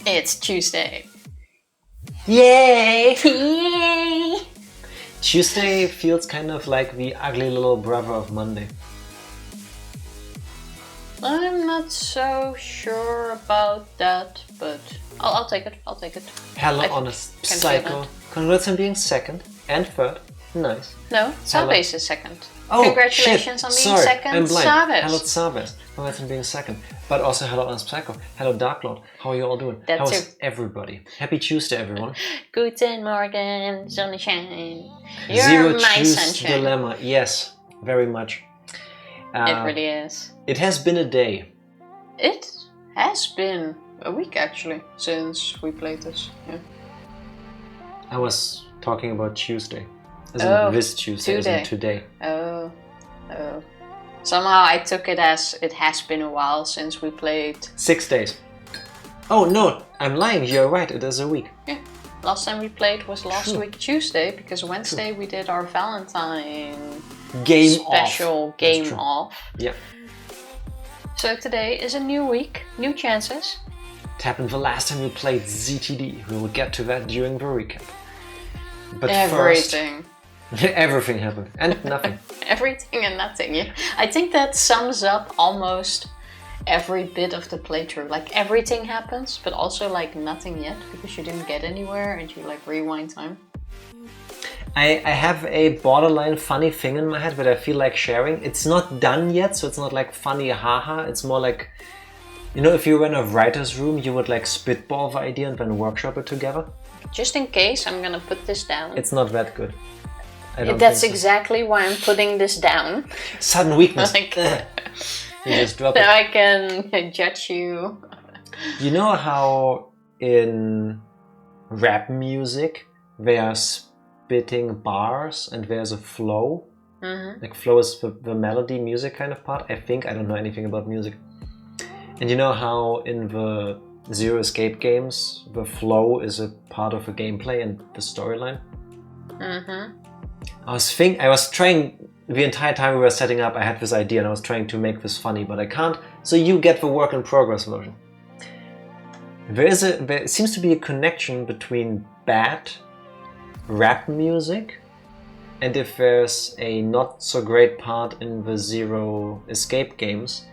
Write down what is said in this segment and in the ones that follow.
It's Tuesday. Yay! Yay! Tuesday feels kind of like the ugly little brother of Monday. I'm not so sure about that, but I'll take it. I'll take it. Hello, honest can psycho. feel it. Congrats on being second and third. Nice. No, Sabes is second. Oh, Congratulations shit. on being Sorry, second, I'm blind. Sabes. Hello, Sabes. Congrats on being second. But also, hello, honest psycho. Hello, Dark Lord. How are you all doing? That How's too. everybody? Happy Tuesday, everyone. Guten Morgen, Sonnenschein. You're Zero my choose sunshine. dilemma. Yes, very much. It really is. It has been a day. It has been a week actually since we played this. Yeah. I was talking about Tuesday. As Oh, in this Tuesday, as in today. Oh. Somehow I took it as it has been a while since we played. 6 days. Oh no, I'm lying. You're right. It is a week. Yeah. Last time we played was last True. week Tuesday because Wednesday we did our Valentine Game special off. game That's true. off. Yeah. So today is a new week, new chances. It happened the last time we played ZTD. We will get to that during the recap. But Everything. first, everything happened and nothing. Everything and nothing, yeah. I think that sums up almost every bit of the playthrough. Like everything happens, but also like nothing yet because you didn't get anywhere and you like rewind time. I have a borderline funny thing in my head that I feel like sharing. It's not done yet, so it's not like funny haha. It's more like, you know, if you were in a writer's room, you would like spitball the idea and then workshop it together. Just in case, I'm gonna put this down. It's not that good. I don't That's think so. exactly why I'm putting this down. Sudden weakness. Like, You just drop so it. I can judge you. You know how in rap music they are spitting bars and there's a flow? Mm-hmm. Like flow is the melody music kind of part. I think I don't know anything about music. And you know how in the Zero Escape games the flow is a part of the gameplay and the storyline? Mm-hmm. I was trying the entire time we were setting up. I had this idea and I was trying to make this funny, but I can't. So you get the work in progress version. There seems to be a connection between bad rap music and if there's a not so great part in the Zero Escape games,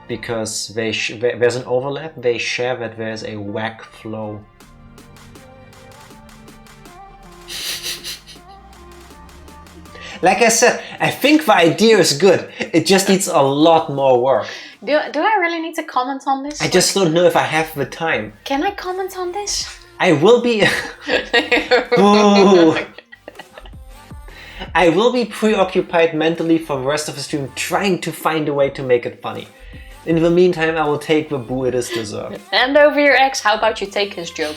because there's an overlap. They share that there's a whack flow. Like I said, I think the idea is good. It just needs a lot more work. Do I really need to comment on this? I just don't know if I have the time. Can I comment on this? I will be... Ooh. I will be preoccupied mentally for the rest of the stream trying to find a way to make it funny. In the meantime, I will take the boo it is deserved. Hand over your ex, how about you take his joke?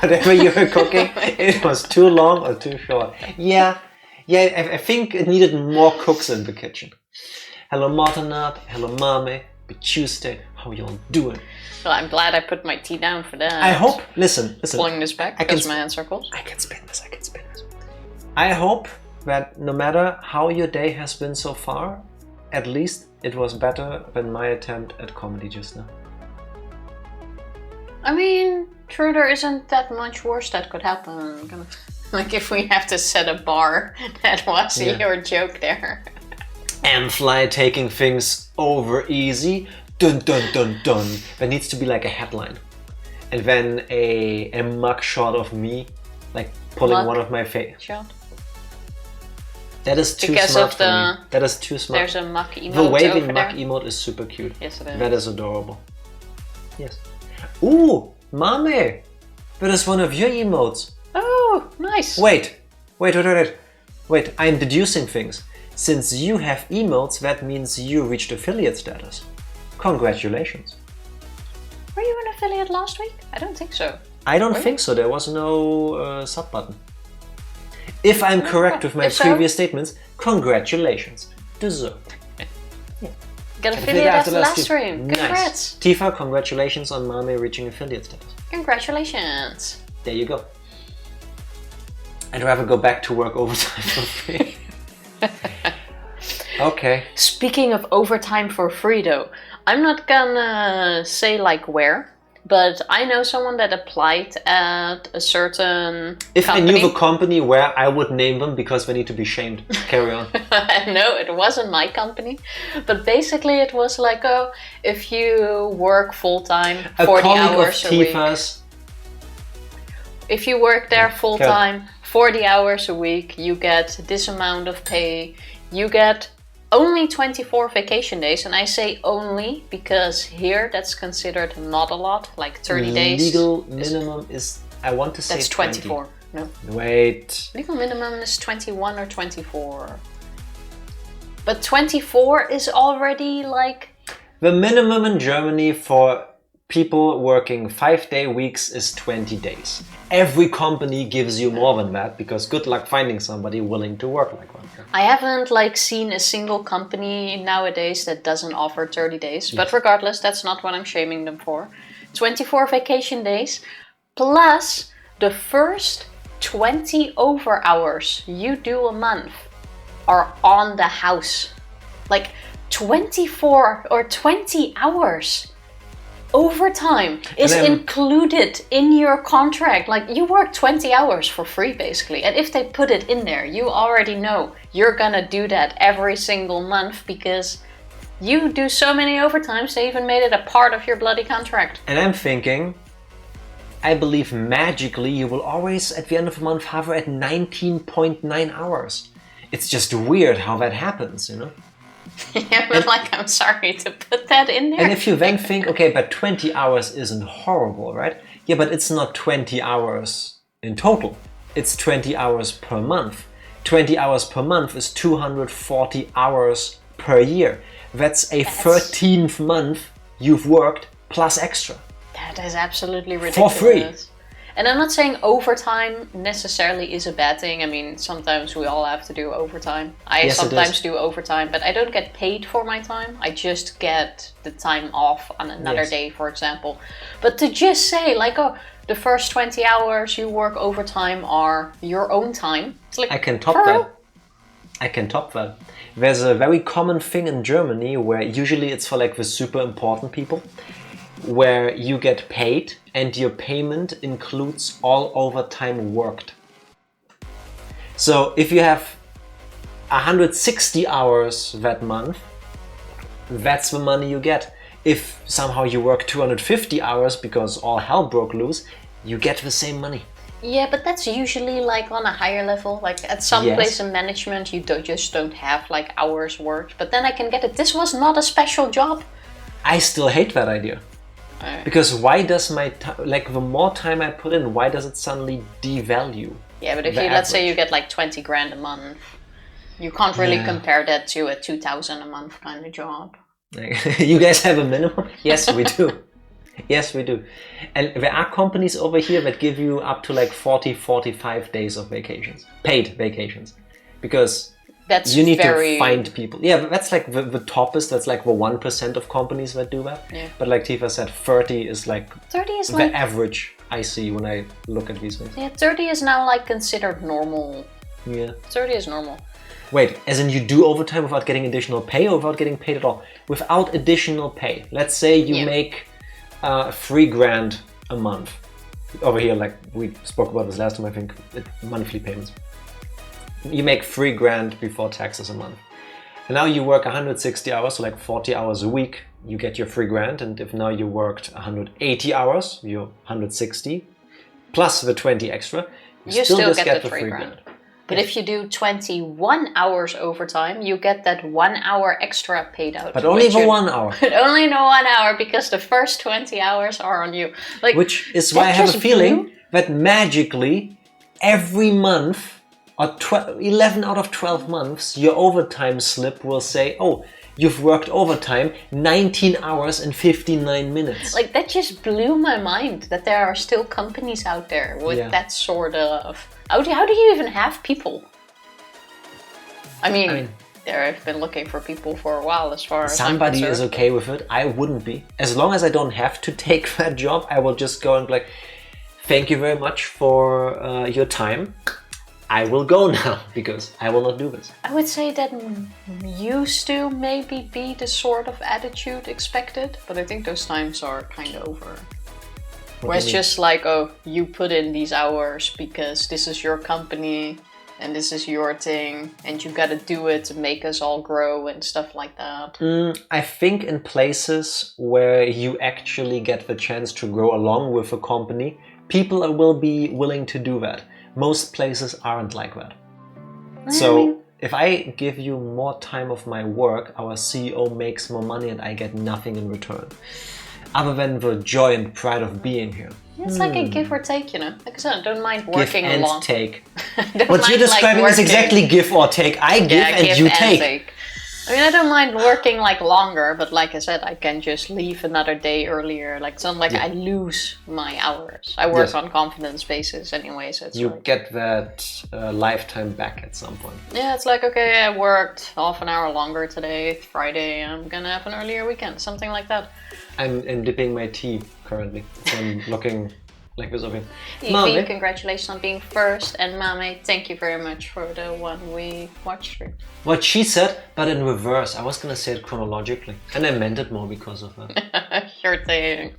Whatever you were cooking, it was too long or too short. Yeah, I think it needed more cooks in the kitchen. Hello Martinat, hello Mame, it's Tuesday, how y'all doing? Well, I'm glad I put my tea down for that. I hope, listen. Pulling this back because my hand circles. I can spin this. I hope that no matter how your day has been so far, at least it was better than my attempt at comedy just now. I mean, true, there isn't that much worse that could happen. Like if we have to set a bar, that was your joke there. Amfly taking things over easy. Dun dun dun dun. There needs to be like a headline. And then a mug shot of me, like pulling Mug one of my face. Shot? That is too Because smart of for the- me. That is too smart. There's a muck emote The waving over muck there. emote is super cute. Yes, it is. That is adorable. Yes. Ooh, Mame! That is one of your emotes. Oh, nice. Wait, I'm deducing things. Since you have emotes, that means you reached affiliate status. Congratulations. Were you an affiliate last week? I don't think so. I don't Were you? think so, there was no sub button. If I'm correct with my If so- previous statements, congratulations. Deserved. Got affiliate after last stream. Nice. Congrats. Tifa, congratulations on Mame reaching affiliate status. Congratulations. There you go. I'd rather go back to work overtime for free. Okay. Speaking of overtime for free though, I'm not gonna say like where, But I know someone that applied at a certain If company. I knew the company where, I would name them because they need to be shamed. Carry on. No, it wasn't my company. But basically it was like, oh, if you work full-time, 40 hours a week. If you work there full-time, 40 hours a week, you get this amount of pay. You get only 24 vacation days. And I say only because here that's considered not a lot, like 30 days. Legal minimum is, I want to say that's 24. No. Wait. Legal minimum is 21 or 24. But 24 is already like... The minimum in Germany for people working 5-day weeks is 20 days. Every company gives you more than that because good luck finding somebody willing to work like that. I haven't like seen a single company nowadays that doesn't offer 30 days. But regardless, that's not what I'm shaming them for. 24 vacation days plus the first 20 over hours you do a month are on the house. Like 24 or 20 hours overtime is included in your contract. Like you work 20 hours for free basically. And if they put it in there, you already know you're gonna do that every single month because you do so many overtimes, they even made it a part of your bloody contract. And I'm thinking, I believe magically you will always at the end of the month hover at 19.9 hours. It's just weird how that happens, you know? Yeah, but I'm sorry to put that in there. And if you then think, okay, but 20 hours isn't horrible, right? Yeah, but it's not 20 hours in total. It's 20 hours per month. 20 hours per month is 240 hours per year. That's a 13th month you've worked plus extra. That is absolutely ridiculous. For free. And I'm not saying overtime necessarily is a bad thing. I mean, sometimes we all have to do overtime. I sometimes do overtime, but I don't get paid for my time. I just get the time off on another day, for example. But to just say, like, oh, the first 20 hours you work overtime are your own time. It's like, I can top that. I can top that. There's a very common thing in Germany where usually it's for like the super important people, where you get paid and your payment includes all overtime worked. So if you have 160 hours that month, that's the money you get. If somehow you work 250 hours because all hell broke loose, you get the same money. Yeah, but that's usually like on a higher level. Like at some place in management, you just don't have like hours worked. But then I can get it. This was not a special job. I still hate that idea. Because why does my time, like the more time I put in, why does it suddenly devalue? Yeah, but if you, let's say you get like 20 grand a month, you can't really compare that to a 2,000 a month kind of job. You guys have a minimum? Yes, we do. Yes, we do. And there are companies over here that give you up to like 40, 45 days of vacations, paid vacations. Because you need to find people. Yeah, that's like the toppest. That's like the 1% of companies that do that. Yeah. But like Tifa said, 30 is like the average I see when I look at these things. Yeah, 30 is now like considered normal. Yeah. 30 is normal. Wait, as in you do overtime without getting additional pay or without getting paid at all? Without additional pay. Let's say you make 3 grand a month. Over here, like we spoke about this last time, I think, monthly payments. You make 3 grand before taxes a month. And now you work 160 hours, so like 40 hours a week, you get your 3 grand. And if now you worked 180 hours, you're 160, plus the 20 extra, you still just get the 3 grand. But if you do 21 hours overtime, you get that 1 hour extra paid out. But only for 1 hour. But only no 1 hour because the first 20 hours are on you. Like, which is why I have a feeling that magically every month, or 11 out of 12 months, your overtime slip will say, oh, you've worked overtime 19 hours and 59 minutes. Like, that just blew my mind that there are still companies out there with that sort of... How do you even have people? I mean, I've been looking for people for a while as far as somebody is okay with it. I wouldn't be. As long as I don't have to take that job, I will just go and be like, thank you very much for your time. I will go now because I will not do this. I would say that used to maybe be the sort of attitude expected, but I think those times are kind of over. Where it's just like, oh, you put in these hours because this is your company and this is your thing and you gotta do it to make us all grow and stuff like that. I think in places where you actually get the chance to grow along with a company, people will be willing to do that. Most places aren't like that. So if I give you more time of my work, our CEO makes more money and I get nothing in return. Other than the joy and pride of being here. It's like a give or take, you know. Like I said, I don't mind working give and long. Take. What you're describing is exactly give or take. I give and you take. I mean, I don't mind working like longer, but like I said, I can just leave another day earlier. Like it's not like I lose my hours. I work on confidence basis anyway, so it's you like, get that lifetime back at some point. Yeah, it's like, okay, I worked half an hour longer today. It's Friday, I'm gonna have an earlier weekend, something like that. I'm dipping my tea currently, so I'm looking like this over here. Evie, congratulations on being first, and Mame, thank you very much for the one we watched through. What she said, but in reverse. I was gonna say it chronologically, and I meant it more because of that. Sure thing.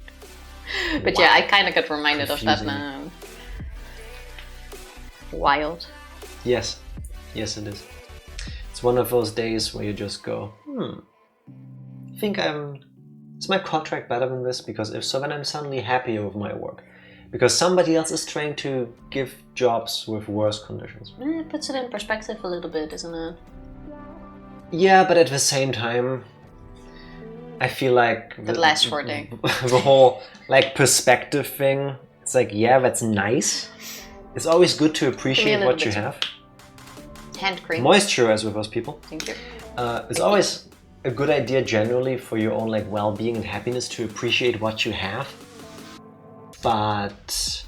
But yeah, I kind of got reminded of that now. Wild. Yes, yes it is. It's one of those days where you just go, I think is my contract better than this? Because if so, then I'm suddenly happier with my work. Because somebody else is trying to give jobs with worse conditions. It puts it in perspective a little bit, isn't it? Yeah, but at the same time, I feel like the last 4 days. The whole like perspective thing, it's like, yeah, that's nice. It's always good to appreciate what you have. Hand cream. Moisturize with those people. Thank you. It's always a good idea generally for your own like well-being and happiness to appreciate what you have. But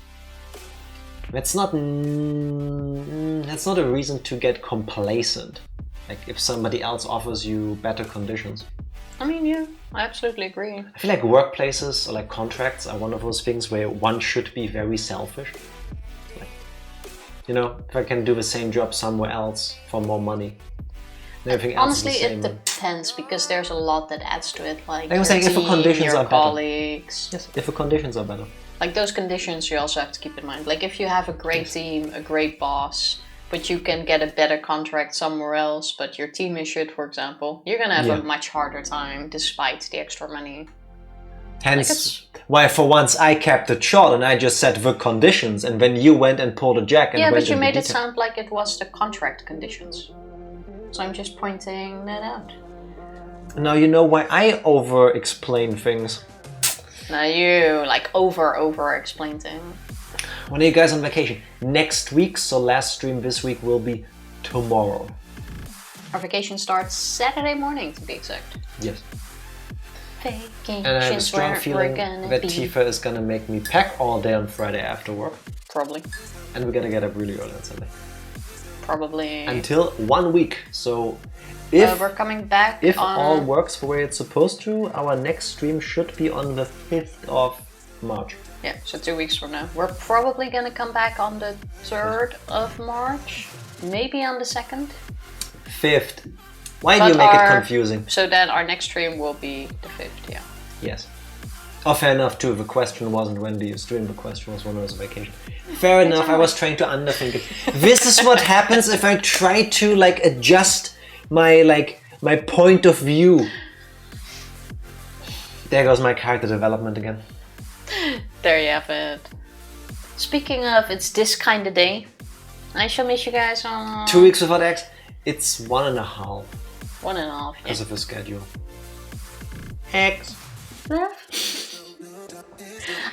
that's not a reason to get complacent. Like if somebody else offers you better conditions. I mean, yeah, I absolutely agree. I feel like workplaces or like contracts are one of those things where one should be very selfish. Like, you know, if I can do the same job somewhere else for more money. Honestly, it depends because there's a lot that adds to it. Like I was saying, if the conditions are colleagues. Yes, if the conditions are better. Like those conditions you also have to keep in mind. Like if you have a great team, a great boss, but you can get a better contract somewhere else, but your team is shit, for example, you're gonna have a much harder time despite the extra money. Hence why for once I kept it short and I just set the conditions and then you went and pulled a jack and yeah, went but you made it sound like it was the contract conditions. So I'm just pointing that out. Now you know why I over-explain things. Now you like over-explain things. When are you guys on vacation? Next week, so last stream this week will be tomorrow. Our vacation starts Saturday morning, to be exact. Yes. Vacation's and I have a strong feeling that be. Tifa is gonna make me pack all day on Friday after work. Probably. And we're gonna get up really early on Sunday. Probably. Until 1 week. So if we're coming back if on... all works the way it's supposed to, our next stream should be on the 5th of March. Yeah, so 2 weeks from now. We're probably gonna come back on the 3rd of March. Maybe on the 2nd. 5th. Why do you make it confusing? So then our next stream will be the 5th, yeah. Yes. Oh, fair enough too. The question wasn't when do you stream, the question was when I was on vacation. Fair enough, I was trying to underthink it. This is what happens if I try to like adjust my point of view. There goes my character development again. There you have it. Speaking of, it's this kind of day. I shall miss you guys on... 2 weeks without X? It's 1.5. 1.5, yeah. Because of the schedule. X.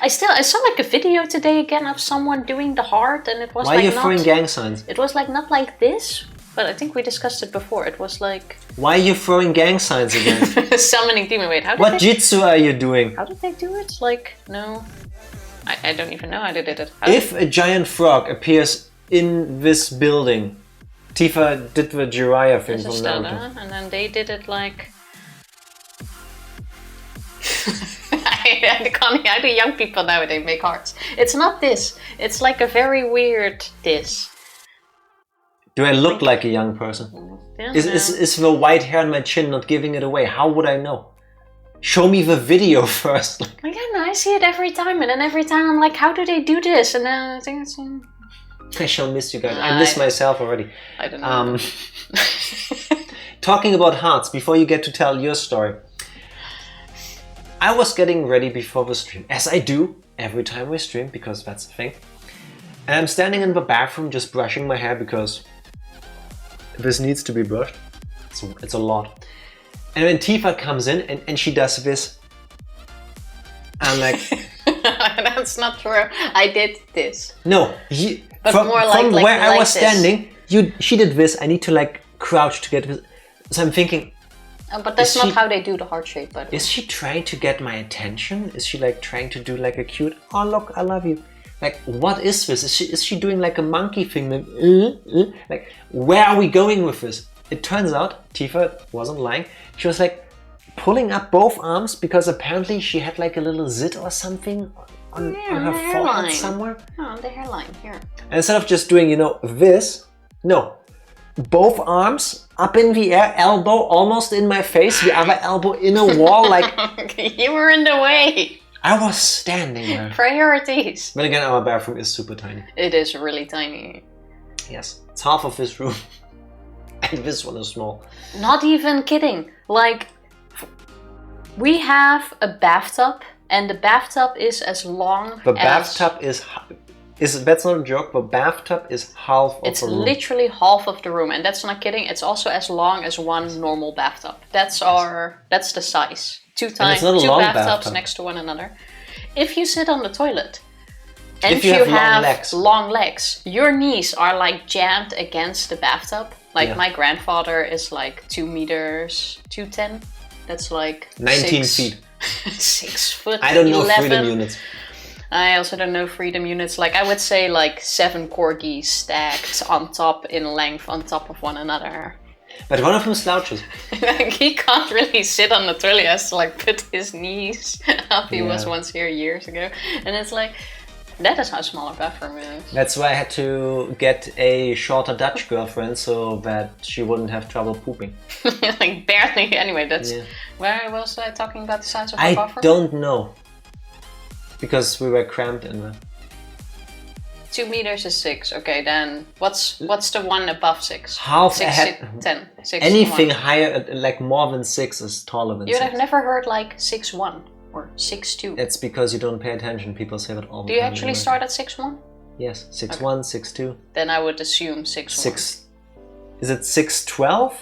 I saw like a video today again of someone doing the heart and it was Why like are you throwing gang signs? It was like not like this, but I think we discussed it before. It was like... Why are you throwing gang signs again? Summoning demon. Wait, what jitsu are you doing? How did they do it? Like, no... I don't even know how they did it. If a giant frog appears in this building, Tifa did the Jiraiya thing from Naruto. And then they did it like... How do young people nowadays make hearts? It's not this. It's like a very weird this. Do I look like a young person? Yeah, is the white hair on my chin not giving it away? How would I know? show me the video first. Like, I see it every time, and then every time I'm like, how do they do this? And then I think it's... I shall miss you guys. I miss myself already. I don't know. Talking about hearts, before you get to tell your story. I was getting ready before the stream, as I do every time we stream, because that's the thing. And I'm standing in the bathroom just brushing my hair because this needs to be brushed. It's a lot. And when Tifa comes in and she does this, I'm like... That's not true. I did this. No, from where I was standing, she did this. I need to like crouch to get this. So I'm thinking... but that's not how they do the heart shape, by the way. Is she trying to get my attention? Is she like trying to do like a cute, oh look, I love you. Like, what is this? Is she doing like a monkey thing? Like, where are we going with this? It turns out, Tifa wasn't lying. She was like pulling up both arms because apparently she had like a little zit or something on her forehead somewhere. Oh, the hairline, here. And instead of just doing, this, no. Both arms up in the air, elbow almost in my face, the other elbow in a wall, like... You were in the way. I was standing there. Priorities. But again, our bathroom is super tiny. It is really tiny. Yes, it's half of this room. And this one is small. Not even kidding. Like, we have a bathtub, and the bathtub is as long The bathtub is... That's not a joke, the bathtub is half of the room. It's literally half of the room, and that's not kidding. It's also as long as one normal bathtub. That's the size. Two bathtubs next to one another. If you sit on the toilet and if you have long legs, your knees are like jammed against the bathtub. Like my grandfather is like 2 meters, 2'10". That's like 19 feet. 6 foot. I don't know 11. freedom units. I also don't know freedom units. Like, I would say like 7 corgis stacked on top in length on top of one another. But one of them slouches. Like, he can't really sit on the toilet. He has to like put his knees up. He was once here years ago. And it's like, that is how small a bathroom is. That's why I had to get a shorter Dutch girlfriend so that she wouldn't have trouble pooping. Like, barely. Anyway, that's... Yeah. Where was I talking about the size of the bathroom? I don't know. Because we were cramped in there. 2 meters is 6. Okay, then what's the one above 6? Half 6, ahead. 10. 6, anything 1. higher, like more than 6 is taller than 6. You'd have never heard like 6'1" or 6'2". That's because you don't pay attention. People say that all the time. Do you actually start at 6'1"? Yes, 6'1", 6'2". Then I would assume 6'1". Is it 6'12"?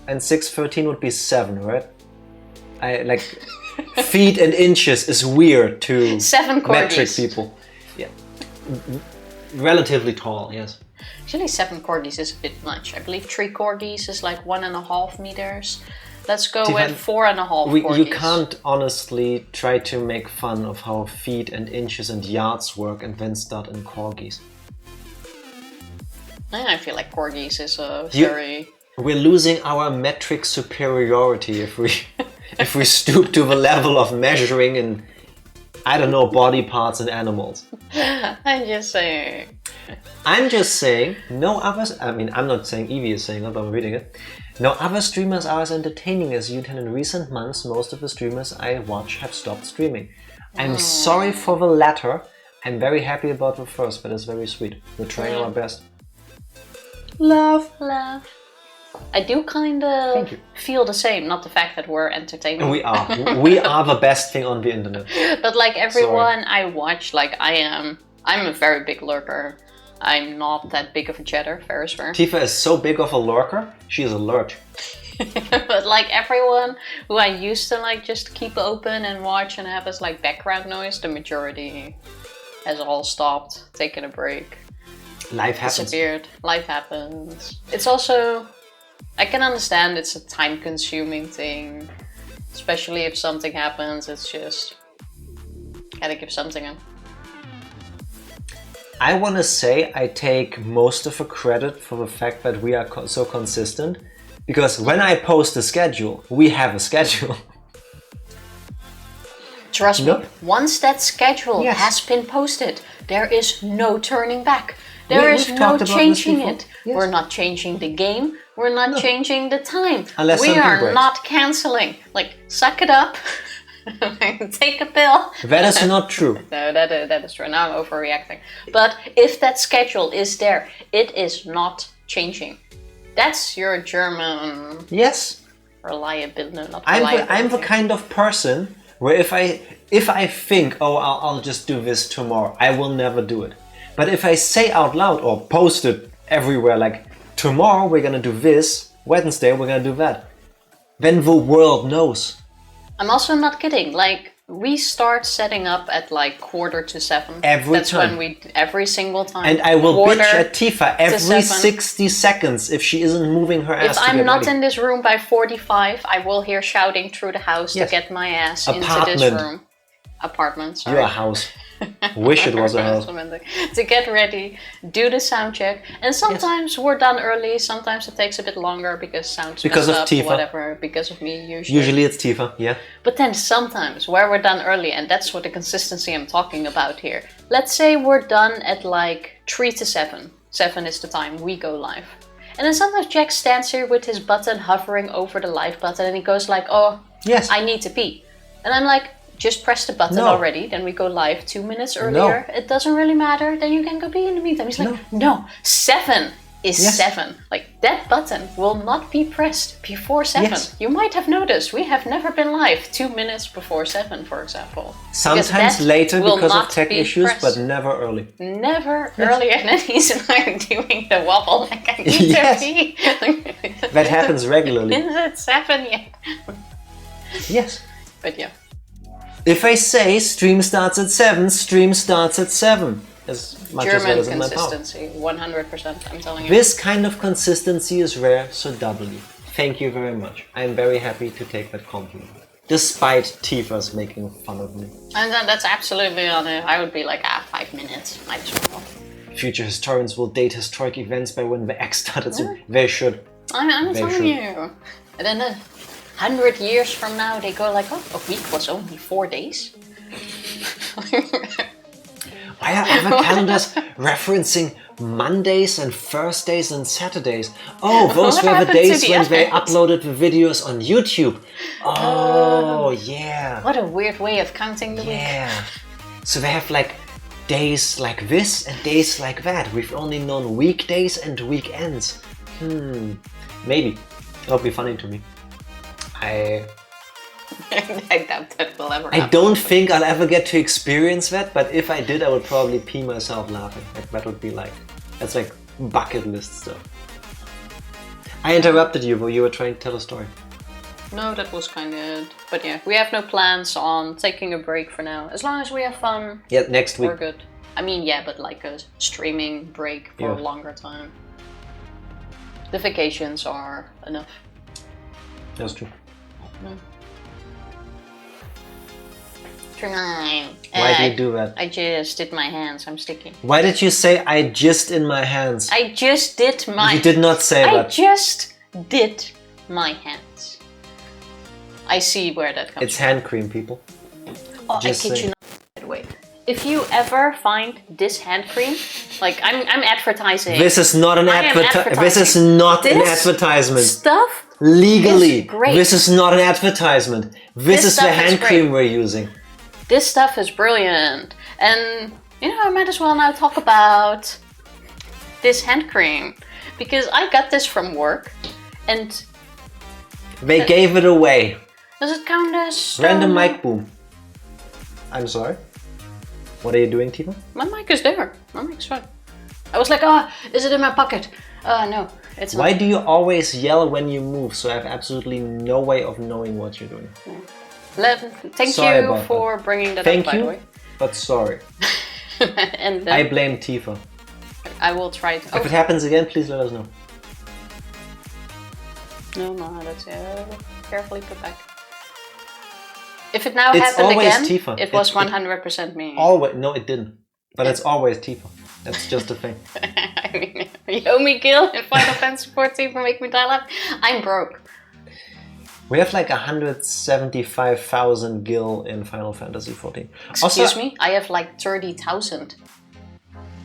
And 6'13" would be 7, right? I like feet and inches is weird to 7 metric corgis. people. Yeah, relatively tall. Yes. Actually, 7 corgis is a bit much. I believe 3 corgis is like 1.5 meters. Let's go with 4.5 corgis. You can't honestly try to make fun of how feet and inches and yards work and then start in corgis. I feel like corgis is a very... We're losing our metric superiority if we if we stoop to the level of measuring in, I don't know, body parts and animals. I'm just saying. I'm just saying, no others, I mean, I'm not saying Evie is saying that, but I'm reading it. No other streamers are as entertaining as you, and in recent months, most of the streamers I watch have stopped streaming. I'm sorry for the latter. I'm very happy about the first, but it's very sweet. We're trying our best. Love. I do kind of feel the same, not the fact that we're entertaining. We are. We are the best thing on the internet. But like everyone I watch, like I'm a very big lurker. I'm not that big of a chatter, fair is fair. Tifa is so big of a lurker, she is a lurch. But like everyone who I used to like just keep open and watch and have as like background noise, the majority has all stopped, taken a break. Life happens. Disappeared. Life happens. It's also... I can understand it's a time-consuming thing, especially if something happens. It's just gotta give something up. I want to say I take most of the credit for the fact that we are so consistent, because when I post a schedule, we have a schedule. Trust me, once that schedule has been posted, there is no turning back. There is no changing it. Yes. We're not changing the game. We're not changing the time. Unless we something are breaks. not canceling. Like, suck it up. Take a pill. That is not true. No, that is true. Now I'm overreacting. But if that schedule is there, it is not changing. That's your German Yes. reliability. No, not reliability. I'm the kind of person where if I think, oh, I'll just do this tomorrow, I will never do it. But if I say out loud or post it everywhere, like, tomorrow we're gonna do this, Wednesday we're gonna do that, then the world knows. I'm also not kidding. Like, we start setting up at like 6:45. Every That's time. when every single time. And I will bitch 6:45 at Tifa every 7. 60 seconds if she isn't moving her ass If to I'm get not ready. in this room by 45, I will hear shouting through the house Yes. to get my ass into this Apartment. room. Apartment, sorry. Your house. Wish it was a house. To get ready, do the sound check, and sometimes we're done early. Sometimes it takes a bit longer because sounds Because mess of up, Tifa. whatever. Because of me, usually. Usually it's Tifa, yeah. But then sometimes where we're done early, and that's what the consistency I'm talking about here. Let's say we're done at like 3 to 7. 7 is the time we go live. And then sometimes Jack stands here with his button hovering over the live button, and he goes like, "Oh, Yes. I need to pee." And I'm like, "Just press the button No. already, then we go live 2 minutes earlier. It doesn't really matter, then you can go pee in the meantime." He's like, "No, 7 is Yes. 7. Like, that button will not be pressed before 7. Yes. You might have noticed, we have never been live 2 minutes before 7, for example. Sometimes that later will because of not tech be issues, pressed. but never early. Never earlier, and then he's like doing the wobble, like, "I need Yes. to pee." That happens regularly. Is it 7 yet? Yes. But yeah. If I say stream starts at 7, stream starts at 7. As much as that German is in my power. consistency, 100%, I'm telling you. This kind of consistency is rare, so doubly. Thank you very much. I'm very happy to take that compliment. Despite Tifa's making fun of me. And then that's absolutely on it. I would be like, 5 minutes, might as well. Future historians will date historic events by when the X started. So they should. I'm They telling should. you. And then 100 years from now, they go like, "Oh, a week was only 4 days." Why are other calendars referencing Mondays and Thursdays and Saturdays? Oh, those What were the happened to days the when they others? uploaded the videos on YouTube. Oh, yeah. What a weird way of counting the week. Yeah. So they have like days like this and days like that. We've only known weekdays and weekends. Maybe. That'll be funny to me. I doubt that will ever I happen. don't think I'll ever get to experience that, but if I did, I would probably pee myself laughing. That would be like, that's like bucket list stuff. I interrupted you, but you were trying to tell a story. No, that was kind of it. But yeah, we have no plans on taking a break for now. As long as we have fun, Yeah, next week. we're good. I mean, yeah, but like a streaming break for Yeah. a longer time. The vacations are enough. That's true. Why do you do that? I just did my hands. I'm sticky. Why did you say I just in my hands? I just did my. You did not say I that. just did my hands. I see where that comes It's hand cream, people. from. Oh, just I kid saying. you not. Wait. If you ever find this hand cream, like I'm advertising. This is not an I am advertisement. This is not an This advertisement. Stuff. Legally, is great. this is not an advertisement. This This is the stuff is hand great. cream we're using. This stuff is brilliant, and you know I might as well now talk about this hand cream because I got this from work, and They gave it away. does it count as Random mic boom. I'm sorry. What are you doing, Tifa? My mic is there. My mic's fine. I was like, oh, is it in my pocket? No, it's not. Why do you always yell when you move? So I have absolutely no way of knowing what you're doing. Thank Sorry you about for bringing that Thank up, by you, the way. but sorry. And I blame Tifa. I will try to. If it happens again, please let us know. No, that's carefully put back. If it now It's happened always again, Tifa. it was 100% me. Always, no, it didn't. But it's always Tifa. That's just a thing. I mean, you owe me Gil in Final Fantasy 14 for making me die laugh. I'm broke. We have like 175,000 gil in Final Fantasy 14. Excuse me? I have like 30,000.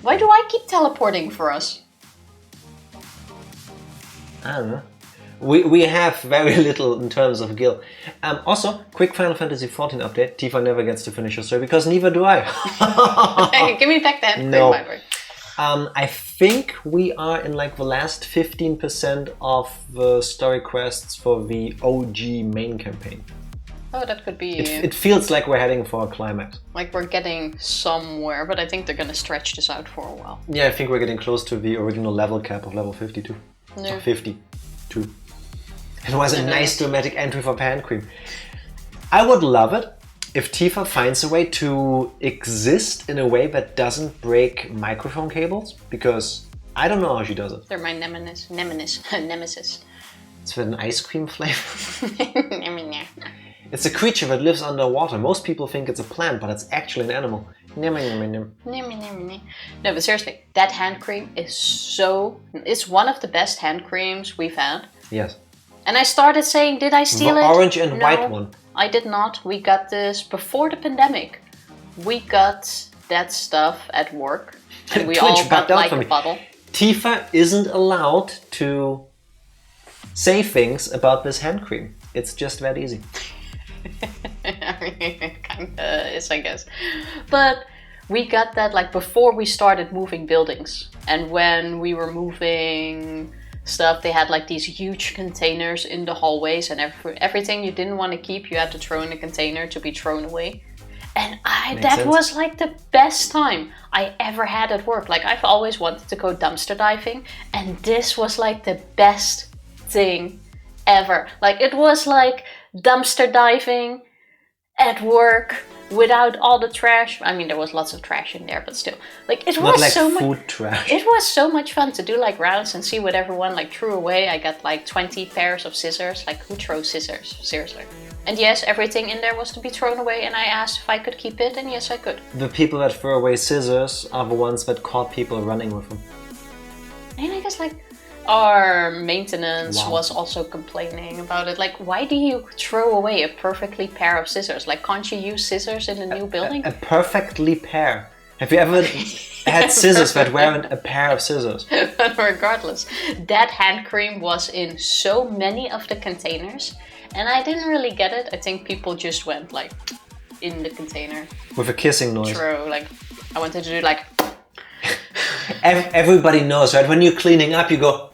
Why do I keep teleporting for us? I don't know. We have very little in terms of guild. Also, quick Final Fantasy XIV update. Tifa never gets to finish her story because neither do I. Hey, give me back that. No. By the way. I think we are in like the last 15% of the story quests for the OG main campaign. Oh, that could be... It feels like we're heading for a climax. Like we're getting somewhere, but I think they're gonna stretch this out for a while. Yeah, I think we're getting close to the original level cap of level 52. No. Or 52. It was a nice dramatic entry for Hand Cream. I would love it if Tifa finds a way to exist in a way that doesn't break microphone cables, because I don't know how she does it. They're my nemesis. It's with an ice cream flavor. It's a creature that lives underwater. Most people think it's a plant, but it's actually an animal. No, but seriously, that hand cream is it's one of the best hand creams we've had. Yes. And I started saying, did I steal the it? Orange and No, white one. I did not. We got this before the pandemic. We got that stuff at work. And we Twitch all got backed out like from a me. bottle. Tifa isn't allowed to say things about this hand cream. It's just that easy. I mean, it kinda is, I guess. But we got that like before we started moving buildings. And when we were moving stuff, they had like these huge containers in the hallways, and everything you didn't want to keep, you had to throw in a container to be thrown away. And that was like the best time I ever had at work. Like I've always wanted to go dumpster diving, and this was like the best thing ever. Like it was like dumpster diving at work without all the trash. I mean, there was lots of trash in there, but still, like it was Not like so food much. trash. It was so much fun to do like rounds and see what everyone like threw away. I got like 20 pairs of scissors. Like who throws scissors? Seriously. And yes, everything in there was to be thrown away, and I asked if I could keep it, and yes, I could. The people that throw away scissors are the ones that caught people running with them. And I guess like our maintenance Wow. was also complaining about it. Like, why do you throw away a perfectly pair of scissors? Like, can't you use scissors in a new building? A perfectly pair. Have you ever had scissors that weren't a pair of scissors? But regardless, that hand cream was in so many of the containers, and I didn't really get it. I think people just went like in the container. With a kissing noise. True, like I wanted to do like Everybody knows, right? When you're cleaning up, you go.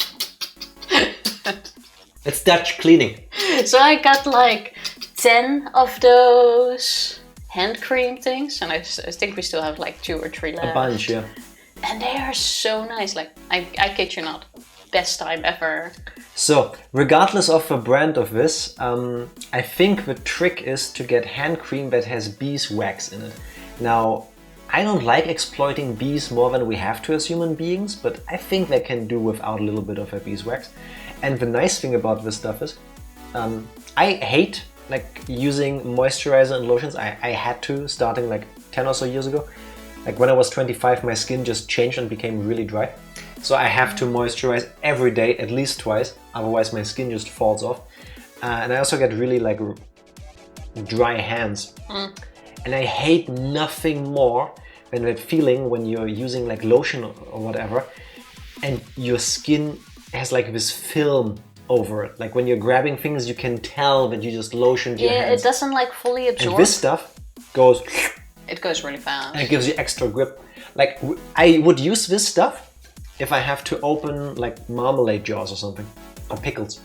It's Dutch cleaning. So I got like 10 of those hand cream things, and I think we still have like 2 or 3 left. A bunch, yeah. And they are so nice. Like I kid you not, best time ever. So, regardless of the brand of this, I think the trick is to get hand cream that has beeswax in it. Now, I don't like exploiting bees more than we have to as human beings, but I think they can do without a little bit of a beeswax. And the nice thing about this stuff is, I hate like using moisturizer and lotions. I had to, starting like 10 or so years ago. Like when I was 25, my skin just changed and became really dry. So I have to moisturize every day, at least twice, otherwise my skin just falls off. And I also get really like dry hands. And I hate nothing more than that feeling when you're using like lotion or whatever, and your skin has like this film over it. Like when you're grabbing things, you can tell that you just lotioned your hands. Yeah, it doesn't like fully absorb. And this stuff goes... It goes really fast. And it gives you extra grip. Like I would use this stuff if I have to open like marmalade jars or something, or pickles.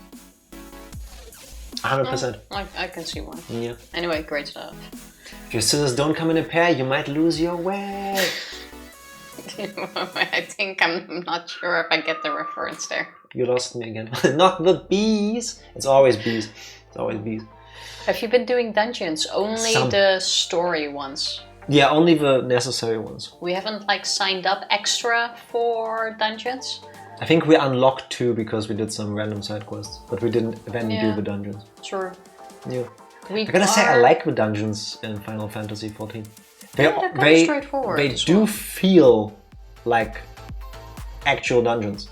100%. I can see one. Yeah. Anyway, great stuff. If your scissors don't come in a pair, you might lose your way. I think I'm not sure if I get the reference there. You lost me again. Not the bees. It's always bees. It's always bees. Have you been doing dungeons? Only Some. the story ones. Yeah, only the necessary ones. We haven't like signed up extra for dungeons. I think we unlocked 2 because we did some random side quests, but we didn't then do the dungeons. True. Yeah. We I gotta say, I like the dungeons in Final Fantasy XIV. They're kinda straightforward They as do well. feel like actual dungeons.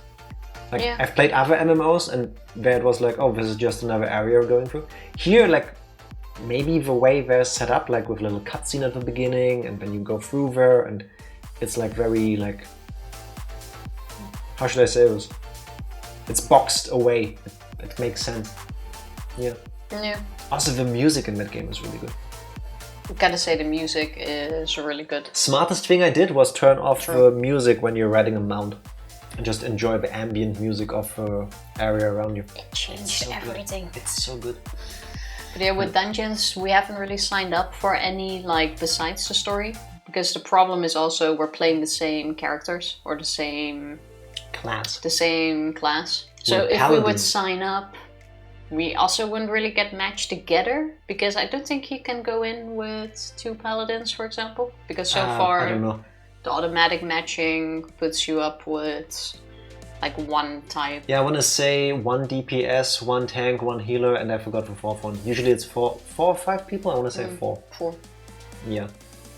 Like Yeah. I've played other MMOs and there it was like, oh, this is just another area we're going through. Here, like maybe the way they're set up, like with a little cutscene at the beginning, and then you go through there, and it's like very like, how should I say this? It's boxed away. It makes sense. Yeah. Yeah. Also, the music in that game is really good. Gotta say the music is really good. Smartest thing I did was turn off the music when you're riding a mount. And just enjoy the ambient music of the area around you. It changed everything. It's so good. But yeah, with dungeons, we haven't really signed up for any, like, besides the story. Because the problem is also we're playing the same characters or the same class. So if we would sign up, we also wouldn't really get matched together. Because I don't think you can go in with 2 paladins, for example. Because so far, I don't know. The automatic matching puts you up with like 1 type. Yeah, I want to say 1 DPS, 1 tank, 1 healer, and I forgot the 4th one. Usually it's 4 or 5 people. I want to say 4. 4. Yeah.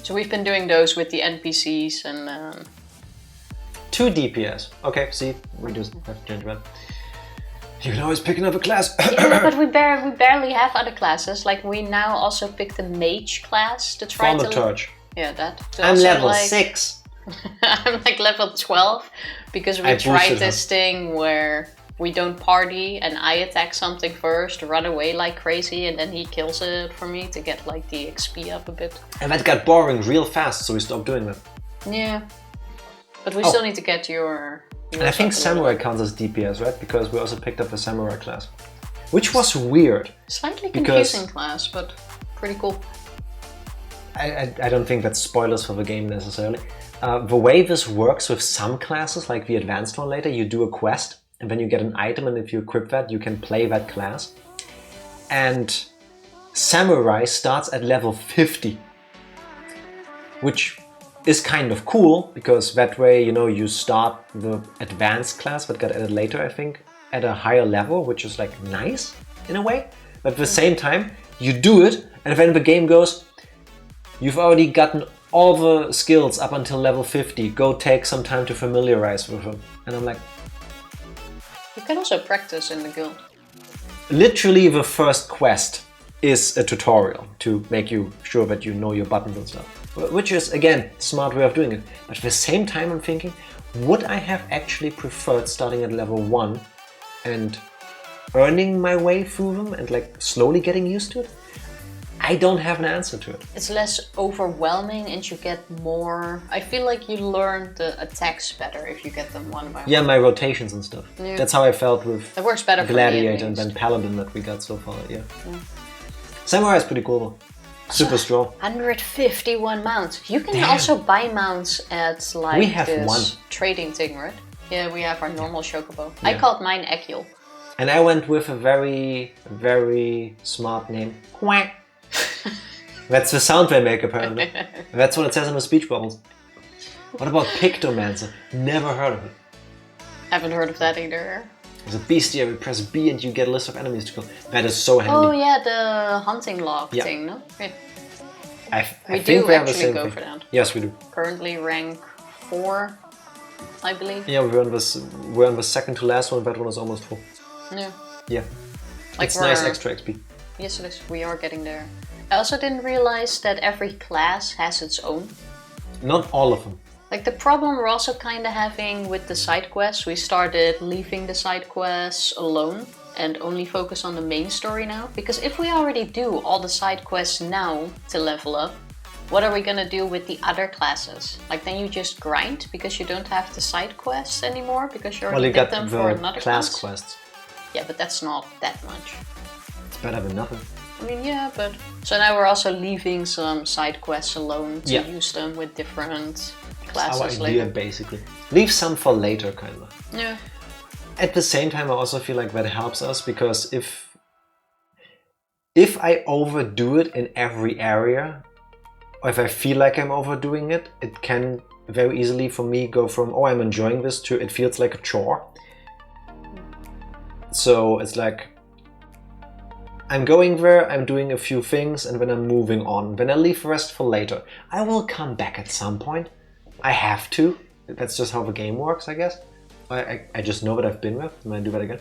So we've been doing those with the NPCs and 2 DPS. Okay, see, we just have to change that. You can always pick another class. Yeah, but we barely have other classes. Like we now also picked the mage class to try to. Thaumaturge. Yeah, that. I'm level 6. I'm like level 12 because we tried this thing where we don't party and I attack something first, run away like crazy, and then he kills it for me to get like the XP up a bit. And that got boring real fast, so we stopped doing that. Yeah, but we still need to get your and I think samurai counts as DPS, right? Because we also picked up the samurai class, which was weird. Slightly confusing class, but pretty cool. I don't think that's spoilers for the game necessarily. The way this works with some classes, like the advanced one later, you do a quest and then you get an item, and if you equip that, you can play that class. And Samurai starts at level 50, which is kind of cool because that way, you know, you start the advanced class that got added later, I think, at a higher level, which is like nice in a way. But at the same time, you do it, and then the game goes, you've already gotten all the skills up until level 50. Go take some time to familiarize with them. And I'm like... You can also practice in the guild. Literally the first quest is a tutorial to make you sure that you know your buttons and stuff. Which is, again, smart way of doing it. But at the same time I'm thinking, would I have actually preferred starting at level 1 and earning my way through them and like slowly getting used to it? I don't have an answer to it. It's less overwhelming and you get more... I feel like you learn the attacks better if you get them one by one. Yeah, my rotations and stuff. Yeah. That's how I felt with it works better Gladiator for me, and then Paladin that we got so far, yeah. Samurai is pretty cool though. Super strong. 151 mounts. You can also buy mounts at like we have this one trading thing, right? Yeah, we have our normal Chocobo. Yeah. I called mine Ekiel. And I went with a very, very smart name. Quack. That's the sound they make apparently. That's what it says in the speech bubbles. What about Pictomancer? Never heard of it. Haven't heard of that either. There's a bestiary, press B and you get a list of enemies to kill. That is so handy. Oh yeah, the hunting log thing, no? Yeah. I we think do we have the actually same go thing. for that. Yes, we do. Currently rank 4, I believe. Yeah, we're on the second to last one, that one is almost full. Yeah. Yeah. Like it's nice extra XP. Yes it is, we are getting there. I also didn't realize that every class has its own. Not all of them. Like the problem we're also kind of having with the side quests, we started leaving the side quests alone and only focus on the main story now. Because if we already do all the side quests now to level up, what are we gonna do with the other classes? Like then you just grind because you don't have the side quests anymore because you already did them for another class. Quests. Yeah, but that's not that much. It's better than nothing. I mean, yeah, but... So now we're also leaving some side quests alone to use them with different classes later. Our idea, basically. Leave some for later, kind of. Yeah. At the same time, I also feel like that helps us, because if I overdo it in every area, or if I feel like I'm overdoing it, it can very easily for me go from, oh, I'm enjoying this, to it feels like a chore. So it's like... I'm going there, I'm doing a few things, and then I'm moving on. Then I leave the rest for later. I will come back at some point. I have to. That's just how the game works, I guess. I just know that I've been there. I'm gonna do that again.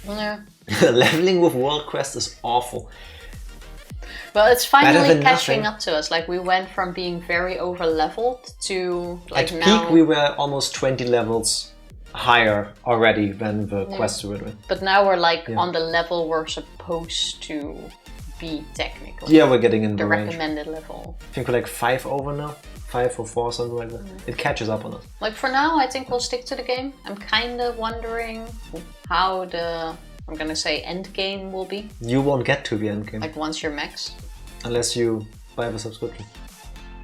Yeah. Leveling with World Quest is awful. Well, it's finally catching up to us. Like, we went from being very over-leveled to, like, at now... peak, we were almost 20 levels higher already than the quests we're doing. But now we're like on the level we're supposed to be technically. Yeah, we're getting in the range. recommended level. I think we're like 5 over now. 5 or 4, something like that. It catches up on us. Like for now, I think we'll stick to the game. I'm kind of wondering how the, I'm gonna say, end game will be. You won't get to the end game. Like once you're maxed. Unless you buy the subscription.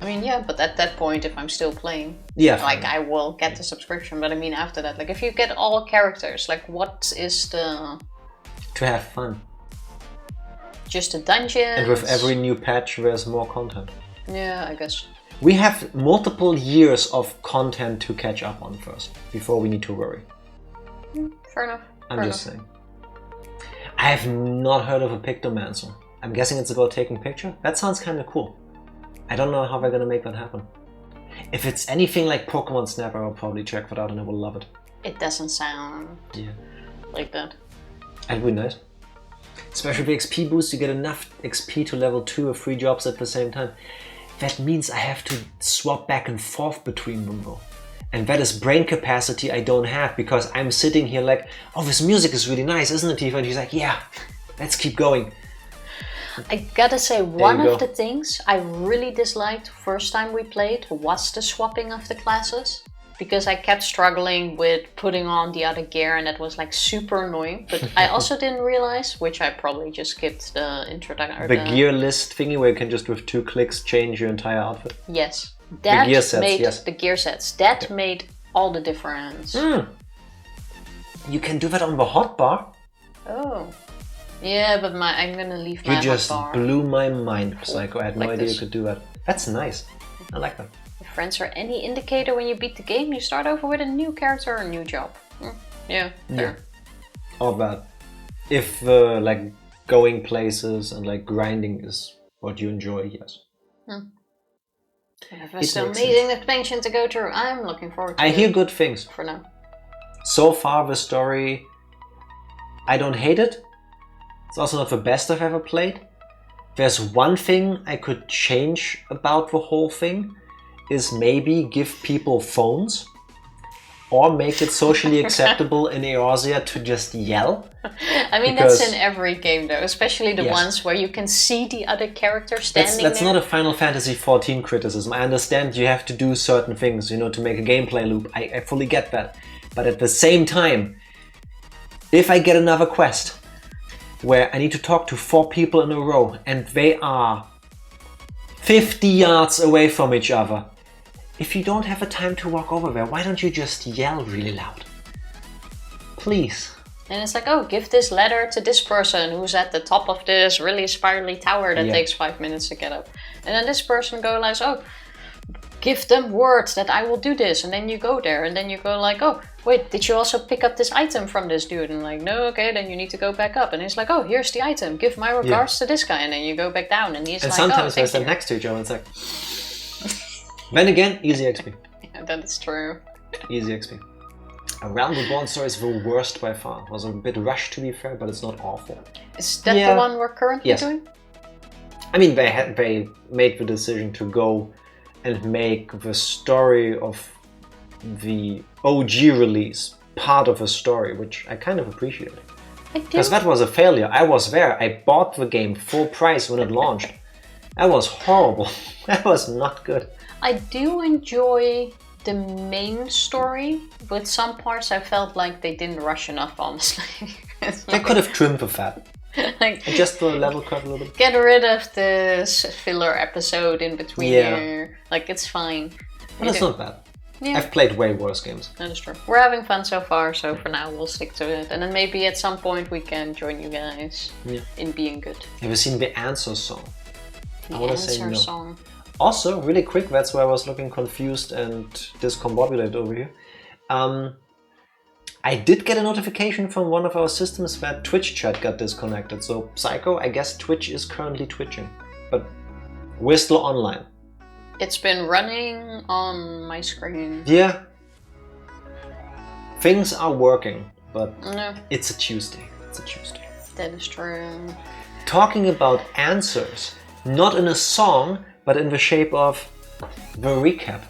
I mean, yeah, but at that point, if I'm still playing, like I will get the subscription. But I mean, after that, like if you get all characters, like what is the... To have fun. Just a dungeon. And with every new patch, there's more content. Yeah, I guess. We have multiple years of content to catch up on first, before we need to worry. Fair enough. I'm just saying. I have not heard of a Pictomancer. I'm guessing it's about taking picture? That sounds kind of cool. I don't know how they're gonna make that happen. If it's anything like Pokemon Snap, I will probably check that out and I will love it. It doesn't sound like that. That'd be nice. Especially the XP boost, you get enough XP to level 2 or 3 jobs at the same time. That means I have to swap back and forth between them though. And that is brain capacity I don't have because I'm sitting here like, oh, this music is really nice, isn't it, Tifa? And she's like, yeah, let's keep going. I gotta say, one of the things I really disliked first time we played was the swapping of the classes. Because I kept struggling with putting on the other gear and that was like super annoying. But I also didn't realize, which I probably just skipped the introduction. The gear list thingy where you can just with 2 clicks change your entire outfit. Yes. That the gear sets, made yes. the gear sets. That made all the difference. You can do that on the hotbar. Oh. Yeah, but I'm gonna leave my hotbar. You just blew my mind, Psycho. I had no idea you could do that. That's nice. I like that. If friends are any indicator when you beat the game, you start over with a new character or a new job. Yeah, fair. All that. If like going places and like grinding is what you enjoy, yes. It's an amazing expansion to go through. I'm looking forward to it. I hear good things. For now. So far the story, I don't hate it. It's also not the best I've ever played. There's one thing I could change about the whole thing. Is maybe give people phones or make it socially acceptable in Eorzea to just yell. I mean, that's in every game though, especially the ones where you can see the other character standing there. That's not a Final Fantasy XIV criticism. I understand you have to do certain things, you know, to make a gameplay loop. I fully get that. But at the same time, if I get another quest where I need to talk to 4 people in a row and they are 50 yards away from each other, if you don't have a time to walk over there, why don't you just yell really loud? Please. And it's like, oh, give this letter to this person who's at the top of this really spirally tower that takes 5 minutes to get up. And then this person goes like, oh, give them words that I will do this. And then you go there and then you go like, oh, wait, did you also pick up this item from this dude? And like, no, okay, then you need to go back up. And it's like, oh, here's the item. Give my regards to this guy. And then you go back down and he's like, oh, sometimes they stand next to each other and it's like... Then again, easy XP. Yeah, that is true. Easy XP. Around the Born story is the worst by far. It was a bit rushed to be fair, but it's not awful. Is that the one we're currently doing? I mean, they made the decision to go and make the story of the OG release part of a story, which I kind of appreciate. Because that was a failure. I was there. I bought the game full price when it launched. That was horrible. That was not good. I do enjoy the main story, but some parts I felt like they didn't rush enough, honestly. They could have trimmed the fat. Like, just the level cut a little bit. Get rid of this filler episode in between here. Like, it's fine. But it's not bad. Yeah. I've played way worse games. That is true. We're having fun so far, so for now we'll stick to it. And then maybe at some point we can join you guys in being good. Have you seen the Answer song? The Answer song. Also, really quick, that's why I was looking confused and discombobulated over here. I did get a notification from one of our systems that Twitch chat got disconnected. So, Psycho, I guess Twitch is currently twitching. But we're still online. It's been running on my screen. Yeah. Things are working, but it's a Tuesday. It's a Tuesday. That is true. Talking about answers, not in a song, but in the shape of the recap.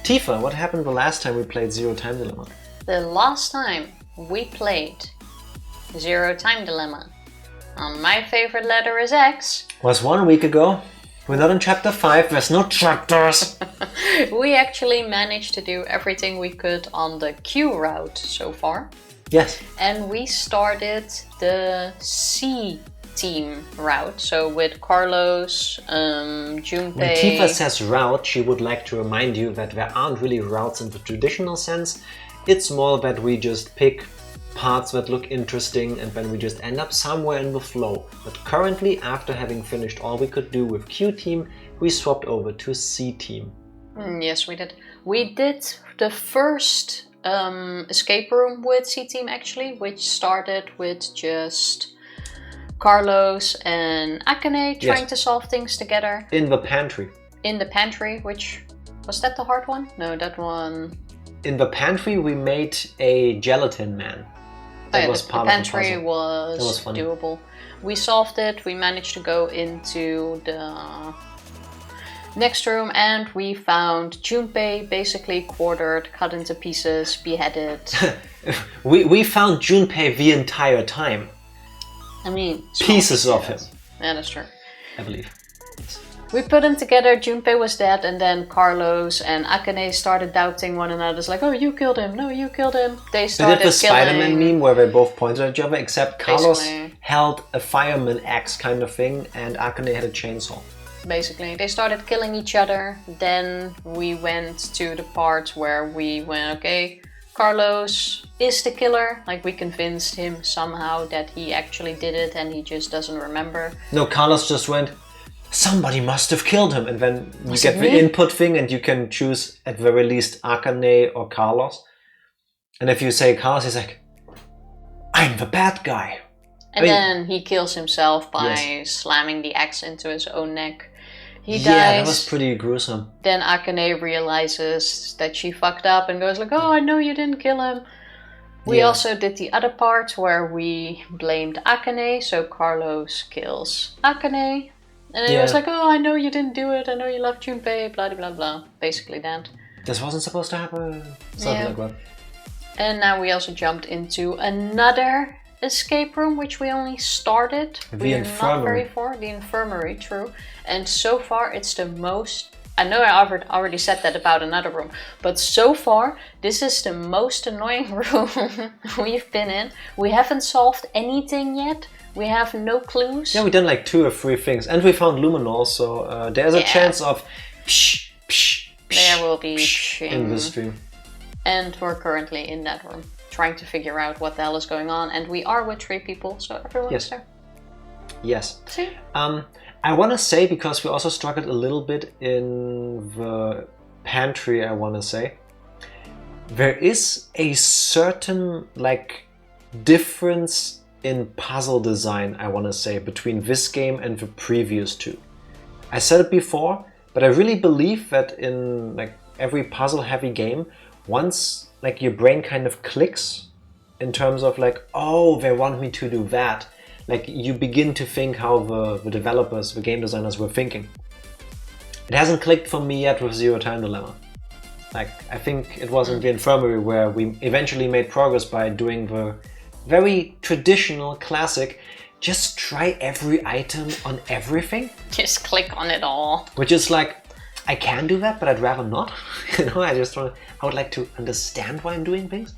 Tifa, what happened the last time we played Zero Time Dilemma? the last time we played Zero Time Dilemma on My Favorite Letter is X was 1 week ago. We're not in chapter 5, there's no chapters. we actually managed to do everything we could on the Q route so far. Yes. And we started the C team route. So with Carlos, Junpei... When Tifa says route, she would like to remind you that there aren't really routes in the traditional sense. It's more that we just pick parts that look interesting and then we just end up somewhere in the flow. But currently, after having finished all we could do with Q team, we swapped over to C team. Yes, we did. We did the first escape room with C team actually, which started with just Carlos and Akane trying to solve things together. In the pantry. In the pantry, which... Was that the hard one? No, that one... In the pantry we made a gelatin man. That was part the of the pantry puzzle. was doable. We solved it, we managed to go into the next room and we found Junpei basically quartered, cut into pieces, beheaded. we found Junpei the entire time. I mean... Pieces of him. Yeah, that's true. I believe. Yes. We put them together, Junpei was dead, and then Carlos and Akane started doubting one another. It's like, oh, you killed him, no, you killed him. They started They did the Spider-Man meme where they both pointed at each other, except Carlos held a fireman axe kind of thing, and Akane had a chainsaw. Basically, they started killing each other. Then we went to the part where we went, okay, Carlos is the killer. Like, we convinced him somehow that he actually did it and he just doesn't remember. No, Carlos just went, somebody must have killed him, and then you get the input thing and you can choose at very least Akane or Carlos. And if you say Carlos, he's like, I'm the bad guy. And then he kills himself by slamming the axe into his own neck. He dies. Yeah, that was pretty gruesome. Then Akane realizes that she fucked up and goes like, oh, I know you didn't kill him. We also did the other part where we blamed Akane, so Carlos kills Akane. And then he was like, oh, I know you didn't do it, I know you love Junpei, blah, blah, blah. Basically that. This wasn't supposed to happen. Something like that. And now we also jumped into another escape room, which we only started. The infirmary. Not very far. The infirmary, true. And so far, it's the most... I know I already said that about another room, but so far, this is the most annoying room we've been in. We haven't solved anything yet. We have no clues. Yeah, we done like 2 or 3 things, and we found luminol, so there's a chance of there will be in the stream. And we're currently in that room, trying to figure out what the hell is going on, and we are with 3 people, so everyone is there. Yes. See? I want to say, because we also struggled a little bit in the pantry, I want to say, there is a certain like difference in puzzle design, I want to say, between this game and the previous 2. I said it before, but I really believe that in like every puzzle heavy game, once like your brain kind of clicks in terms of like, oh, they want me to do that, like you begin to think how the developers, the game designers were thinking. It hasn't clicked for me yet with Zero Time Dilemma. Like, I think it was in the infirmary where we eventually made progress by doing the very traditional, classic, just try every item on everything. Just click on it all. Which is like, I can do that, but I'd rather not. You know, I would like to understand why I'm doing things.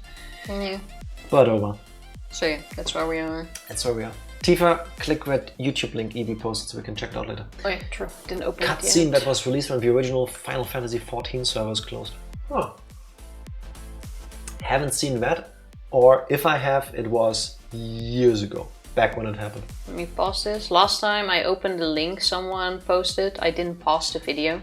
Yeah. But oh well. So yeah, that's where we are. That's where we are. Tifa, click that YouTube link Evie posted so we can check it out later. Oh yeah, true. Didn't open it yet. Cutscene that was released when the original Final Fantasy XIV server was closed. Oh. Haven't seen that. Or if I have, it was years ago, back when it happened. Let me pause this. Last time I opened the link someone posted, I didn't pause the video.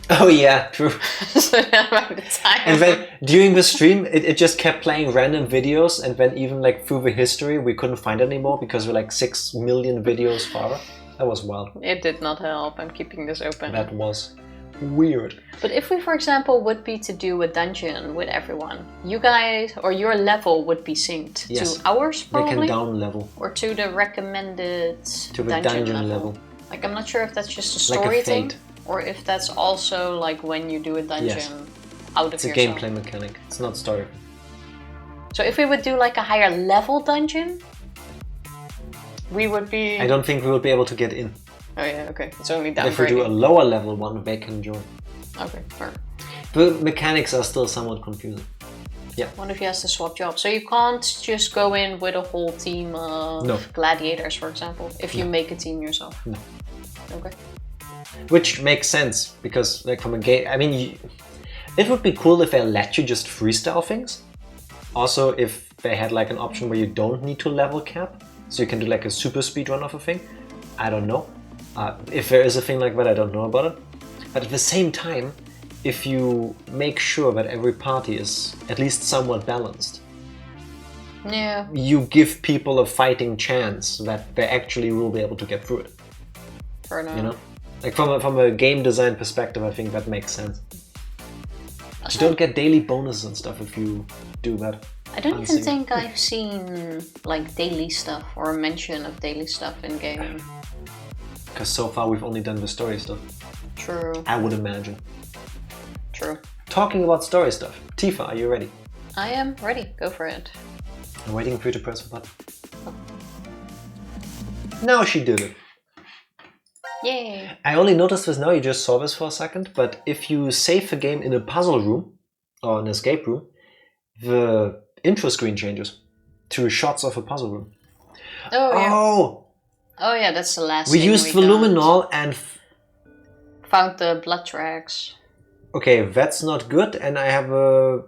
Oh yeah, true. So about the time. And then during the stream, it just kept playing random videos, and then even like through the history, we couldn't find it anymore because we're like 6 million videos farther. That was wild. It did not help. I'm keeping this open. That was weird. But if we, for example, would be to do a dungeon with everyone, you guys, or your level would be synced to ours probably? They can down level. Or to the recommended to the dungeon level. Like, I'm not sure if that's just a story thing, or if that's also like when you do a dungeon out of yourself. It's a gameplay mechanic. It's not story. So if we would do like a higher level dungeon, we would be... I don't think we will be able to get in. Oh yeah, okay. It's only downgrading. If we do a lower level one, they can join. Okay, fair. The mechanics are still somewhat confusing. Yeah. What if he has to swap jobs? So you can't just go in with a whole team of gladiators, for example, if you make a team yourself? No. Okay. Which makes sense, because like from a game, I mean, it would be cool if they let you just freestyle things. Also, if they had like an option where you don't need to level cap, so you can do like a super speed run of a thing. I don't know. If there is a thing like that, I don't know about it. But at the same time, if you make sure that every party is at least somewhat balanced, yeah, you give people a fighting chance that they actually will be able to get through it. Fair enough. You know, like from a game design perspective, I think that makes sense. You don't get daily bonuses and stuff if you do that. I don't even think I've seen like daily stuff or a mention of daily stuff in game. Because so far we've only done the story stuff. True. I would imagine. True. Talking about story stuff, Tifa, are you ready? I am ready. Go for it. I'm waiting for you to press the button. Now she did it. Yay! I only noticed this now, you just saw this for a second, but if you save a game in a puzzle room or an escape room, the intro screen changes to shots of a puzzle room. Oh yeah. Oh yeah, that's the last we thing used we Voluminol and... found the blood tracks. Okay, that's not good, and I have a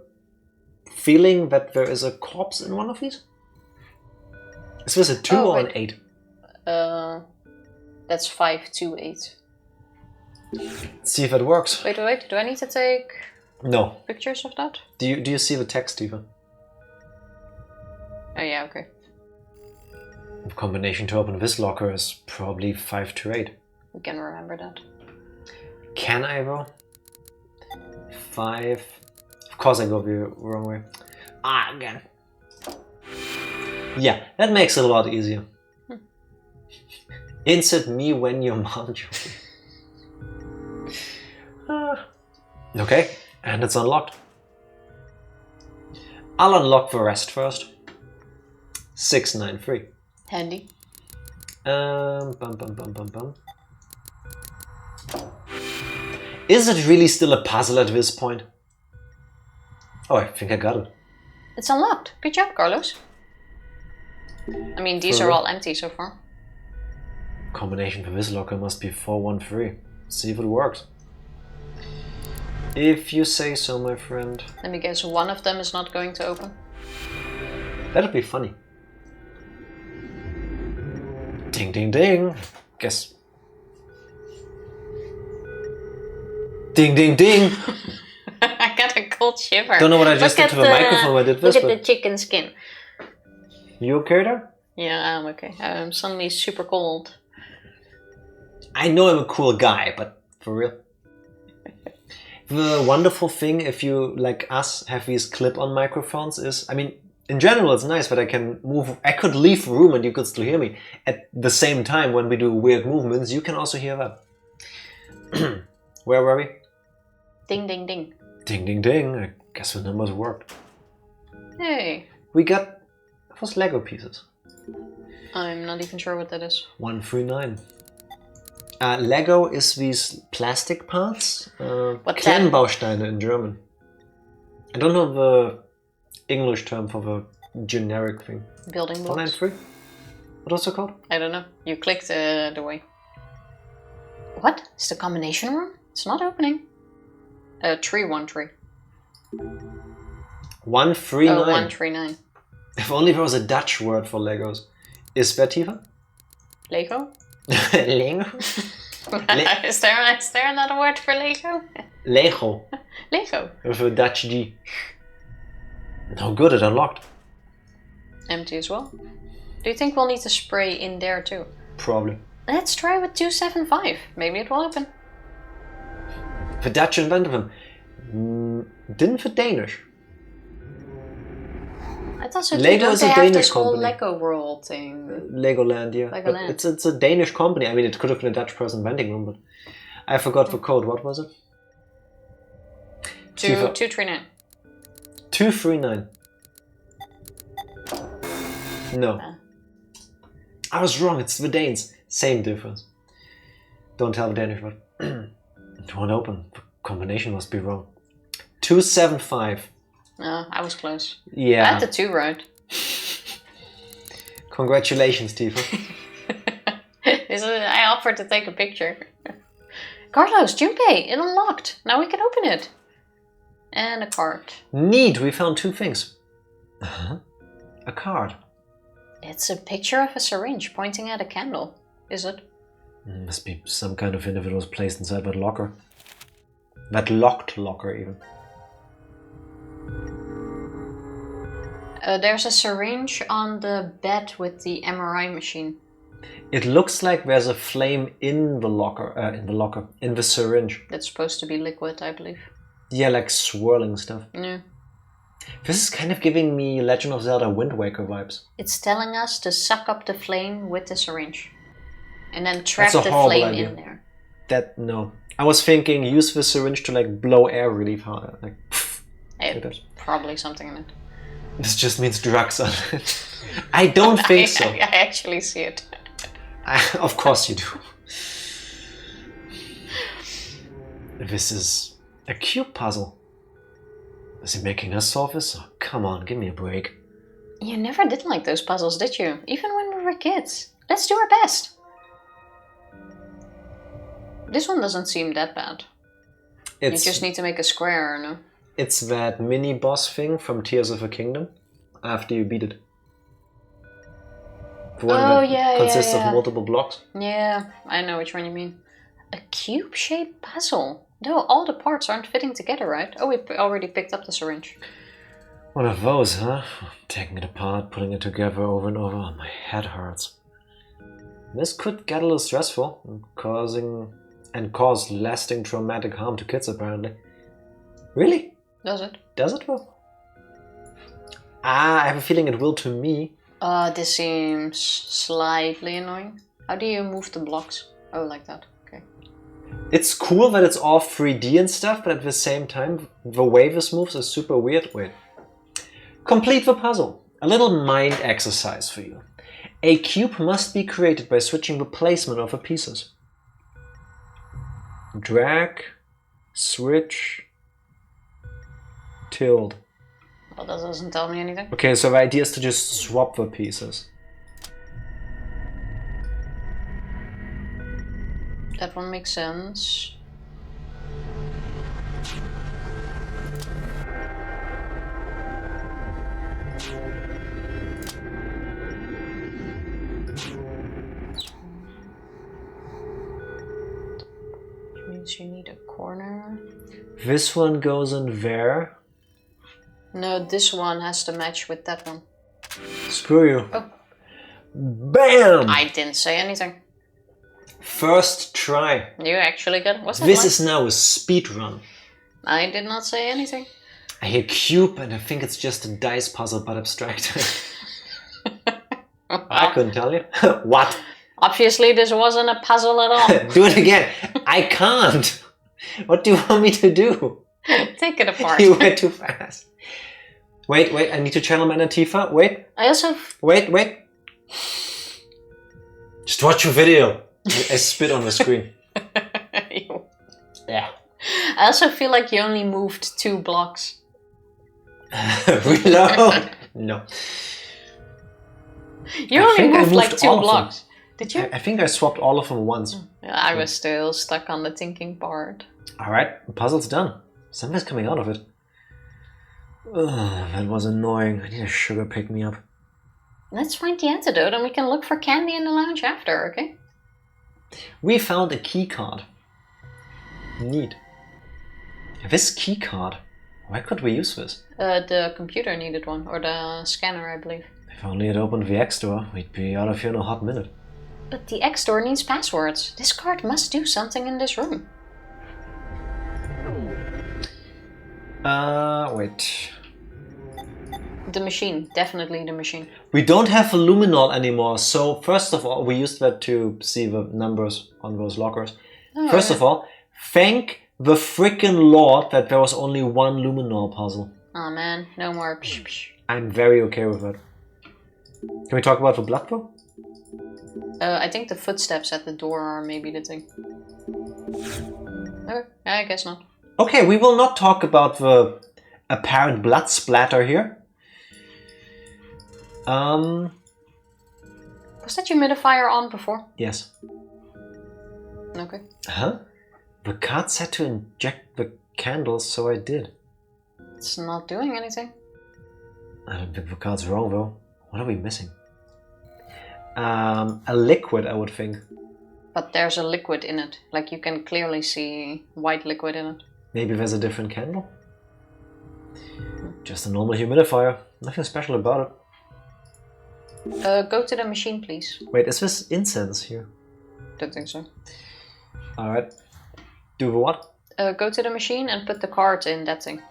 feeling that there is a corpse in one of these? Is this a 2 or an 8? That's 528. Let's see if it works. Wait, do I need to take No. pictures of that? Do you see the text, Tifa? Oh yeah, okay. The combination to open this locker is probably 528. We can remember that. Can I though? 5. Of course I go the wrong way. Again. Yeah, that makes it a lot easier. Insert me when you're module. Okay, and it's unlocked. I'll unlock the rest first. 693. Handy. Is it really still a puzzle at this point? Oh, I think I got it. It's unlocked. Good job, Carlos. I mean, these are all empty so far. Combination for this locker must be 413. See if it works. If you say so, my friend. Let me guess, one of them is not going to open. That'd be funny. Ding, ding, ding. Guess. Ding, ding, ding. I got a cold shiver. Don't know what I just did to the microphone when I did this. Look at the chicken skin. You okay there? Yeah, I'm okay. I'm suddenly super cold. I know I'm a cool guy, but for real. The wonderful thing, if you, like us, have these clip-on microphones is, I mean, in general it's nice that I can move, I could leave the room and you could still hear me. At the same time, when we do weird movements, you can also hear that. Where were we? Ding, ding, ding. Ding, ding, ding. I guess the numbers worked. Hey. We got, those Lego pieces. I'm not even sure what that is. 139. Lego is these plastic parts. What's Klemmbausteine in German. I don't know the English term for the generic thing. Building blocks. 493? What was it called? I don't know. You clicked the way. What? Is the combination room? It's not opening. 313. 139. Oh, 139. If only there was a Dutch word for Legos. Is there, Tifa? Lego? Lego? Is there another word for Lego? Lego. Lego. With a Dutch G. No good, it unlocked. Empty as well. Do you think we'll need to spray in there too? Probably. Let's try with 275. Maybe it will open. The Dutch invented them. Didn't the Danish? I thought so too. Lego is a Danish this whole company. Lego world thing. Legoland, yeah. Legoland. But it's a Danish company. I mean, it could have been a Dutch person inventing them, but I forgot the code. What was it? 239. 239. No. I was wrong, it's the Danes. Same difference. Don't tell the Danish, but it won't open. The combination must be wrong. 275. No, I was close. Yeah. I had the 2 right. Congratulations, Tifa. I offered to take a picture. Carlos, Junpei, it unlocked. Now we can open it. And a card. Neat, we found 2 things. A card. It's a picture of a syringe pointing at a candle. Is it? Must be some kind of individuals placed inside that locker. That locked locker, even. There's a syringe on the bed with the MRI machine. It looks like there's a flame in the locker, in the syringe. That's supposed to be liquid, I believe. Yeah, like swirling stuff. Yeah. This is kind of giving me Legend of Zelda Wind Waker vibes. It's telling us to suck up the flame with the syringe. And then trap That's a the horrible flame idea. in there. No. I was thinking use the syringe to like blow air really hard. Like, Probably something in it. This just means drugs on it. I don't think so. I actually see it. Of course you do. This is a cube puzzle. Is he making us solve this? Oh, come on, give me a break. You never did like those puzzles, did you? Even when we were kids. Let's do our best. This one doesn't seem that bad. You just need to make a square, no? It's that mini boss thing from Tears of a Kingdom. After you beat it. The one that consists of multiple blocks. Yeah, I know which one you mean. A cube-shaped puzzle. No, all the parts aren't fitting together, right? Oh, we already picked up the syringe. One of those, huh? Taking it apart, putting it together over and over. Oh, my head hurts. This could get a little stressful, cause lasting traumatic harm to kids, apparently. Really? Does it? Does it, though? I have a feeling it will to me. This seems slightly annoying. How do you move the blocks? Oh, like that. Okay. It's cool that it's all 3D and stuff, but at the same time, the way this moves is super weird. Wait. Complete the puzzle. A little mind exercise for you. A cube must be created by switching the placement of the pieces. Drag, switch, tilt. Well, that doesn't tell me anything. Okay, so the idea is to just swap the pieces. That one makes sense. Which means you need a corner. This one goes in there. No, this one has to match with that one. Screw you. Oh. Bam! I didn't say anything. First try. You actually got it. What's that? This is now a speed run. I did not say anything. I hear cube and I think it's just a dice puzzle but abstract. I couldn't tell you. What? Obviously this wasn't a puzzle at all. Do it again. I can't. What do you want me to do? Take it apart. You went too fast. Wait, I need to channel my inner Tifa. Wait. I also... Wait. Just watch your video. I spit on the screen. Yeah. I also feel like you only moved 2 blocks. Reload. No. You only moved like 2 blocks. Did you? I think I swapped all of them once. I was still stuck on the thinking part. Alright, the puzzle's done. Something's coming out of it. Ugh, that was annoying. I need a sugar pick-me-up. Let's find the antidote and we can look for candy in the lounge after, okay? We found a key card. Neat. This key card. Why could we use this? The computer needed one, or the scanner, I believe. If only it opened the X door, we'd be out of here in a hot minute. But the X door needs passwords. This card must do something in this room. Wait. The machine, definitely the machine. We don't have a luminol anymore, so first of all, we used that to see the numbers on those lockers. Oh, first of all, thank the frickin' Lord that there was only one luminol puzzle. Oh man, no more psh psh. I'm very okay with that. Can we talk about the blood though? I think the footsteps at the door are maybe the thing. Okay, I guess not. Okay, we will not talk about the apparent blood splatter here. Was that humidifier on before? Yes. Okay. Huh? The card said to inject the candles, so I did. It's not doing anything. I don't think the card's wrong though. What are we missing? A liquid, I would think. But there's a liquid in it. Like you can clearly see white liquid in it. Maybe there's a different candle? Just a normal humidifier. Nothing special about it. Go to the machine, please. Wait, is this incense here? Don't think so. Alright. Do the what? Go to the machine and put the card in that thing.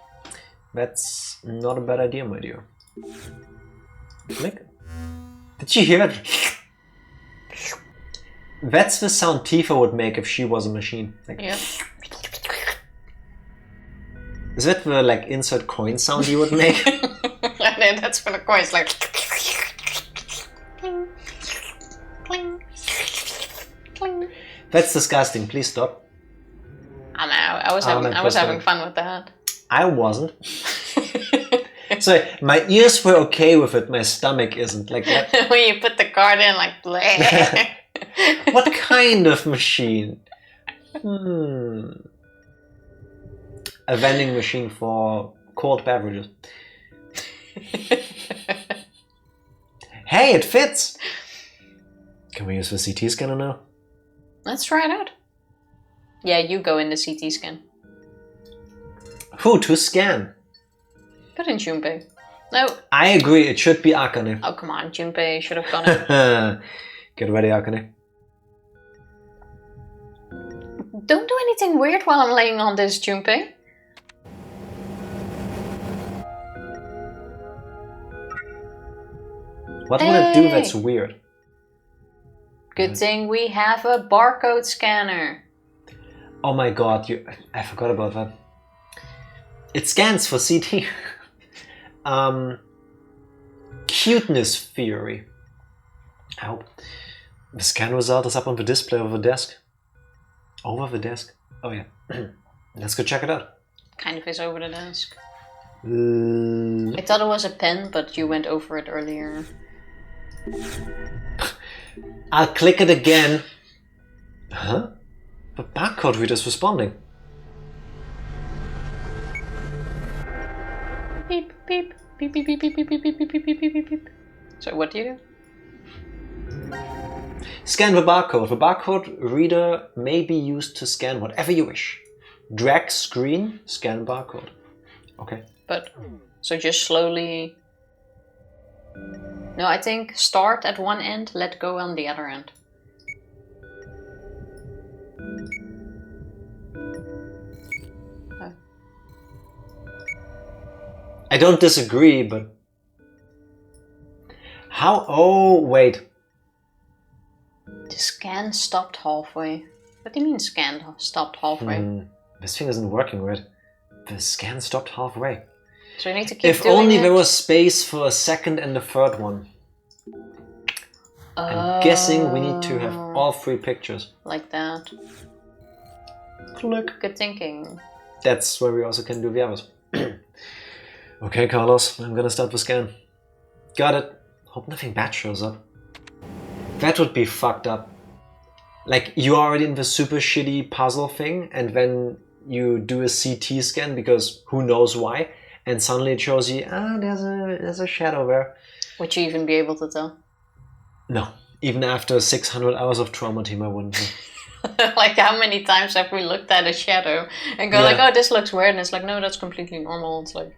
That's not a bad idea, my dear. Click. Did you hear it? That's the sound Tifa would make if she was a machine. Like, yeah. Is that the like insert coin sound you would make? That's for the coins, like. Cling, cling, cling. That's disgusting. Please stop. I know. I was having fun with that. I wasn't. So my ears were okay with it. My stomach isn't like that. When you put the card in, like. What kind of machine? A vending machine for cold beverages. Hey, it fits! Can we use the CT scanner now? Let's try it out. Yeah, you go in the CT scan. Who to scan? Put in Junpei. No. I agree, it should be Akane. Oh, come on, Junpei should have gone in. Get ready, Akane. Don't do anything weird while I'm laying on this, Junpei. What would it do that's weird? Good thing we have a barcode scanner. Oh my god, I forgot about that. It scans for CT. Cuteness theory. I hope the scan result is up on the display over the desk. Over the desk? Oh yeah. Let's go check it out. Kind of is over the desk. I thought it was a pen, but you went over it earlier. I'll click it again. Huh? The barcode reader is responding. Beep, beep, beep, beep, beep, beep, beep, beep, beep, beep, beep, beep, beep, beep. So what do you do? Scan the barcode. The barcode reader may be used to scan whatever you wish. Drag screen, scan barcode. Okay. But, so just slowly... No, I think start at one end, let go on the other end. Oh. I don't disagree, but... How? Oh, wait. The scan stopped halfway. What do you mean scan stopped halfway? This thing isn't working right. The scan stopped halfway. So you need to keep if doing only it. there was space for a second and a third one. I'm guessing we need to have all three pictures. Like that. Click. Good thinking. That's where we also can do the others. Okay, Carlos, I'm gonna start the scan. Got it. Hope nothing bad shows up. That would be fucked up. Like, you're already in the super shitty puzzle thing, and then you do a CT scan because who knows why, and suddenly it shows you, there's a shadow there. Would you even be able to tell? No. Even after 600 hours of trauma team, I wouldn't know. Like, how many times have we looked at a shadow and go like, oh, this looks weird, and it's like, no, that's completely normal. It's like...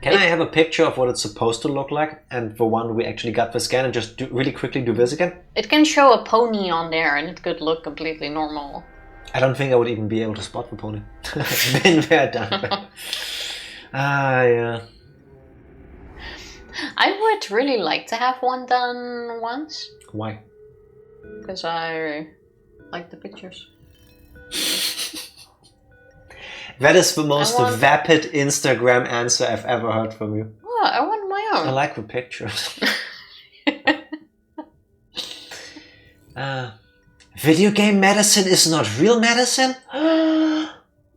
Can I have a picture of what it's supposed to look like, and the one we actually got the scan, and just really quickly do this again? It can show a pony on there, and it could look completely normal. I don't think I would even be able to spot the pony. Been there, done that. Yeah. I would really like to have one done once. Why? Because I like the pictures. That is the most vapid Instagram answer I've ever heard from you. Oh, I want my own. I like the pictures. Video game medicine is not real medicine?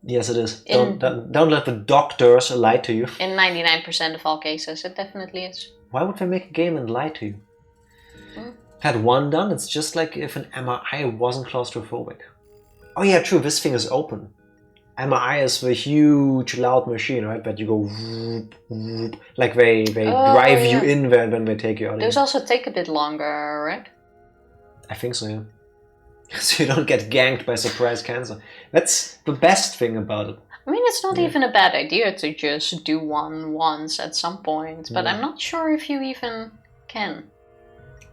Yes, it is. Don't let the doctors lie to you. In 99% of all cases, it definitely is. Why would they make a game and lie to you? Had one done, it's just like if an MRI wasn't claustrophobic. Oh yeah, true, this thing is open. MRI is the huge loud machine, right? But you go whoop, whoop, like they drive you in when they take you out. Those also take a bit longer, right? I think so, yeah. So you don't get ganked by surprise cancer. That's the best thing about it. I mean, it's not even a bad idea to just do one once at some point, but I'm not sure if you even can.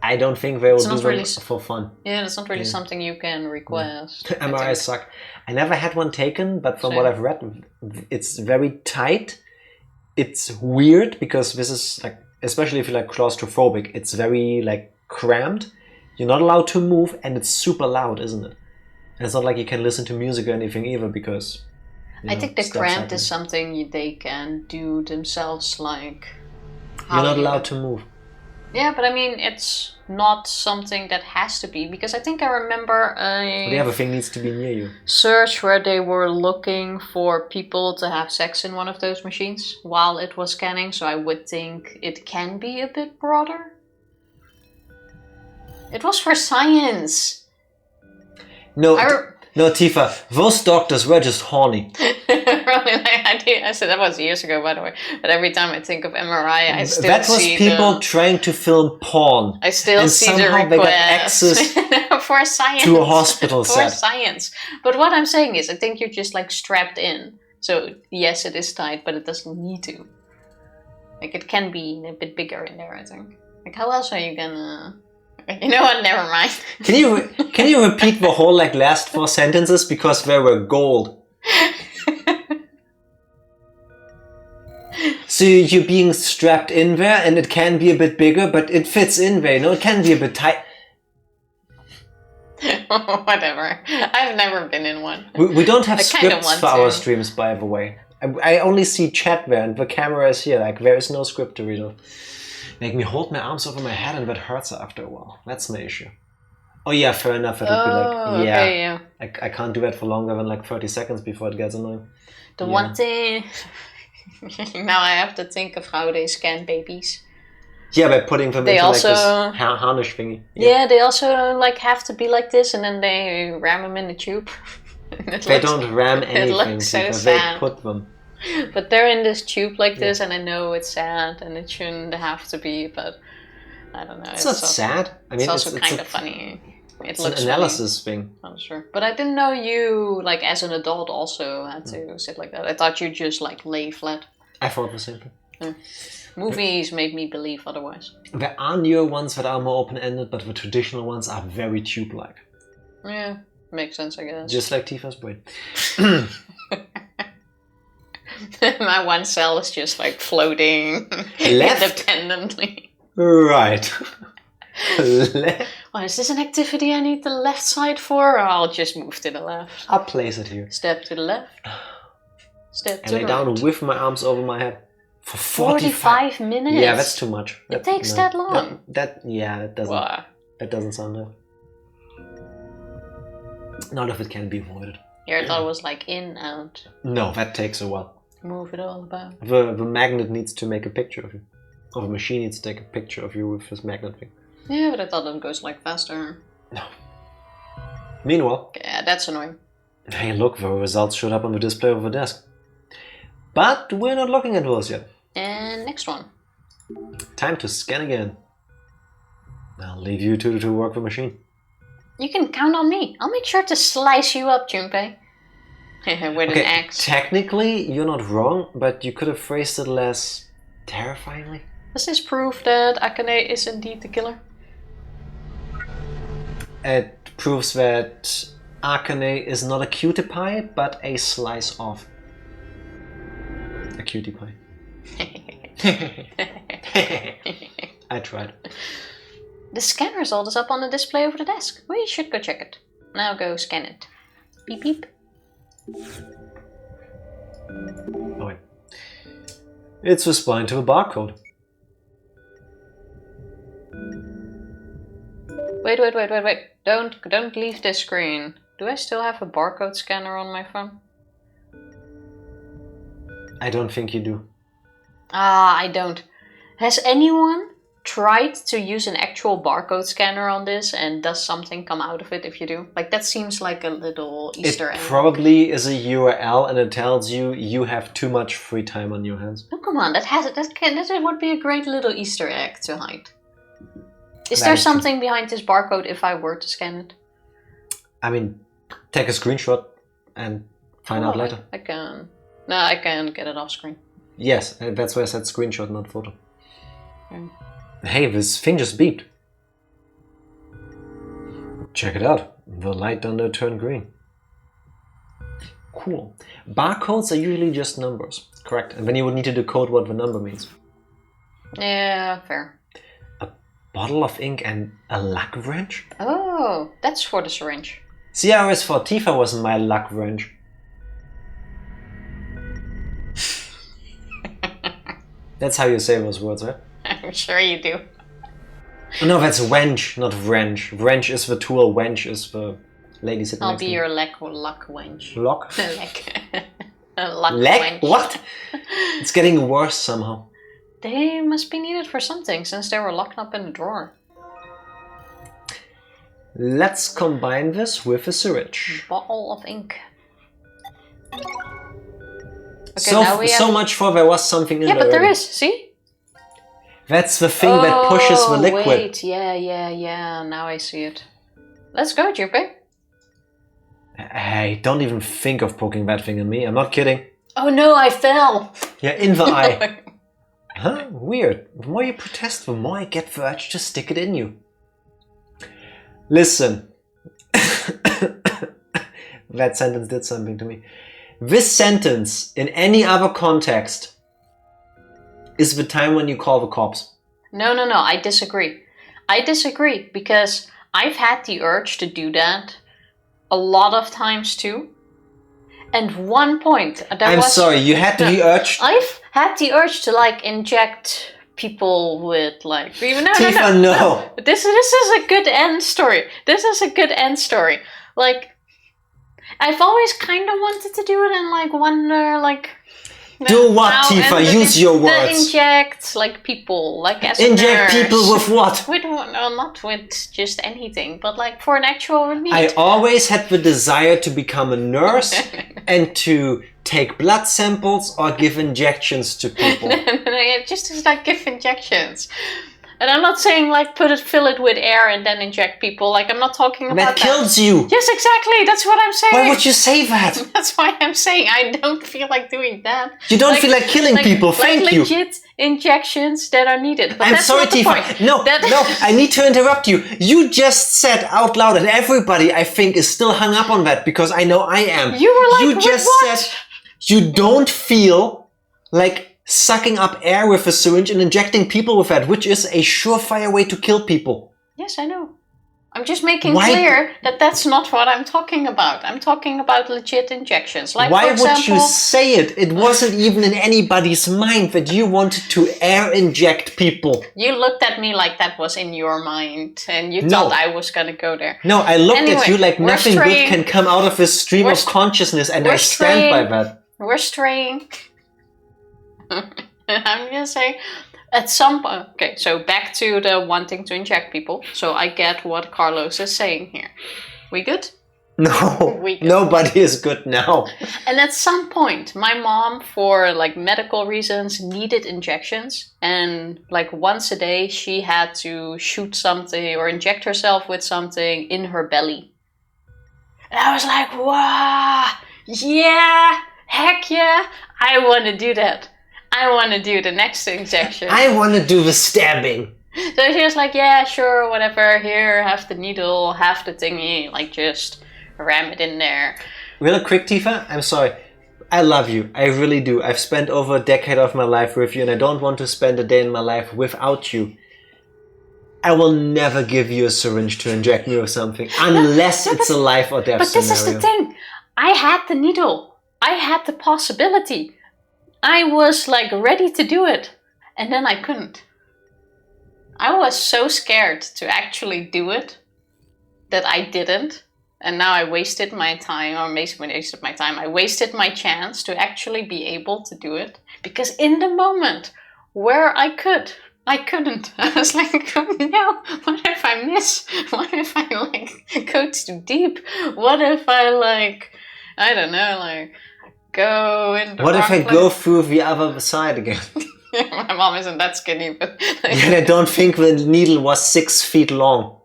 I don't think they will do them for fun. Yeah, it's not really something you can request. MRIs suck. I never had one taken, but from what I've read, it's very tight. It's weird because this is like, especially if you're like claustrophobic, it's very like cramped. You're not allowed to move, and it's super loud, isn't it? And it's not like you can listen to music or anything either because... I think the cramped is something they can do themselves, like... You're not allowed to move. Yeah, but I mean, it's not something that has to be, because I think I remember the other thing needs to be near you. Search where they were looking for people to have sex in one of those machines while it was scanning, so I would think it can be a bit broader. It was for science. No, Tifa, those doctors were just horny. I said that was years ago, by the way. But every time I think of MRI, I still see that was people trying to film porn. I still see the request. They got access for science to a hospital for science. But what I'm saying is, I think you're just like strapped in. So yes, it is tight, but it doesn't need to. Like it can be a bit bigger in there, I think. Like how else are you gonna? You know what? Never mind. Can you repeat the whole like last 4 sentences because they were gold? So you're being strapped in there, and it can be a bit bigger, but it fits in there. No, it can be a bit tight. Whatever. I've never been in one. We don't have scripts for our streams, by the way. I only see chat there, and the camera is here. Like there is no script to read off. Make me hold my arms over my head, and that hurts after a while. That's my issue. Oh yeah, fair enough. It would be like, yeah. I can't do that for longer than like 30 seconds before it gets annoying. The one thing... Now I have to think of how they scan babies. Yeah, by putting them into like this harness thingy. Yeah, they also like have to be like this, and then they ram them in the tube. They don't ram anything. It looks so sad. They put them. But they're in this tube like this, and I know it's sad, and it shouldn't have to be, but I don't know. It's not sad. I mean, it's also kind of funny. It's an analysis thing. I'm sure. But I didn't know you, like, as an adult also had to sit like that. I thought you just, like, lay flat. I thought the same thing. Movies made me believe otherwise. There are newer ones that are more open-ended, but the traditional ones are very tube-like. Yeah, makes sense, I guess. Just like Tifa's brain. My one cell is just, like, floating independently. Right. Well, is this an activity I need the left side for? Or I'll just move to the left. I'll place it here. Step to the left. Step to the right. And lay down with my arms over my head for 45 minutes? Yeah, that's too much. It takes that long? That doesn't sound right. None of it can be avoided. Yeah, I thought it was like in, out. No, that takes a while. Move it all about. The magnet needs to make a picture of you. Or the machine needs to take a picture of you with this magnet thing. Yeah, but I thought it goes like faster. No. Meanwhile... Yeah, that's annoying. Hey, look, the results showed up on the display of the desk. But we're not looking at those yet. And next one. Time to scan again. I'll leave you two to work the machine. You can count on me. I'll make sure to slice you up, Junpei. With an axe. Technically, you're not wrong, but you could have phrased it less terrifyingly. Does this prove that Akane is indeed the killer? It proves that Akane is not a cutie pie, but a slice of a cutie pie. I tried. The scan result is up on the display over the desk. We should go check it. Now go scan it. Beep beep. Oh wait. It's responding to a barcode. Wait. Don't leave this screen. Do I still have a barcode scanner on my phone? I don't think you do. I don't. Has anyone tried to use an actual barcode scanner on this, and does something come out of it if you do? Like, that seems like a little Easter egg. It probably is a URL and it tells you you have too much free time on your hands. Oh, come on, that would be a great little Easter egg to hide. Is there something behind this barcode if I were to scan it? I mean, take a screenshot and find out later. I can. No, I can get it off screen. Yes, that's why I said screenshot, not photo. Okay. Hey, this thing just beeped. Check it out. The light down there turned green. Cool. Barcodes are usually just numbers. Correct. And then you would need to decode what the number means. Yeah, fair. A bottle of ink and a luck wrench? Oh, that's for the syringe. See, I always thought Tifa was my luck wrench. That's how you say those words, right? I'm sure you do. No, that's wench, not wrench. Wrench is the tool, wench is the lady sitting I'll next be to me. your luck wench. Lock? Luck Leg? wench. What? It's getting worse somehow. They must be needed for something, since they were locked up in the drawer. Let's combine this with a syringe. Bottle of ink. Okay, so much for there was something in there. Yeah, but there already. is, see? That's the thing that pushes the liquid. Wait, yeah, now I see it. Let's go, Jupe. Hey, don't even think of poking that thing in me. I'm not kidding. Oh no, I fell! Yeah, in the eye. Huh? Weird. The more you protest, the more I get the urge to stick it in you. Listen. That sentence did something to me. This sentence, in any other context, is the time when you call the cops. No, I disagree. I disagree because I've had the urge to do that a lot of times too. And one point, I'm sorry, you had the urge? I've had the urge to like inject people with like... Tifa, no. This is a good end story. This is a good end story. Like, I've always kind of wanted to do it and like wonder like... Do what, Tifa? Use your words. Inject like people, like as inject a nurse. People with what? Not with just anything, but like for an actual need. I always had the desire to become a nurse and to take blood samples or give injections to people. No, just to like give injections. And I'm not saying like fill it with air and then inject people. Like I'm not talking about that. That kills you. Yes, exactly. That's what I'm saying. Why would you say that? That's why I'm saying I don't feel like doing that. You don't feel like killing people. Thank you. Legit injections that are needed. But I'm that's sorry, not the Tifa. point. No, I need to interrupt you. You just said out loud, and everybody I think is still hung up on that because I know I am. You were like, you just said you don't feel like sucking up air with a syringe and injecting people with that, which is a surefire way to kill people. Yes, I know. I'm just making clear that that's not what I'm talking about. I'm talking about legit injections. Like, why for example, would you say it? It wasn't even in anybody's mind that you wanted to air inject people. You looked at me like that was in your mind and you thought I was going to go there. No, I looked at you like nothing good can come out of this stream of consciousness, and I stand by that. We're straying. I'm gonna say at some point. Okay, so back to the wanting to inject people. So I get what Carlos is saying here. We good? No, nobody is good now. And at some point, my mom, for like medical reasons, needed injections, and like once a day she had to shoot something or inject herself with something in her belly. And I was like, wow, yeah, heck yeah, I want to do that. I want to do the next injection. I want to do the stabbing. So she was like, yeah, sure, whatever. Here, have the needle, have the thingy. Like, just ram it in there. Real quick, Tifa, I'm sorry. I love you. I really do. I've spent over a decade of my life with you, and I don't want to spend a day in my life without you. I will never give you a syringe to inject me with something, unless it's a life or death scenario. But this is the thing. I had the needle. I had the possibility. I was like ready to do it, and then I couldn't. I was so scared to actually do it that I didn't. And now I wasted my time, or wasted my time. I wasted my chance to actually be able to do it. Because in the moment where I couldn't. I was like, oh no, what if I miss? What if I like go too deep? What if I like, I don't know, like go in the What if wrong I go through the other side again? My mom isn't that skinny, but I don't think the needle was 6 feet long.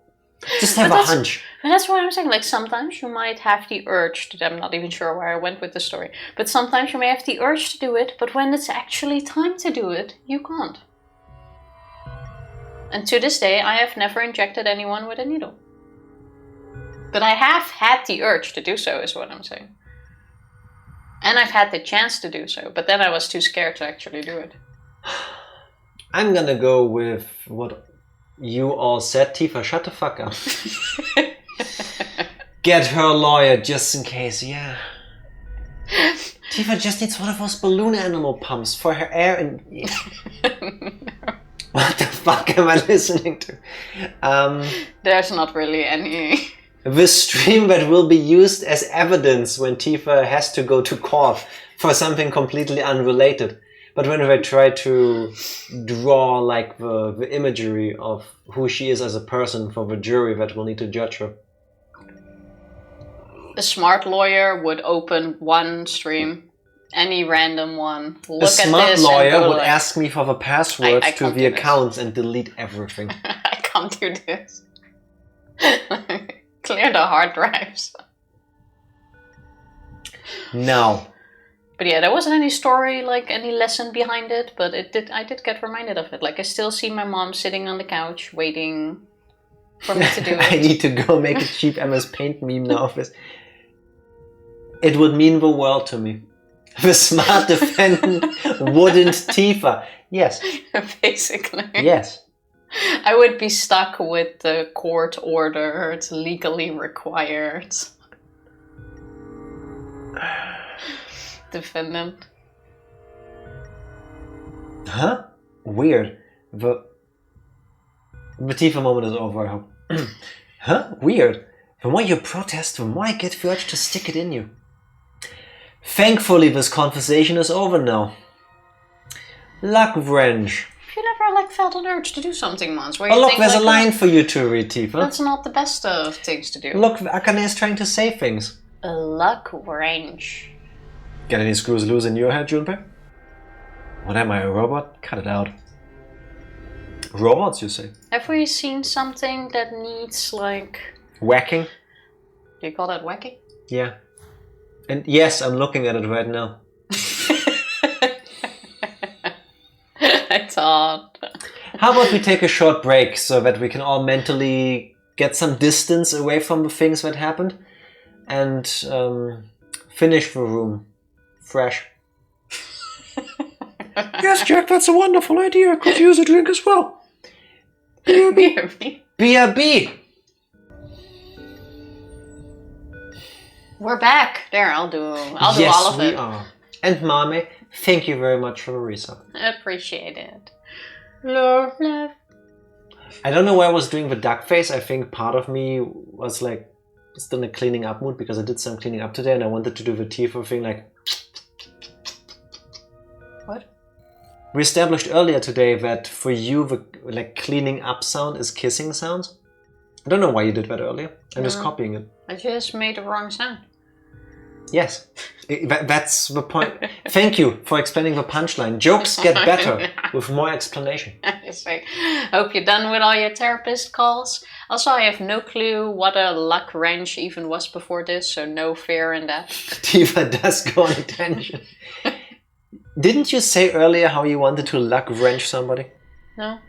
Just have a hunch. But that's what I'm saying. Like sometimes you might have the urge to. I'm not even sure where I went with the story. But sometimes you may have the urge to do it, but when it's actually time to do it, you can't. And to this day, I have never injected anyone with a needle. But I have had the urge to do so, is what I'm saying. And I've had the chance to do so, but then I was too scared to actually do it. I'm gonna go with what you all said. Tifa, shut the fuck up. Get her a lawyer just in case, yeah. Tifa just needs one of those balloon animal pumps for her air and... What the fuck am I listening to? There's not really any... The stream that will be used as evidence when Tifa has to go to court for something completely unrelated. But when I try to draw like the imagery of who she is as a person for the jury that will need to judge her. A smart lawyer would open one stream, any random one. Look a at smart this lawyer would like, ask me for the passwords I to the accounts and delete everything. I can't do this. Clear the hard drives. No. But yeah, there wasn't any story, like any lesson behind it, but I did get reminded of it. Like I still see my mom sitting on the couch waiting for me to do it. I need to go make a cheap MS Paint meme now of this. It would mean the world to me. The smart defendant wouldn't Tifa. Yes. Basically. Yes. I would be stuck with the court order. It's legally required. Defendant. Huh? Weird. The Tifa moment is over, I hope. Huh? Weird. The more you protest, the more I get the urge to stick it in you. Thankfully, this conversation is over now. Luck wrench. You never like felt an urge to do something once where Oh you look, think, there's like, a line for you to read, Tifa. That's not the best of things to do. Look, Akane is trying to say things. A luck wrench. Get any screws loose in your head, Junpei? What am I, a robot? Cut it out. Robots, you say? Have we seen something that needs like... Whacking? Do you call that whacking? Yeah. And yes, I'm looking at it right now. I thought. How about we take a short break so that we can all mentally get some distance away from the things that happened and finish the room fresh. Yes, Jack, that's a wonderful idea. I could use a drink as well. BRB. BRB. We're back. There, I'll do all of it. Yes, we are. And Mame, thank you very much for the resub. Appreciate it. Love. I don't know why I was doing the duck face. I think part of me was like still in a cleaning up mood because I did some cleaning up today and I wanted to do the Tifa thing like... What? We established earlier today that for you the like cleaning up sound is kissing sounds. I don't know why you did that earlier. I'm just copying it. I just made the wrong sound. Yes, that's the point. Thank you for explaining the punchline. Jokes get better with more explanation. I hope you're done with all your therapist calls. Also, I have no clue what a luck wrench even was before this, so no fear in that. Tifa does go on attention. Didn't you say earlier how you wanted to luck wrench somebody? No.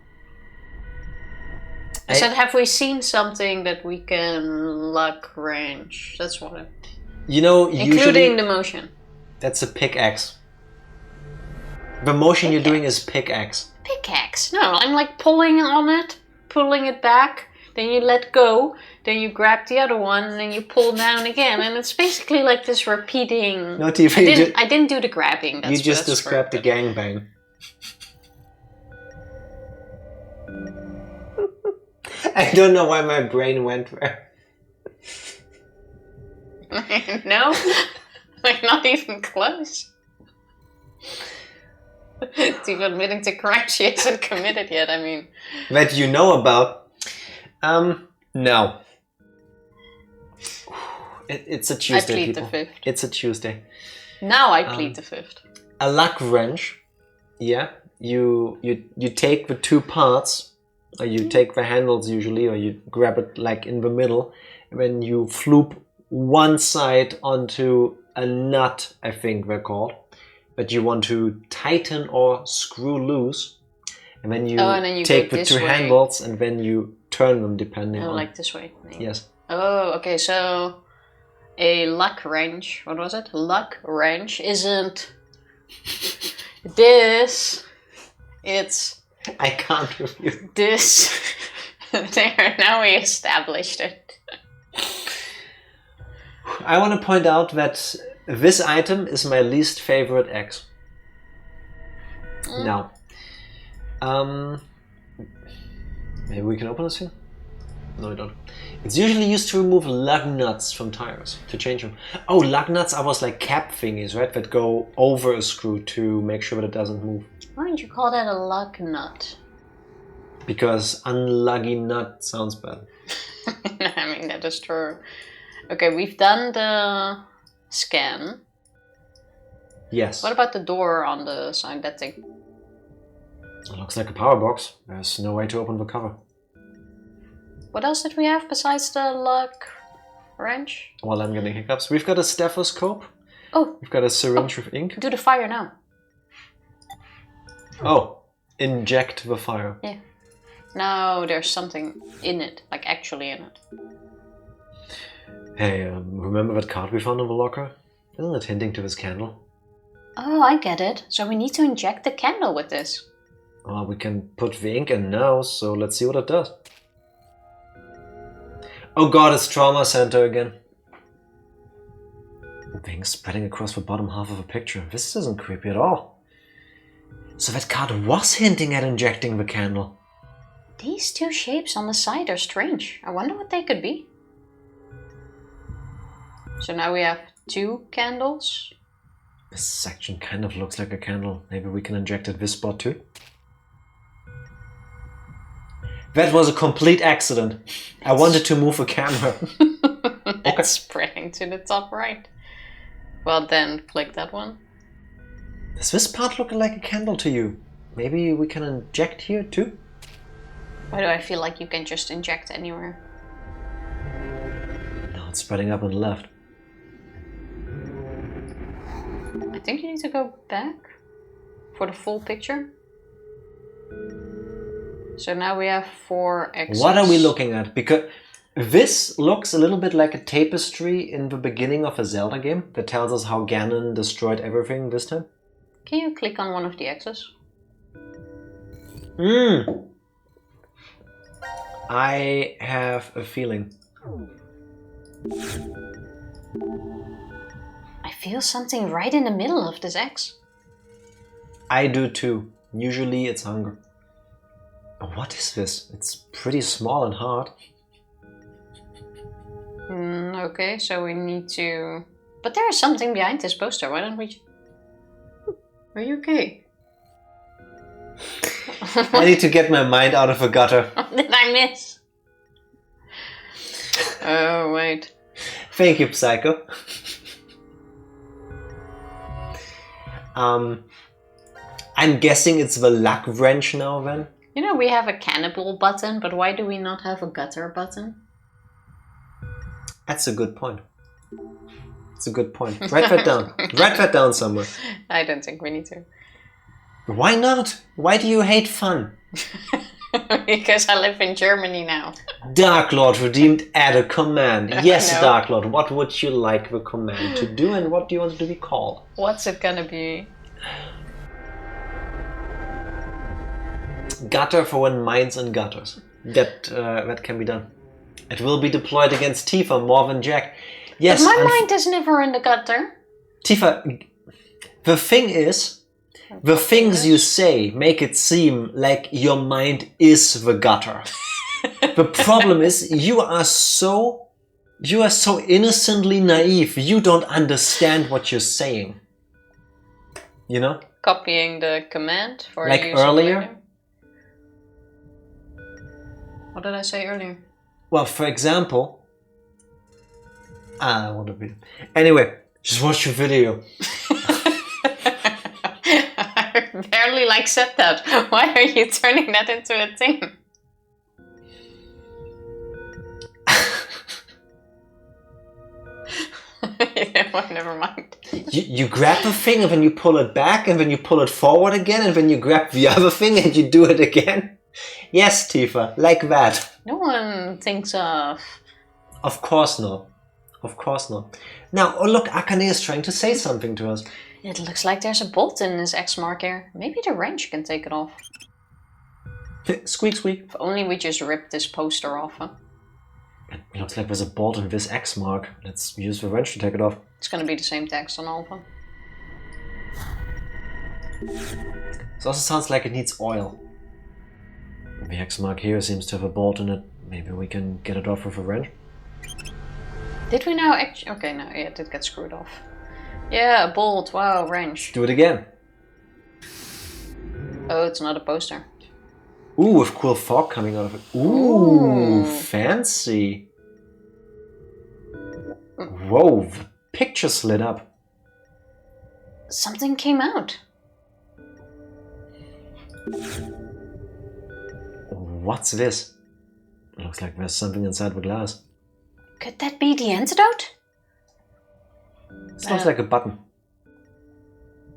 I said, have we seen something that we can luck wrench? That's what I... You know, including usually, the motion. That's a pickaxe. The motion you're doing is pickaxe. Pickaxe? No, I'm like pulling on it, pulling it back, then you let go, then you grab the other one, and then you pull down again. And it's basically like this repeating... No, Tifa, I didn't do the grabbing. You just described the gangbang. I don't know why my brain went there. No, like not even close. It's even admitting to crime she hasn't committed yet. I mean, that you know about. No. It's a Tuesday, I plead people. the fifth. It's a Tuesday. Now I plead the fifth. A luck wrench. Yeah. You take the two parts, or you take the handles usually, or you grab it like in the middle. When you floop one side onto a nut, I think they're called, that you want to tighten or screw loose. And then you, and then you take go the this two way. handles and then you turn them depending on... Like this way. Maybe. Yes. Oh, okay, so a luck wrench, what was it? Luck wrench isn't this, it's... I can't refuse. This. There, now we established it. I want to point out that this item is my least favorite X. Now, maybe we can open this here? No, we don't. It's usually used to remove lug nuts from tires, to change them. Oh, lug nuts are those like cap thingies, right? That go over a screw to make sure that it doesn't move. Why don't you call that a lug nut? Because unluggy nut sounds bad. I mean, that is true. Okay, we've done the scan. Yes. What about the door on the side, that thing? It looks like a power box. There's no way to open the cover. What else did we have besides the lug wrench? Well, I'm getting hiccups. We've got a stethoscope. Oh. We've got a syringe with ink. Do the fire now. Oh, inject the fire. Yeah. Now there's something in it, like actually in it. Hey, remember that card we found in the locker? Isn't it hinting to this candle? Oh, I get it. So we need to inject the candle with this. Well, we can put the ink in now, so let's see what it does. Oh god, it's Trauma Center again. The ink spreading across the bottom half of the picture. This isn't creepy at all. So that card was hinting at injecting the candle. These two shapes on the side are strange. I wonder what they could be. So now we have two candles. This section kind of looks like a candle. Maybe we can inject at this spot too? That was a complete accident. I wanted to move the camera. It's spreading to the top right. Well then, click that one. Does this part look like a candle to you? Maybe we can inject here too? Why do I feel like you can just inject anywhere? No, it's spreading up on the left. I think you need to go back for the full picture. So now we have 4 X's. What are we looking at? Because this looks a little bit like a tapestry in the beginning of a Zelda game that tells us how Ganon destroyed everything this time. Can you click on one of the X's? I have a feeling. I feel something right in the middle of this X. I do too. Usually it's hunger. What is this? It's pretty small and hard. Okay, so we need to... But there is something behind this poster. Why don't we... Are you okay? I need to get my mind out of the gutter. What did I miss? Oh, wait. Thank you, Psycho. I'm guessing it's the luck wrench now then? You know, we have a cannibal button, but why do we not have a gutter button? That's a good point. It's a good point. Write that down. Write that down somewhere. I don't think we need to. Why not? Why do you hate fun? Because I live in Germany now. Dark Lord redeemed, add a command. Yes, No. Dark Lord, what would you like the command to do and what do you want it to be called? What's it gonna be? Gutter for when mines and gutters. That can be done. It will be deployed against Tifa more than Jack. Yes, But my mind is never in the gutter. Tifa, the thing is, the things you say make it seem like your mind is the gutter. The problem is you are so You are so innocently naive. You don't understand what you're saying. You know? Copying the command for like using earlier. later. What did I say earlier? Well, for example, I want to be. Anyway, just watch your video. I barely said that. Why are you turning that into a thing? Well, never mind. You grab a thing and then you pull it back and then you pull it forward again and then you grab the other thing and you do it again. Yes, Tifa, like that. No one thinks of... Of course not. Of course not. Now, oh look, Akane is trying to say something to us. It looks like there's a bolt in this X mark here. Maybe the wrench can take it off. Squeak, squeak. If only we just ripped this poster off, huh? It looks like there's a bolt in this X mark. Let's use the wrench to take it off. It's gonna be the same text on all of them. It also sounds like it needs oil. The X mark here seems to have a bolt in it. Maybe we can get it off with a wrench. Did we now actually... Okay, no, yeah, it did get screwed off. Yeah, a bolt. Wow, wrench. Do it again. Oh, it's not a poster. Ooh, with cool fog coming out of it. Ooh, fancy. Whoa, the picture's lit up. Something came out. What's this? Looks like there's something inside the glass. Could that be the antidote? This looks like a button.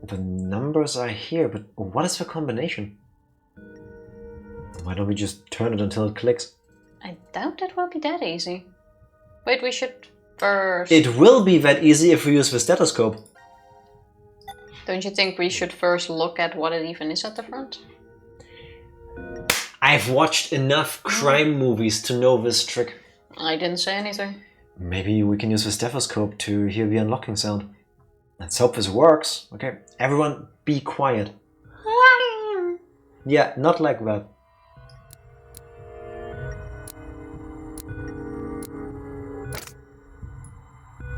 The numbers are here, but what is the combination? Why don't we just turn it until it clicks? I doubt it will be that easy. Wait, we should first... It will be that easy if we use the stethoscope. Don't you think we should first look at what it even is at the front? I've watched enough crime movies to know this trick. I didn't say anything. Maybe we can use the stethoscope to hear the unlocking sound. Let's hope this works. Okay, everyone be quiet. Yeah, not like that.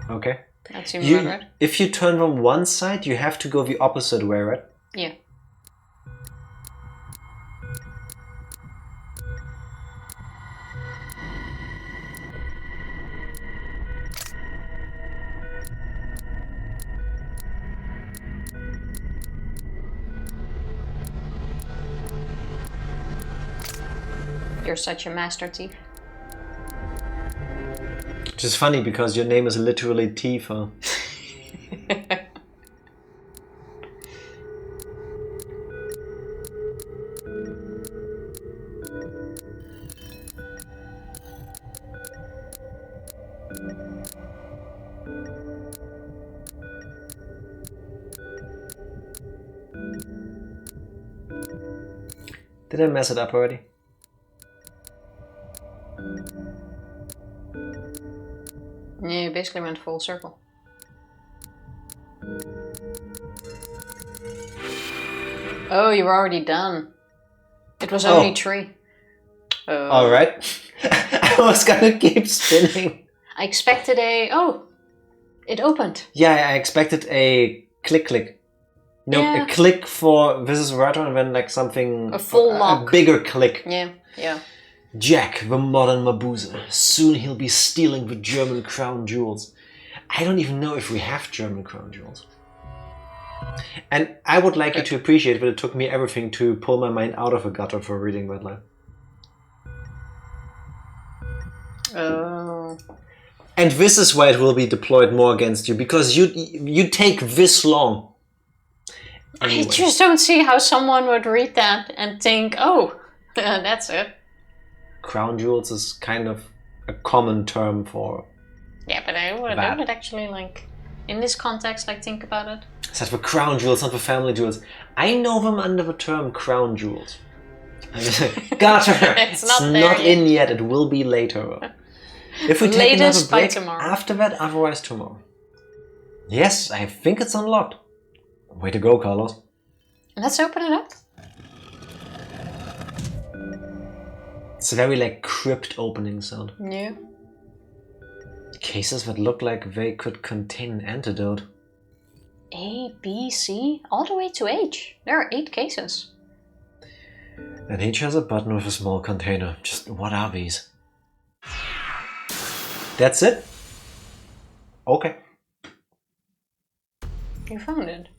Okay. That seems right. If you turn from one side, you have to go the opposite way, right? Yeah. You're such a master thief. Which is funny because your name is literally Tifa. Did I mess it up already? Yeah, you basically went full circle. Oh, you were already done. It was only 3. Alright. I was gonna keep spinning. I expected a... Oh! It opened. Yeah, I expected a click. No, Yeah. a click for this is right and then like something... A full lock. A bigger click. Yeah. Jack, the modern Mabuse. Soon he'll be stealing the German crown jewels. I don't even know if we have German crown jewels. And I would like you to appreciate that it took me everything to pull my mind out of a gutter for reading that line. Oh. And this is why it will be deployed more against you, because you take this long. Anyway. I just don't see how someone would read that and think, oh, that's it. Crown jewels is kind of a common term for... Yeah, but I would actually, like, in this context, like, think about it. It's not for crown jewels, not for family jewels. I know them under the term crown jewels. Got her! It's not in yet, it will be later. If we take another break after that, otherwise tomorrow. Yes, I think it's unlocked. Way to go, Carlos. Let's open it up. It's a very like crypt opening sound. Yeah. Cases that look like they could contain an antidote. A, B, C, all the way to H. There are 8 cases. And H has a button with a small container. Just what are these? That's it? Okay. You found it.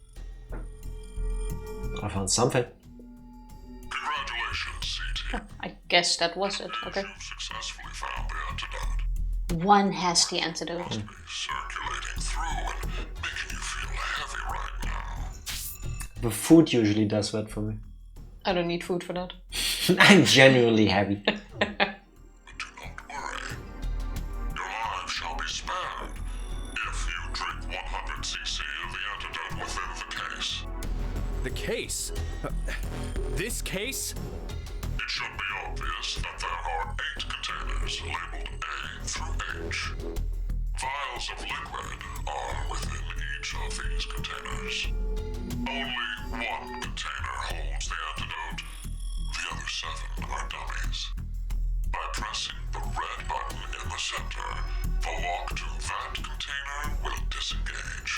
I found something. Congratulations, CT. Oh, I guess that was it. Okay. You've successfully found the antidote. One has the antidote. It's circulating through and making you feel heavy right now. The food usually does that for me. I don't need food for that. I'm genuinely heavy. But do not worry. Your life shall be spared if you drink 100 cc of the antidote within the case. The case? This case? It should be obvious that there are 8 containers labeled A through H. Vials of liquid are within each of these containers. Only one container holds the antidote. The other 7 are dummies. By pressing the red button in the center, the lock to that container will disengage.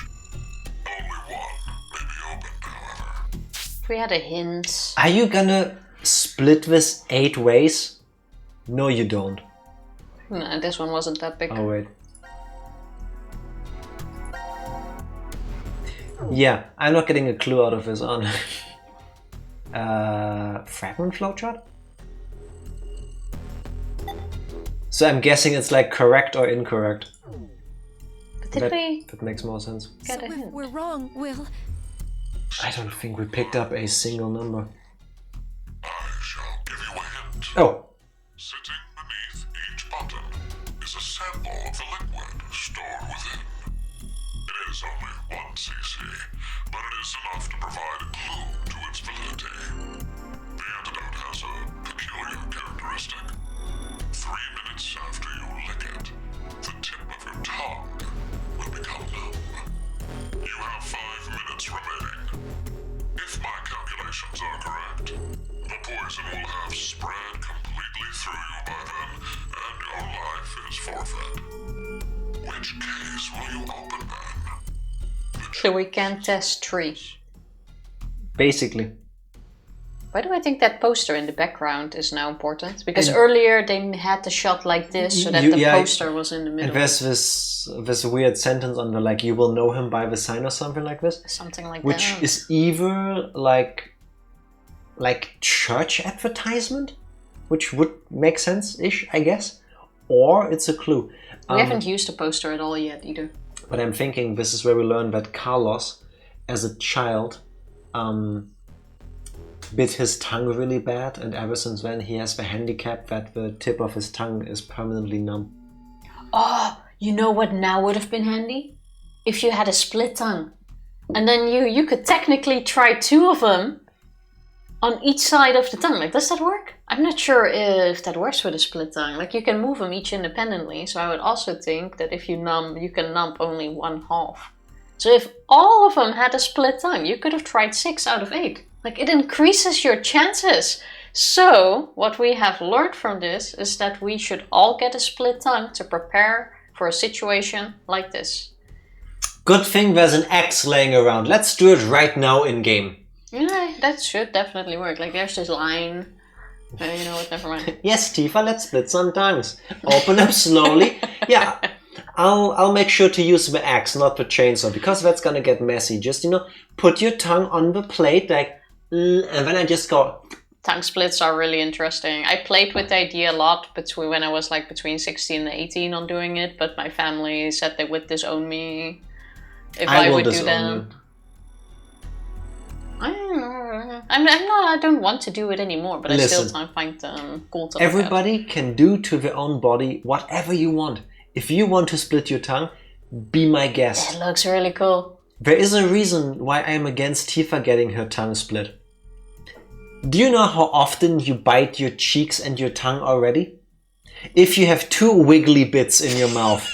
Only one may be opened, however. If we had a hint. Are you gonna split this 8 ways? No, you don't. Nah, this one wasn't that big. Oh, wait. Yeah, I'm not getting a clue out of this on fragment flowchart? So I'm guessing it's like correct or incorrect. But did we That makes more sense. get a So if hint? we're wrong, we'll... I don't think we picked up a single number. I shall give you a hint. Oh, Sitting beneath each button is a sample of the liquid stored within. It is only 1 cc, but it is enough to provide a clue to its validity. The antidote has a peculiar characteristic. 3 minutes after you lick it, the tip of your tongue will become numb. You have 5 minutes remaining. If my calculations are correct, the poison will have spread completely through you by then, and your life is forfeit. Which case will you open then? So we can test 3. basically. Why do I think that poster in the background is now important? Because earlier they had the shot like this so that the poster was in the middle. And there's this weird sentence on the like, you will know him by the sign or something like this. Something like Which that. is either like church advertisement, which would make sense-ish, I guess, or it's a clue. We haven't used the poster at all yet either. But I'm thinking this is where we learn that Carlos, as a child, bit his tongue really bad, and ever since then he has the handicap that the tip of his tongue is permanently numb. Oh, you know what now would have been handy? If you had a split tongue. And then you could technically try 2 of them on each side of the tongue. Like, does that work? I'm not sure if that works with a split tongue. Like, you can move them each independently. So I would also think that if you can numb only 1/2. So if all of them had a split tongue, you could have tried 6 out of 8. Like, it increases your chances. So what we have learned from this is that we should all get a split tongue to prepare for a situation like this. Good thing there's an axe laying around. Let's do it right now in game. Yeah, that should definitely work. Like, there's this line. You know what, never mind. Yes, Tifa, let's split some tongues. Open up slowly. Yeah, I'll make sure to use the axe, not the chainsaw, because that's gonna get messy. Just, put your tongue on the plate, like, and then I just go. Tongue splits are really interesting. I played with the idea a lot when I was between 16 and 18 on doing it, but my family said they would disown me if I would do that. I don't want to do it anymore, but Listen, I still find cool to look everybody can do to their own body whatever you want. If you want to split your tongue, be my guest. It looks really cool. There is a reason why I am against Tifa getting her tongue split. Do you know how often you bite your cheeks and your tongue already? If you have 2 wiggly bits in your mouth.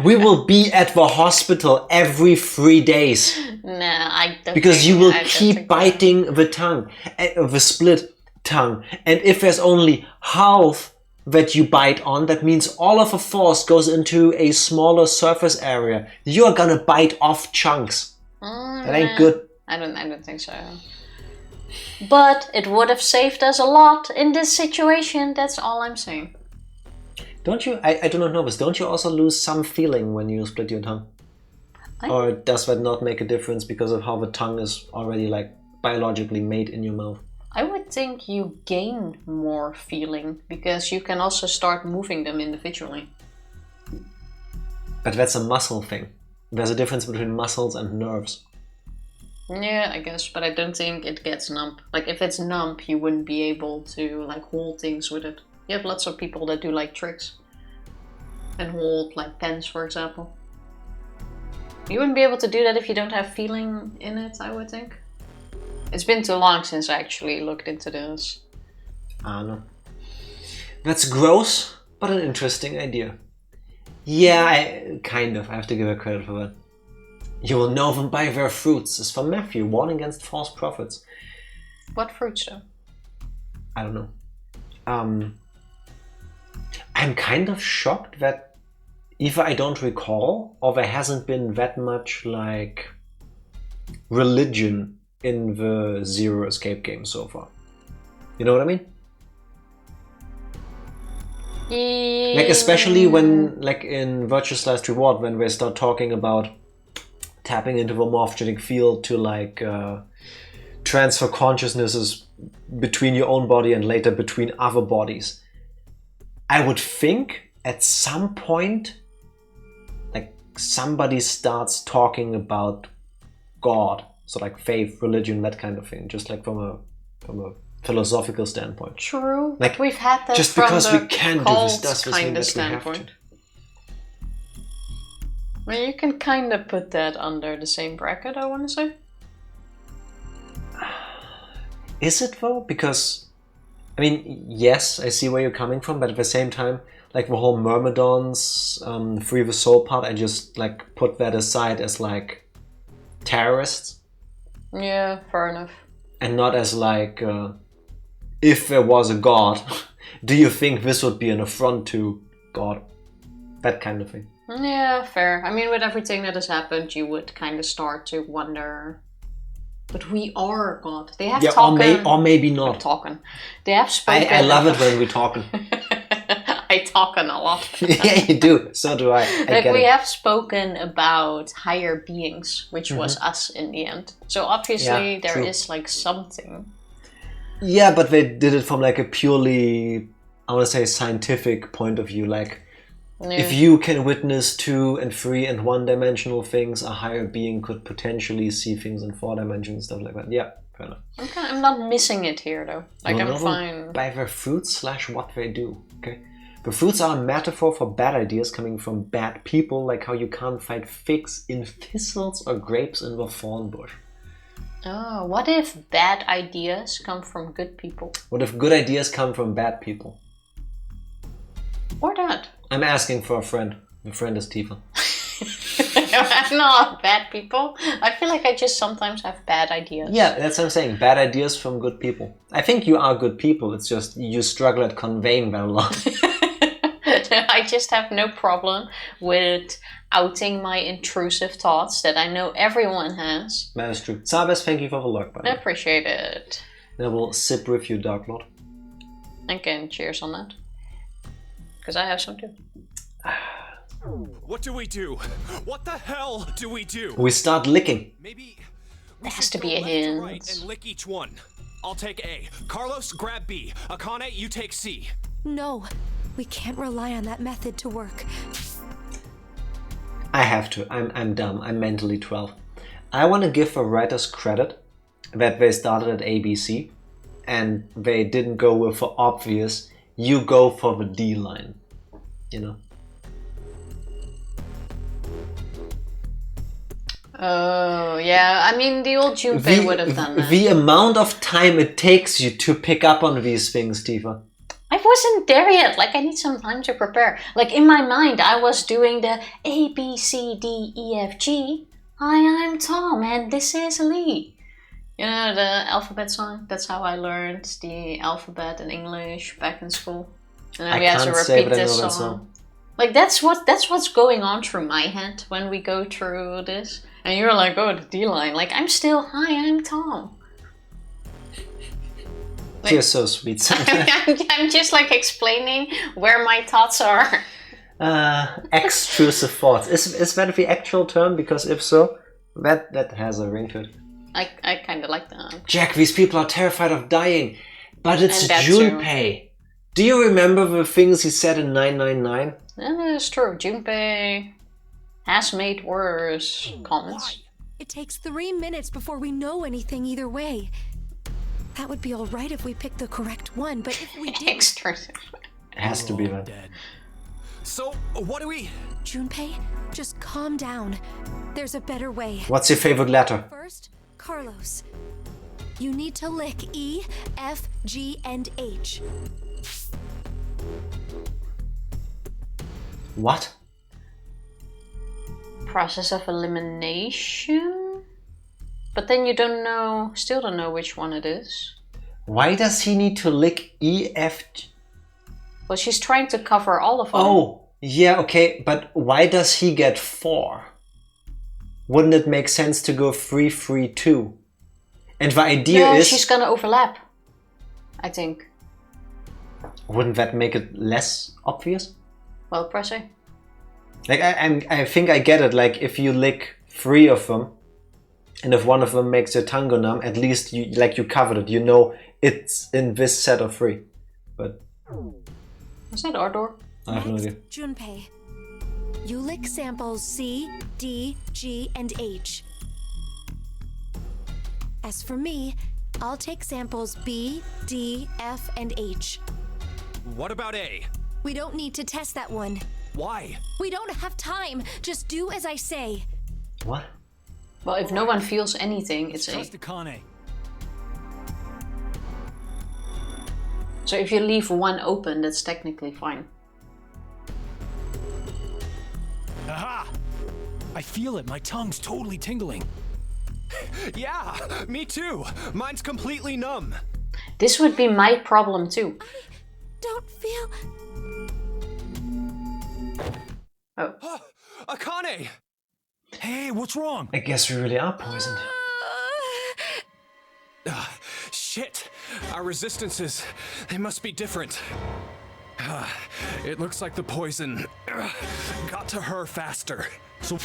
We will be at the hospital every 3 days. Nah, I don't. Because you will keep biting the tongue, the split tongue. And if there's only half that you bite on, that means all of the force goes into a smaller surface area. You're gonna bite off chunks. That ain't good. I don't think so. But it would have saved us a lot in this situation. That's all I'm saying. Don't you? I do not know this. Don't you also lose some feeling when you split your tongue? Or does that not make a difference because of how the tongue is already like biologically made in your mouth? I would think you gain more feeling because you can also start moving them individually. But that's a muscle thing. There's a difference between muscles and nerves. Yeah, I guess, but I don't think it gets numb. Like, if it's numb, you wouldn't be able to, like, hold things with it. You have lots of people that do, like, tricks. And hold, like, pens, for example. You wouldn't be able to do that if you don't have feeling in it, I would think. It's been too long since I actually looked into this. I don't know. That's gross, but an interesting idea. Yeah, I have to give her credit for that. You will know them by their fruits. It's from Matthew, warning against false prophets. What fruits, though? I don't know. I'm kind of shocked that either I don't recall or there hasn't been that much like religion in the Zero Escape game so far. You know what I mean? Like especially when, like in Virtuous Last Reward, when they start talking about tapping into the morphogenic field to like transfer consciousnesses between your own body and later between other bodies. I would think at some point, like somebody starts talking about God, so like faith, religion, that kind of thing, just like from a philosophical standpoint. True, like we've had that just from because the we can do this doesn't mean that we have to. Well, you can kind of put that under the same bracket, I want to say. Is it though? Because, I mean, yes, I see where you're coming from, but at the same time, like the whole Myrmidons, Free the Soul part, I just like put that aside as like terrorists. Yeah, fair enough. And not as like, if there was a god, do you think this would be an affront to God? That kind of thing. Yeah, fair. I mean, with everything that has happened, you would kind of start to wonder. But we are God. They have talking. Or maybe not. Talking. They have spoken. I love it when we're talking. I talking a lot. Yeah, you do. So do I. We have spoken about higher beings, which was us in the end. So obviously there is like something. Yeah, but they did it from like a purely, I want to say, scientific point of view. Like, if you can witness 2 and 3 and 1-dimensional things, a higher being could potentially see things in 4 dimensions, stuff like that. Yeah, fair enough. Okay, I'm not missing it here though. Like, I'm fine. By their fruits / what they do. Okay, the fruits are a metaphor for bad ideas coming from bad people, like how you can't find figs in thistles or grapes in the thorn bush. Oh, what if bad ideas come from good people? What if good ideas come from bad people? Or that. I'm asking for a friend. The friend is Tifa. I'm not bad people. I feel like I just sometimes have bad ideas. Yeah, that's what I'm saying. Bad ideas from good people. I think you are good people. It's just you struggle at conveying that a lot. I just have no problem with outing my intrusive thoughts that I know everyone has. That is true. Sabes, thank you for the luck, by the way. I appreciate it. I will sip with you, Dark Lord. Again, cheers on that. Because I have some too. What do we do? What the hell do we do? We start licking. Maybe there has to be a hint. Right and lick each one. I'll take A. Carlos, grab B. Akane, you take C. No, we can't rely on that method to work. I have to. I'm dumb. I'm mentally 12. I want to give the writers credit that they started at ABC and they didn't go with the obvious. You go for the D line, you know. Oh, yeah. I mean, the old Junpei would have done that. The amount of time it takes you to pick up on these things, Tifa. I wasn't there yet. Like, I need some time to prepare. Like, in my mind, I was doing the A, B, C, D, E, F, G. Hi, I'm Tom, and this is Lee. You know, the alphabet song? That's how I learned the alphabet in English back in school. And then we had to repeat this song. Like that's what's going on through my head when we go through this. And you're like, oh, the D line. Like, I'm still, hi, I'm Tom. Like, You're so sweet. I'm just like explaining where my thoughts are. Extrusive thoughts. Is that the actual term? Because if so, that has a ring to it. I kind of like that. Jack, these people are terrified of dying. But it's Junpei. Do you remember the things he said in 999? That is true. Junpei has made worse comments. It takes 3 minutes before we know anything either way. That would be alright if we picked the correct one, but if we didn't... Extrusive. It has to be that. Dead. So, what do we... Junpei, just calm down. There's a better way. What's your favorite letter? First, Carlos. You need to lick E, F, G, and H. What? Process of elimination? But then you still don't know which one it is. Why does he need to lick E, F, G? Well, she's trying to cover all of them. Oh, yeah, okay, but why does he get 4? Wouldn't it make sense to go 3, 3, 2? And the idea is... she's gonna overlap, I think. Wouldn't that make it less obvious? Well, press A. Like, I think I get it. Like, if you lick 3 of them, and if one of them makes your tongue go numb, at least you covered it. You know it's in this set of 3. But... Was that our door? I have no idea. Junpei. You lick samples C, D, G, and H. As for me, I'll take samples B, D, F, and H. What about A? We don't need to test that one. Why? We don't have time. Just do as I say. What? Well, if no one feels anything, it's A. Trust Akane. So if you leave one open, that's technically fine. Aha! I feel it. My tongue's totally tingling. Yeah, me too. Mine's completely numb. This would be my problem too. Don't feel... Oh. Akane! Hey, what's wrong? I guess we really are poisoned. Shit. Our resistances, they must be different. It looks like the poison got to her faster. So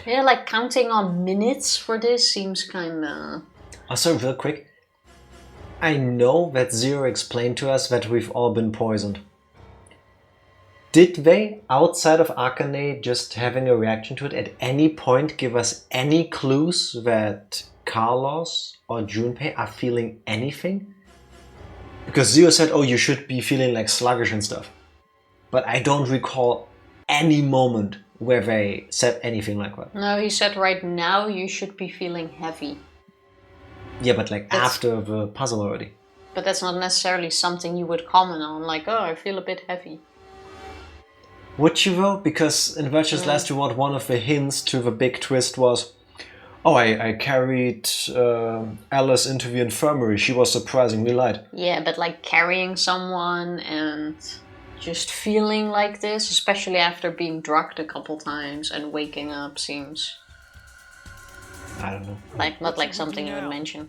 Yeah, like counting on minutes for this seems kinda... Also, real quick. I know that Zero explained to us that we've all been poisoned. Did they, outside of Akane just having a reaction to it, at any point give us any clues that Carlos or Junpei are feeling anything? Because Zero said, oh, you should be feeling like sluggish and stuff. But I don't recall any moment where they said anything like that. No, he said right now you should be feeling heavy. Yeah, but like after the puzzle already. But that's not necessarily something you would comment on, like, oh, I feel a bit heavy. Would you though? Because in Virtue's Last Reward, one of the hints to the big twist was, oh, I carried Alice into the infirmary. She was surprisingly light. Yeah, but like carrying someone and just feeling like this, especially after being drugged a couple times and waking up, seems... I don't know. Like, not like something you would mention.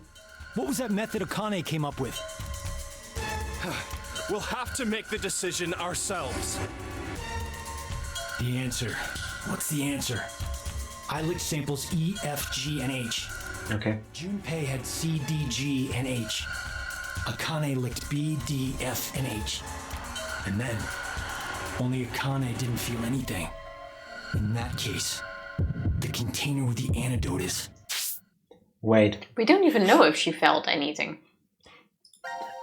What was that method Akane came up with? we'll have to make the decision ourselves. The answer. What's the answer? I licked samples E, F, G, and H. Okay. Junpei had C, D, G, and H. Akane licked B, D, F, and H. And then, only Akane didn't feel anything. In that case, the container with the antidote is... Wait. We don't even know if she felt anything.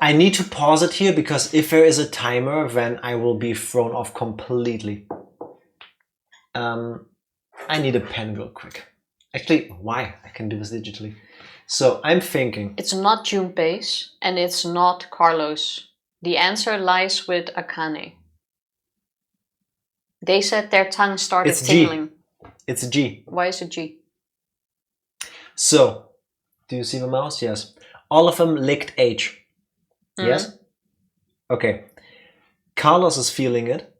I need to pause it here because if there is a timer, then I will be thrown off completely. I need a pen real quick. Actually, why? I can do this digitally. So I'm thinking... It's not Junpei's and it's not Carlos. The answer lies with Akane. They said their tongue started tingling. It's a G. Why is it G? So, do you see the mouse? Yes. All of them licked H. Yes? Okay. Carlos is feeling it.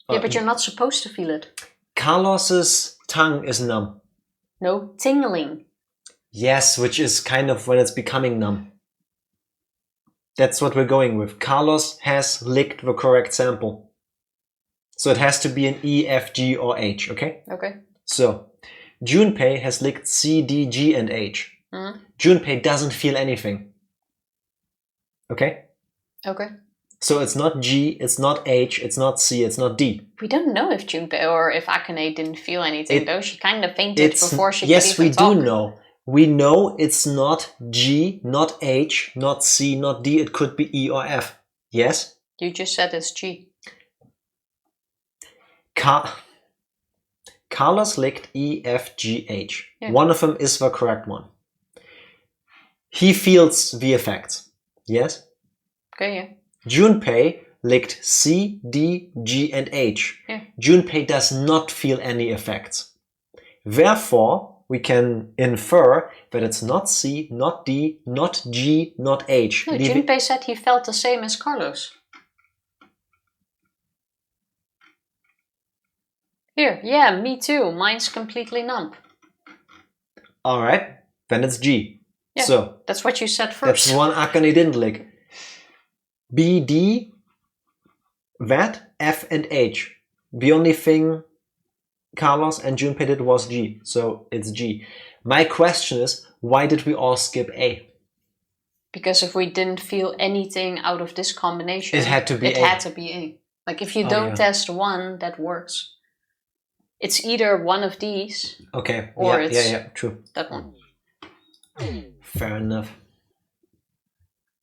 Yeah, but you're not supposed to feel it. Carlos's tongue is numb. No, tingling. Yes, which is kind of when it's becoming numb. That's what we're going with. Carlos has licked the correct sample. So it has to be an E, F, G, or H, okay? Okay. So, Junpei has licked C, D, G, and H. Mm-hmm. Junpei doesn't feel anything. Okay? Okay. So it's not G, it's not H, it's not C, it's not D. We don't know if Junpei or if Akane didn't feel anything, though. She kind of fainted before she could yes, even we talk. do know. We know it's not G, not H, not C, not D. It could be E or F. Yes? You just said it's G. Carlos licked E, F, G, H. Yeah. One of them is the correct one. He feels the effects. Yes? Okay, yeah. Junpei licked C, D, G, and H. Yeah. Junpei does not feel any effects. Therefore, we can infer that it's not C, not D, not G, not H. No, Junpei said he felt the same as Carlos. Here, yeah, me too. Mine's completely numb. Alright, then it's G. Yeah, so, that's what you said first. that's one Akane didn't lick. B, D, that, F, and H. The only thing Carlos and Junpei did was G, so it's G. My question is, why did we all skip A? Because if we didn't feel anything out of this combination, It had to be it A. had to be A. Like if you don't test one, that works. It's either one of these, Okay, or yeah, true. that one. Fair enough.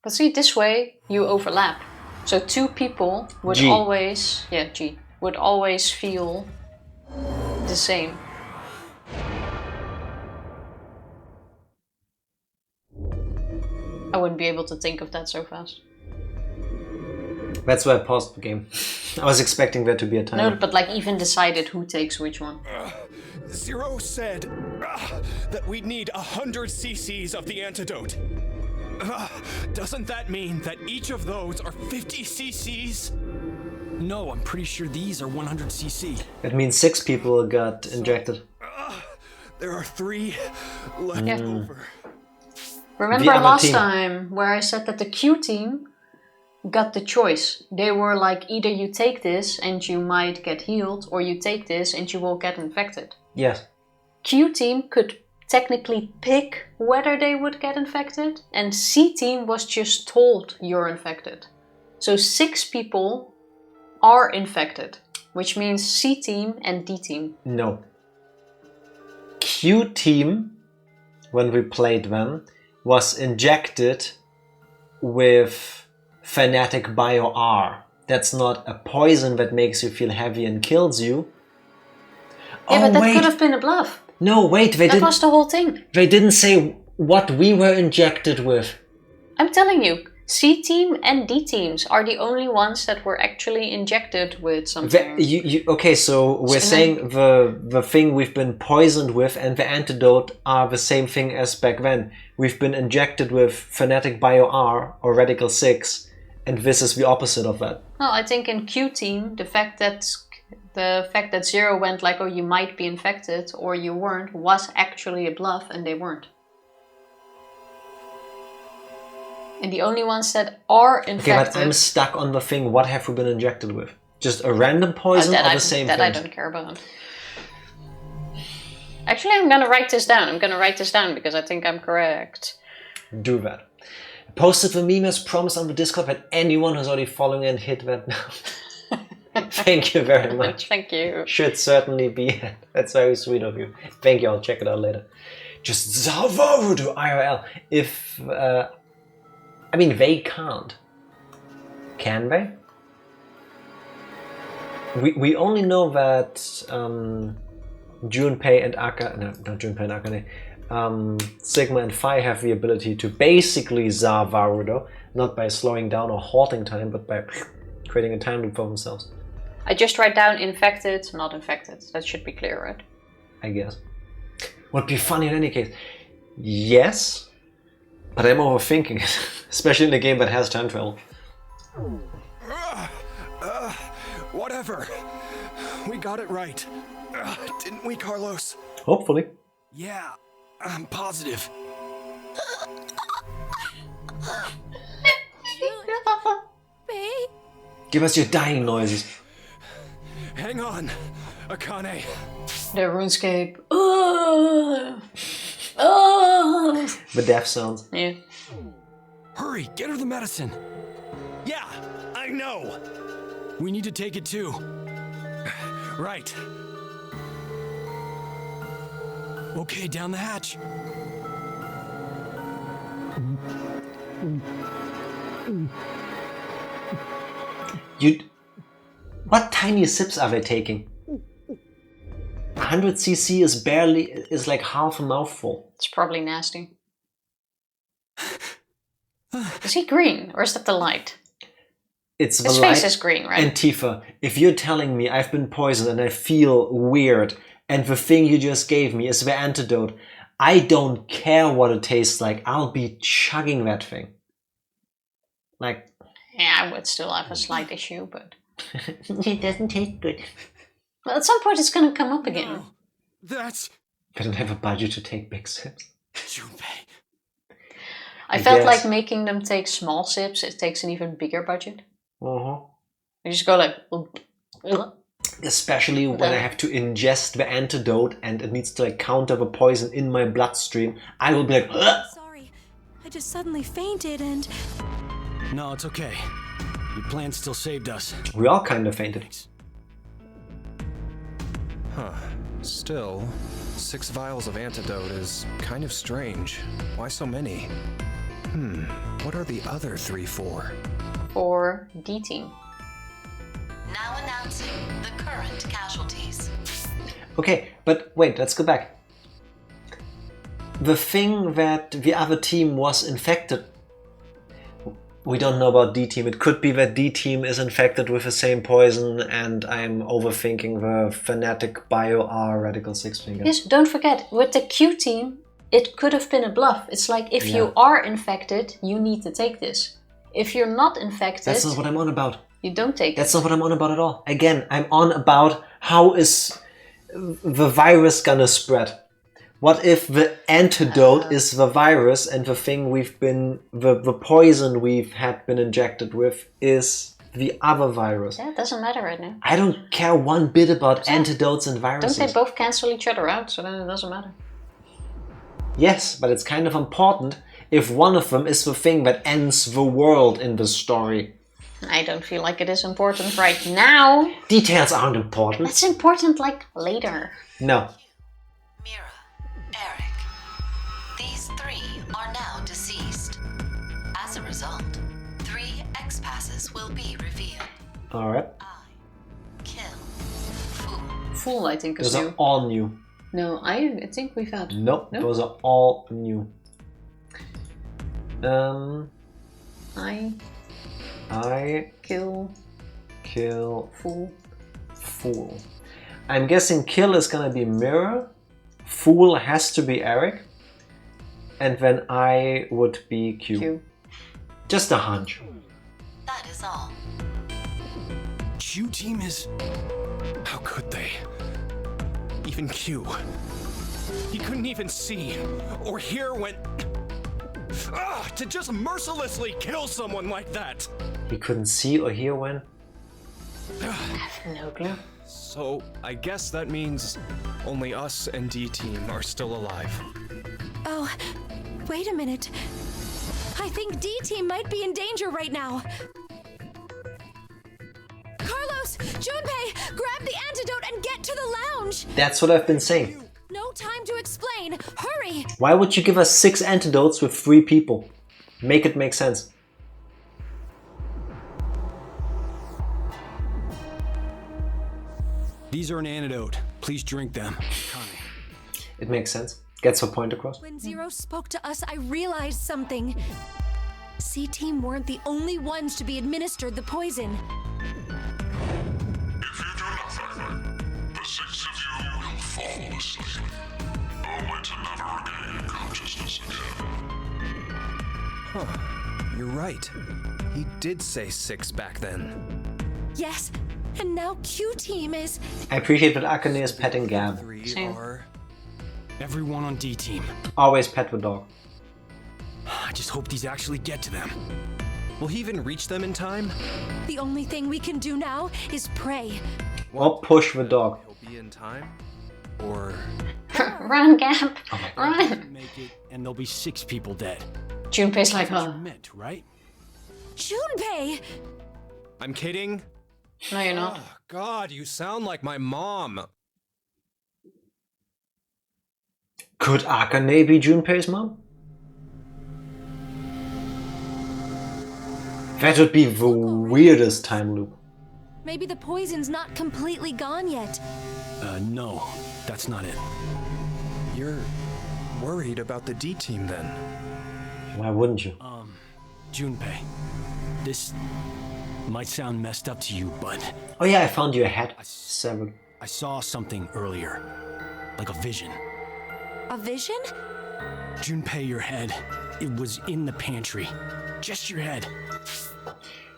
But see, this way you overlap. So two people would G. always, G, would always feel the same. I wouldn't be able to think of that so fast. That's why I paused the game. I was expecting there to be a timer. No, but like even decided who takes which one. Zero said that we'd need 100 cc's of the antidote. Doesn't that mean that each of those are 50 cc's? No, I'm pretty sure these are 100 cc. That means 6 people got injected. There are 3 left over. Remember The other last team. time where I said that the Q team got the choice. They were like, either you take this and you might get healed, or you take this and you will get infected. Yes. Q team could technically pick whether they would get infected, and C team was just told you're infected. So 6 people are infected, which means C team and D team. No. Q team, when we played them, was injected with Fanatic Bio R. That's not a poison that makes you feel heavy and kills you. Yeah, but that wait. could have been a bluff. No, wait, That was the whole thing. they didn't say what we were injected with. I'm telling you, C team and D teams are the only ones that were actually injected with something. Okay, so we're saying the thing we've been poisoned with and the antidote are the same thing as back then. We've been injected with Fanatic Bio R or Radical 6, and this is the opposite of that. Well, I think in Q team, the fact that Zero went like, oh, you might be infected or you weren't, was actually a bluff, and they weren't. And the only ones that are infected... Okay, but I'm stuck on the thing, what have we been injected with? Just a random poison or the same thing? That I don't care about. Actually, I'm gonna write this down. I'm gonna write this down because I think I'm correct. Do that. Posted the meme as promised on the Discord, but anyone who's already following and hit that now. Thank you very much. Thank you. Should certainly be. That's very sweet of you. Thank you, I'll check it out later. Just Zavaru to IRL. If... I mean, they can't. Can they? We only know that Junpei and Akane, no, not Junpei and Akane, Sigma and Phi have the ability to basically Zavarudo, not by slowing down or halting time, but by creating a time loop for themselves. I just write down infected, not infected. That should be clear, right? I guess. Would be funny in any case. Yes, but I'm overthinking it, especially in a game that has time travel. Whatever. We got it right. Didn't we, Carlos? Hopefully. Yeah, I'm positive. Junpei? Give us your dying noises. Hang on, Akane. The RuneScape. Oh. Oh. The death sounds. Yeah. Hurry, get her the medicine. Yeah, I know. We need to take it too. Right. Okay, down the hatch. What tiny sips are they taking? 100cc is like half a mouthful. It's probably nasty. Is he green, or is that the light? It's the His light. face is green, right? And Tifa, if you're telling me I've been poisoned and I feel weird, and the thing you just gave me is the antidote, I don't care what it tastes like. I'll be chugging that thing. Like, Yeah, I would still have a slight issue, but... it doesn't taste good. Well, at some point it's gonna come up again. That's I don't have a budget to take big sips. Junpei. I felt guess. like making them take small sips, it takes an even bigger budget. Uh-huh. You just go like... "Ugh." Especially when I have to ingest the antidote and it needs to like counter the poison in my bloodstream. I will be like, "Ugh!" Sorry, I just suddenly fainted and... No, it's okay. Your plan still saved us. We all kind of fainted. Still, 6 vials of antidote is kind of strange. Why so many? What are the other 3 for? For D-Team. Now announcing the current casualties. Okay, but wait, let's go back. The thing that the other team was infected. We don't know about D-Team. It could be that D-Team is infected with the same poison and I'm overthinking the fanatic bio-R radical six finger. Yes, don't forget, with the Q-Team, it could have been a bluff. It's like, if you are infected, you need to take this. If you're not infected, That's not what I'm on about. you don't take That's it. not what I'm on about at all. Again, I'm on about how is the virus gonna spread. What if the antidote is the virus and the thing we've been, the poison we've had been injected with is the other virus? Yeah, it doesn't matter right now. I don't care one bit about antidotes and viruses. Don't they both cancel each other out, so then it doesn't matter. Yes, but it's kind of important if one of them is the thing that ends the world in the story. I don't feel like it is important right now. Details aren't important. It's important, like, later. No. Mira, Eric. These 3 are now deceased. As a result, 3 X-passes will be revealed. Alright. Kill. Fool. Fool, I think, is Those are new. all new. No, I think we've had. Nope, No? those are all new. I Kill. Fool. Fool. I'm guessing kill is gonna be Mirror. Fool has to be Eric. And then I would be Q. Q. Just a hunch. That is all. Q-Team is... How could they? Even Q. He couldn't even see or hear when... to just mercilessly kill someone like that! He couldn't see or hear when. No clue. So, I guess that means only us and D-Team are still alive. Oh, wait a minute. I think D-Team might be in danger right now. Carlos! Junpei! Grab the antidote and get to the lounge! That's what I've been saying. No time to explain! Hurry! Why would you give us 6 antidotes with 3 people? Make it make sense. These are an antidote. Please drink them. It makes sense. Gets her point across. When Zero spoke to us, I realized something. C-Team weren't the only ones to be administered the poison. If you do nothing, the 6 of you will fall asleep, only to never regain consciousness again. You're right. He did say 6 back then. Yes, And now Q-Team is... I appreciate that Akane is petting Gab. Same. Everyone on D team. Always pet the dog. I just hope these actually get to them. Will he even reach them in time? The only thing we can do now is pray. Or push the dog. He'll be in time? Or... Run, Gap! Run! Make it, and there'll be 6 people dead. Junpei's like, That's what oh. you meant, right? Junpei! I'm kidding. No, you're not. Oh, God, you sound like my mom. Could Akane be Junpei's mom? That would be the weirdest time loop. Maybe the poison's not completely gone yet. No, that's not it. You're worried about the D team then? Why wouldn't you? Junpei, this might sound messed up to you, but Oh yeah, I found your hat. 7. I saw something earlier. Like a vision. A vision? Junpei, your head. It was in the pantry. Just your head.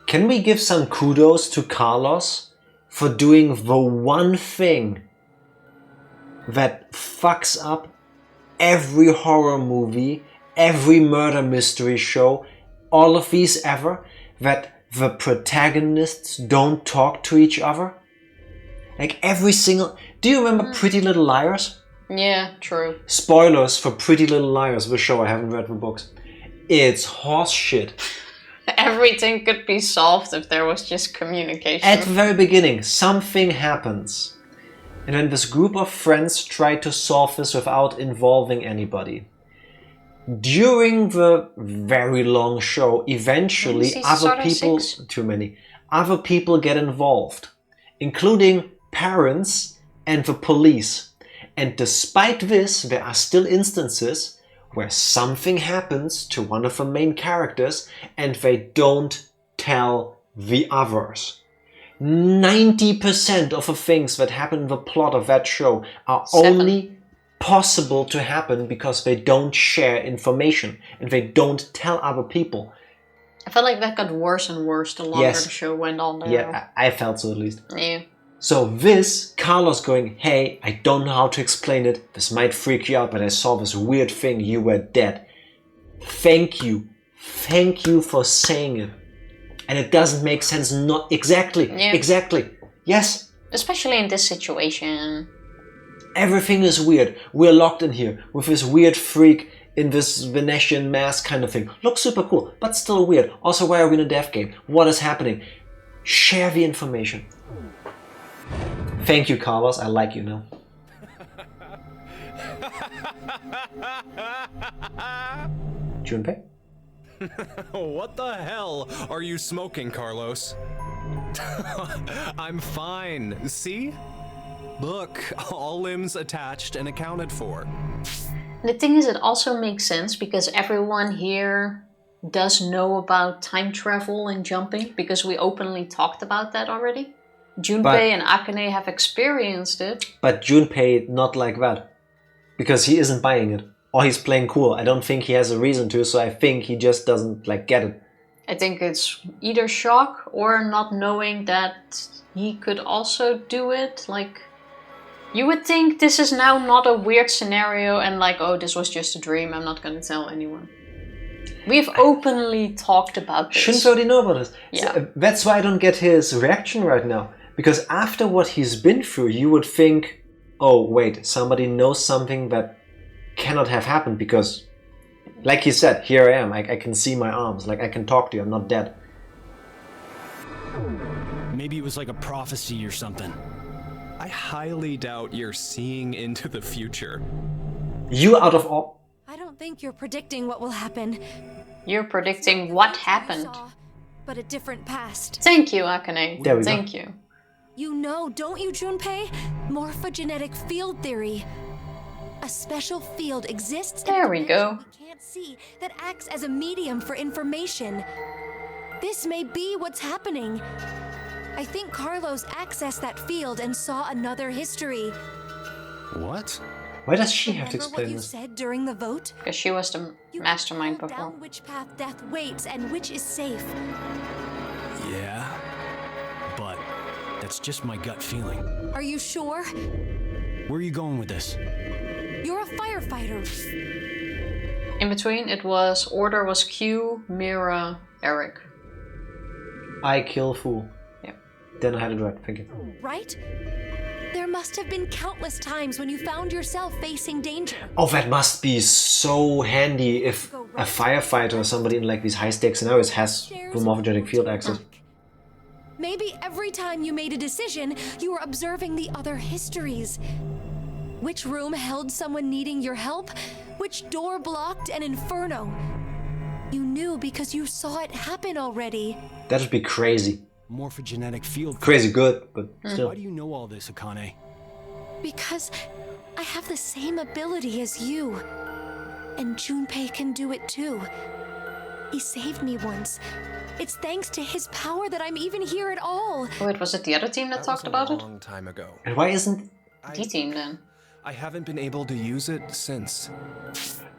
Can we give some kudos to Carlos for doing the one thing that fucks up every horror movie, every murder mystery show, all of these ever, that the protagonists don't talk to each other? Like every single... Do you remember Pretty Little Liars? Yeah, true. Spoilers for Pretty Little Liars, the show. I haven't read the books. It's horse shit. Everything could be solved if there was just communication. At the very beginning, something happens. And then this group of friends try to solve this without involving anybody. During the very long show, eventually other people... Too many. Other people get involved. Including parents and the police. And despite this, there are still instances where something happens to one of the main characters and they don't tell the others. 90% of the things that happen in the plot of that show are 7. only possible to happen because they don't share information and they don't tell other people. I felt like that got worse and worse the longer the show went on. There. Yeah, I felt so at least. Yeah. So this, Carlos going, hey, I don't know how to explain it, this might freak you out, but I saw this weird thing, you were dead. Thank you for saying it. And it doesn't make sense, not exactly, yes. Especially in this situation. Everything is weird, we're locked in here, with this weird freak in this Venetian mask kind of thing. Looks super cool, but still weird. Also, why are we in a death game? What is happening? Share the information. Thank you, Carlos. I like you now. Junpei? What the hell are you smoking, Carlos? I'm fine. See? Look, all limbs attached and accounted for. The thing is, it also makes sense because everyone here does know about time travel and jumping because we openly talked about that already. Junpei and Akane have experienced it. But Junpei not like that. Because he isn't buying it. Or he's playing cool. I don't think he has a reason to, so I think he just doesn't get it. I think it's either shock or not knowing that he could also do it. Like, you would think this is now not a weird scenario and like, oh, this was just a dream, I'm not gonna tell anyone. We've openly talked about this. Shouldn't already know about this. Yeah. So, that's why I don't get his reaction right now. Because after what he's been through, you would think, oh, wait, somebody knows something that cannot have happened because, like he said, here I am, I can see my arms, like I can talk to you, I'm not dead. Maybe it was like a prophecy or something. I highly doubt you're seeing into the future. You out of all... I don't think you're predicting what will happen. You're predicting what happened. But a different past. Thank you, Akane. There we go. Thank you. You know, don't you, Junpei? Morphogenetic field theory. A special field exists in There a we dimension go. we can't see that acts as a medium for information. This may be what's happening. I think Carlos accessed that field and saw another history. What? Why does she have to Remember explain what you this? said during the vote? Because she was the You mastermind can tell before. down which path death waits and which is safe. Yeah, but That's just my gut feeling. Are you sure? Where are you going with this? You're a firefighter. In between, it was order was Q, Mira, Eric. I kill Fool. Yeah. Then I had it right. Thank you. Right? There must have been countless times when you found yourself facing danger. Oh, that must be so handy if a firefighter or somebody in like these high-stakes scenarios has the morphogenic field access. Maybe every time you made a decision, you were observing the other histories. Which room held someone needing your help? Which door blocked an inferno? You knew because you saw it happen already. That would be crazy. Morphogenetic field. Crazy good, but still. Why do you know all this, Akane? Because I have the same ability as you. And Junpei can do it too. He saved me once. It's thanks to his power that I'm even here at all. Oh, it was it the other team that talked about it? A long time ago. And why isn't... D-team then. I haven't been able to use it since.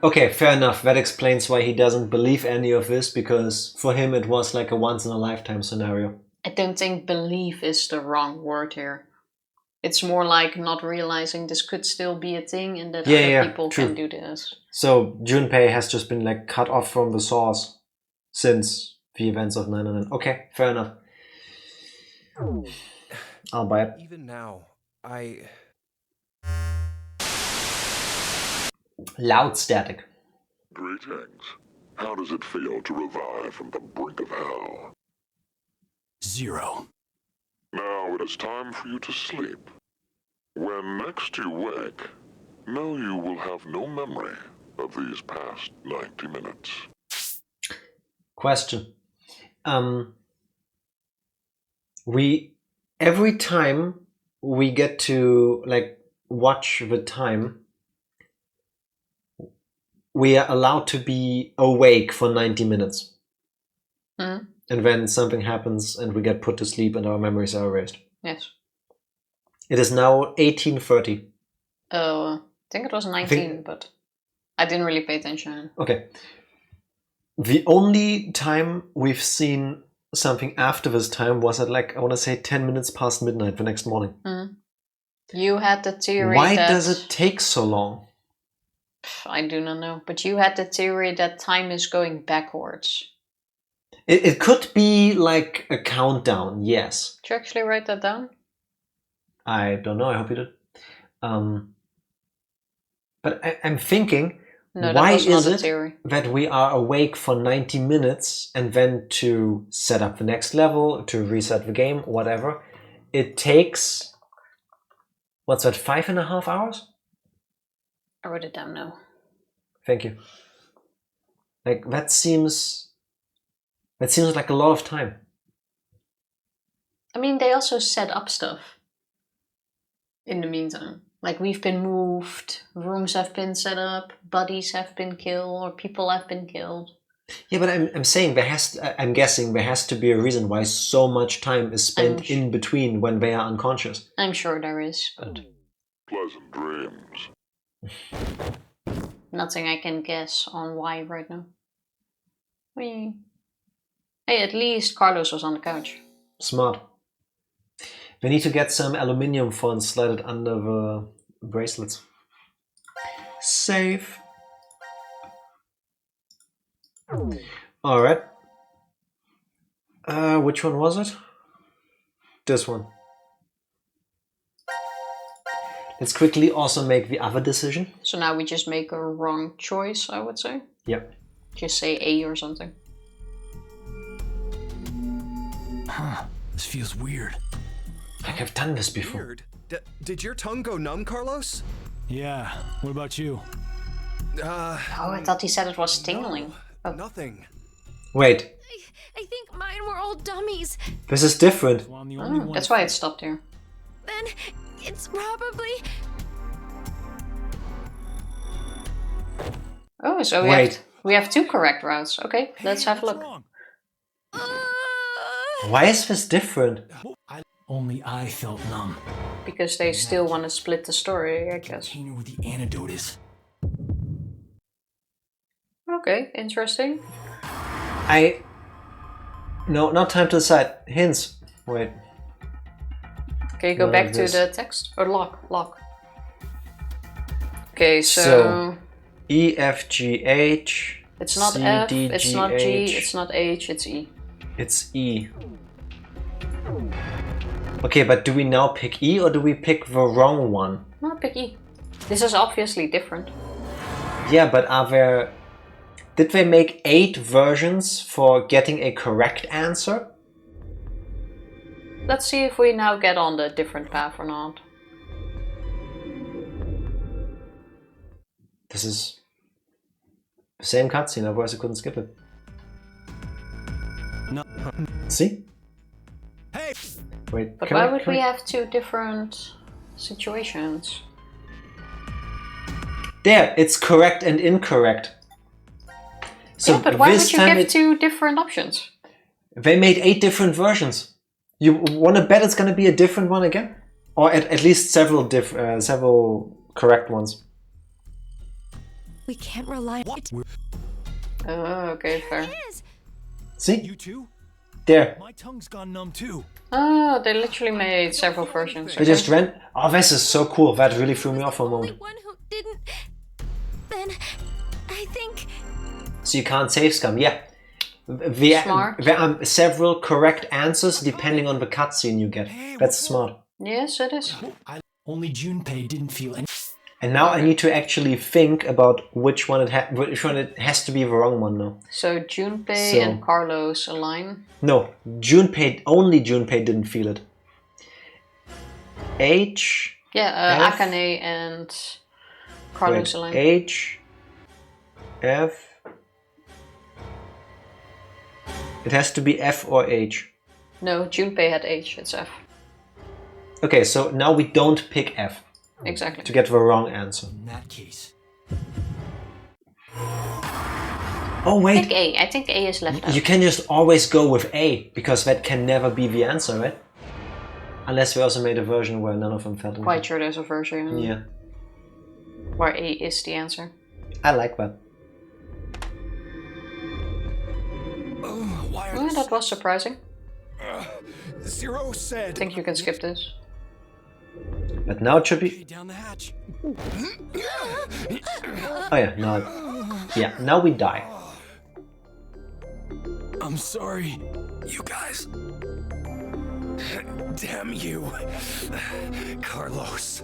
Okay, fair enough. That explains why he doesn't believe any of this, because for him it was like a once-in-a-lifetime scenario. I don't think belief is the wrong word here. It's more like not realizing this could still be a thing and that other people true. can do this. So Junpei has just been like cut off from the source since the events of 999. Okay, fair enough. I'll buy it. Even now, Loud static. Greetings. How does it feel to revive from the brink of hell? 0. Now it is time for you to sleep. When next you wake, know you will have no memory of these past 90 minutes. Question. Every time we get to like watch the time, we are allowed to be awake for 90 minutes. Mm. And then something happens and we get put to sleep and our memories are erased. Yes. It is now 18:30. I think it was 19, but I didn't really pay attention. Okay. The only time we've seen something after this time was at like, I want to say 10 minutes past midnight the next morning. Mm. You had the theory Why that... does it take so long? I do not know, but you had the theory that time is going backwards. It could be like a countdown, yes. Did you actually write that down? I don't know, I hope you did. But I'm thinking, No, why that was not is a it theory. that we are awake for 90 minutes and then to set up the next level, to reset the game, whatever, it takes, what's that, 5.5 hours? I wrote it down now. Thank you. Like, that seems like a lot of time. I mean, they also set up stuff in the meantime. Like, we've been moved, rooms have been set up, bodies have been killed, or people have been killed. Yeah, but I'm saying I'm guessing there has to be a reason why so much time is spent in between when they are unconscious. I'm sure there is, but Pleasant dreams. nothing I can guess on why right now. Hey, at least Carlos was on the couch. Smart. We need to get some aluminium for and slide it under the bracelets. Save. Alright. Which one was it? This one. Let's quickly also make the other decision. So now we just make a wrong choice, I would say. Yep. Just say A or something. Huh. This feels weird. Like I've done this before. weird. Did your tongue go numb, Carlos? Yeah. What about you? Oh, I thought he said it was tingling. Oh. Nothing. Wait, I think mine were all dummies. this is different. Well, I'm the only one. That's why it stopped here. Then it's probably... Oh, so we have two correct routes. Okay, let's have a look. Wrong? Why is this different? Only I felt numb. Because they still want to split the story, I guess. Container where the antidote is. Okay, interesting. No, not time to decide. Hints. Wait. Okay, go None back of to this. the text. Or lock. Okay, So E, F, G, H. it's not C, F, D, it's G, not G, H. it's not H, it's E. It's E. Okay, but do we now pick E or do we pick the wrong one? No, pick E. This is obviously different. Yeah, but are there... Did they make 8 versions for getting a correct answer? Let's see if we now get on the different path or not. This is the same cutscene, otherwise I couldn't skip it. No. See? Hey! Wait, But can why I- would can we I- have 2 different situations? There, it's correct and incorrect. So yeah, but why this would you time give 2 different options? they made 8 different versions. You want to bet it's going to be a different one again? Or at least several correct ones. We can't rely on What? Oh, okay, fair. it. Is. See? You too? There. My tongue's gone numb too. Oh, they literally made several versions. They just ran... Oh, this is so cool. That really threw me Was off the for a only moment. one who didn't. Then I think. So you can't save scum. Yeah. There are several correct answers depending on the cutscene you get. That's smart. Yes, it is. Only Junpei didn't feel any. And now I need to actually think about which one it has to be the wrong one now. So Junpei So- and Carlos align. No, only Junpei didn't feel it. H. Yeah, F. Akane and Carlos Wait, align. H. F. It has to be F or H. No, Junpei had H, it's F. Okay, so now we don't pick F Exactly. to get the wrong answer. In that case, Oh wait, Pick A. I think A is left out. you can just always go with A, because that can never be the answer, right? Unless we also made a version where none of them felt Quite sure there's a version Yeah, where A is the answer. I like that. Why are Oh, that was surprising. Zero said. I think you can skip this. But now it should Okay, be... down the hatch. Oh yeah, now we die. I'm sorry, you guys. Damn you, Carlos.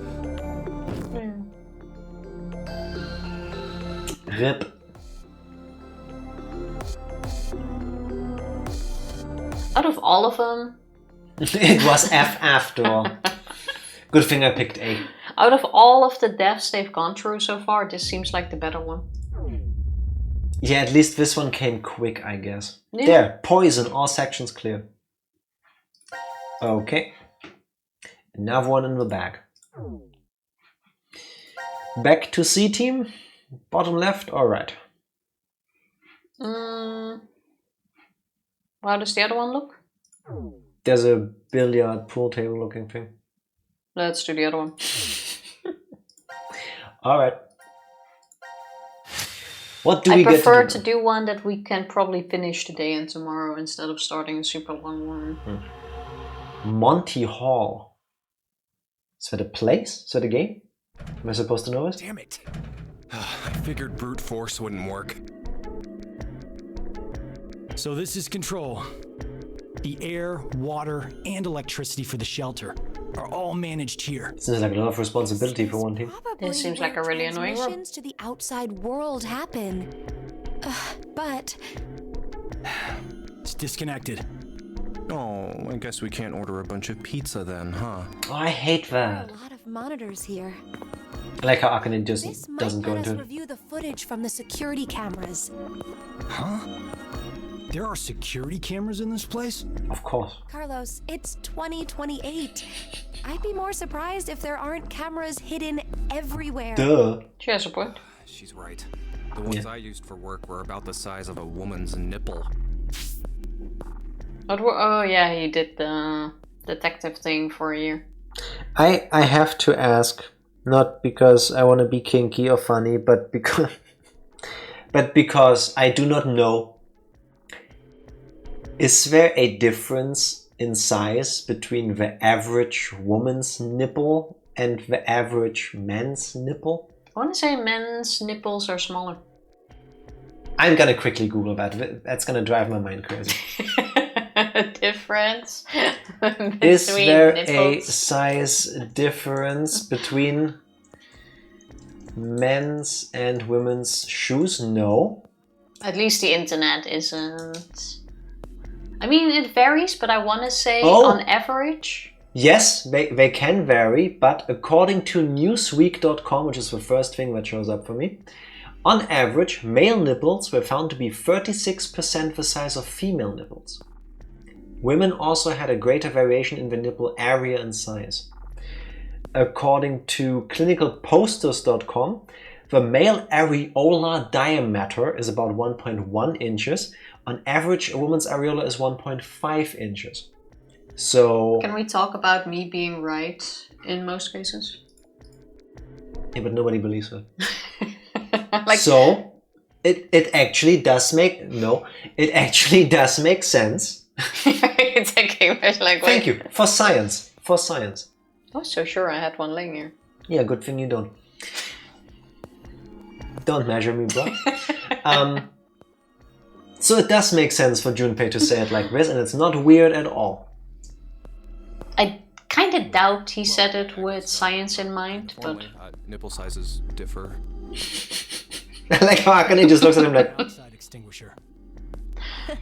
RIP. Out of all of them, It was F after all. Good thing I picked A. out of all of the deaths they've gone through so far, this seems like the better one. Yeah, at least this one came quick, I guess. Yeah. There, poison, all sections clear. Okay. Another one in the bag. Back to C team. Bottom left or right? How does the other one look? There's a billiard pool table looking thing. Let's do the other one. Alright. What do I we get prefer to to do one that we can probably finish today and tomorrow instead of starting a super long one. Monty Hall. Is that a place? Is that a game? Am I supposed to know it? Damn it. I figured brute force wouldn't work. so this is control. The air, water, and electricity for the shelter are all managed here. Seems like a lot of responsibility for one team. Probably This seems like where a really annoying room. transmissions to the outside world happen. But It's disconnected. Oh, I guess we can't order a bunch of pizza then, huh? Oh, I hate there are that. a lot of monitors here. I like how Akane just This might doesn't go let us into it. review the footage from the security cameras. Huh? There are security cameras in this place? Of course. Carlos, it's 2028. I'd be more surprised if there aren't cameras hidden everywhere. Duh. She has a point. She's right. The ones I used for work were about the size of a woman's nipple. Oh yeah, he did the detective thing for a year. I have to ask, not because I want to be kinky or funny, but because I do not know. Is there a difference in size between the average woman's nipple and the average man's nipple? I want to say men's nipples are smaller. I'm gonna quickly Google that. That's gonna drive my mind crazy. Difference Is between there nipples. a size difference between men's and women's shoes? No. At least the internet isn't. I mean, it varies, but I want to say Oh. on average. Yes, they can vary, but according to Newsweek.com, which is the first thing that shows up for me, on average, male nipples were found to be 36% the size of female nipples. Women also had a greater variation in the nipple area and size. According to clinicalposters.com, the male areolar diameter is about 1.1 inches. On average, a woman's areola is 1.5 inches. So... Can we talk about me being right in most cases? Yeah, but nobody believes it. Like, So, it actually does make... No, it actually does make sense. taking this like, Thank wait. you. For science. For science. I was so sure I had one laying here. Yeah, good thing you don't. Don't measure me, bro. So it does make sense for Junpei to say it like this, and it's not weird at all. I kind of doubt he said it with science in mind, but Normally, nipple sizes differ. I like how Akane just looks at him like, Outside extinguisher.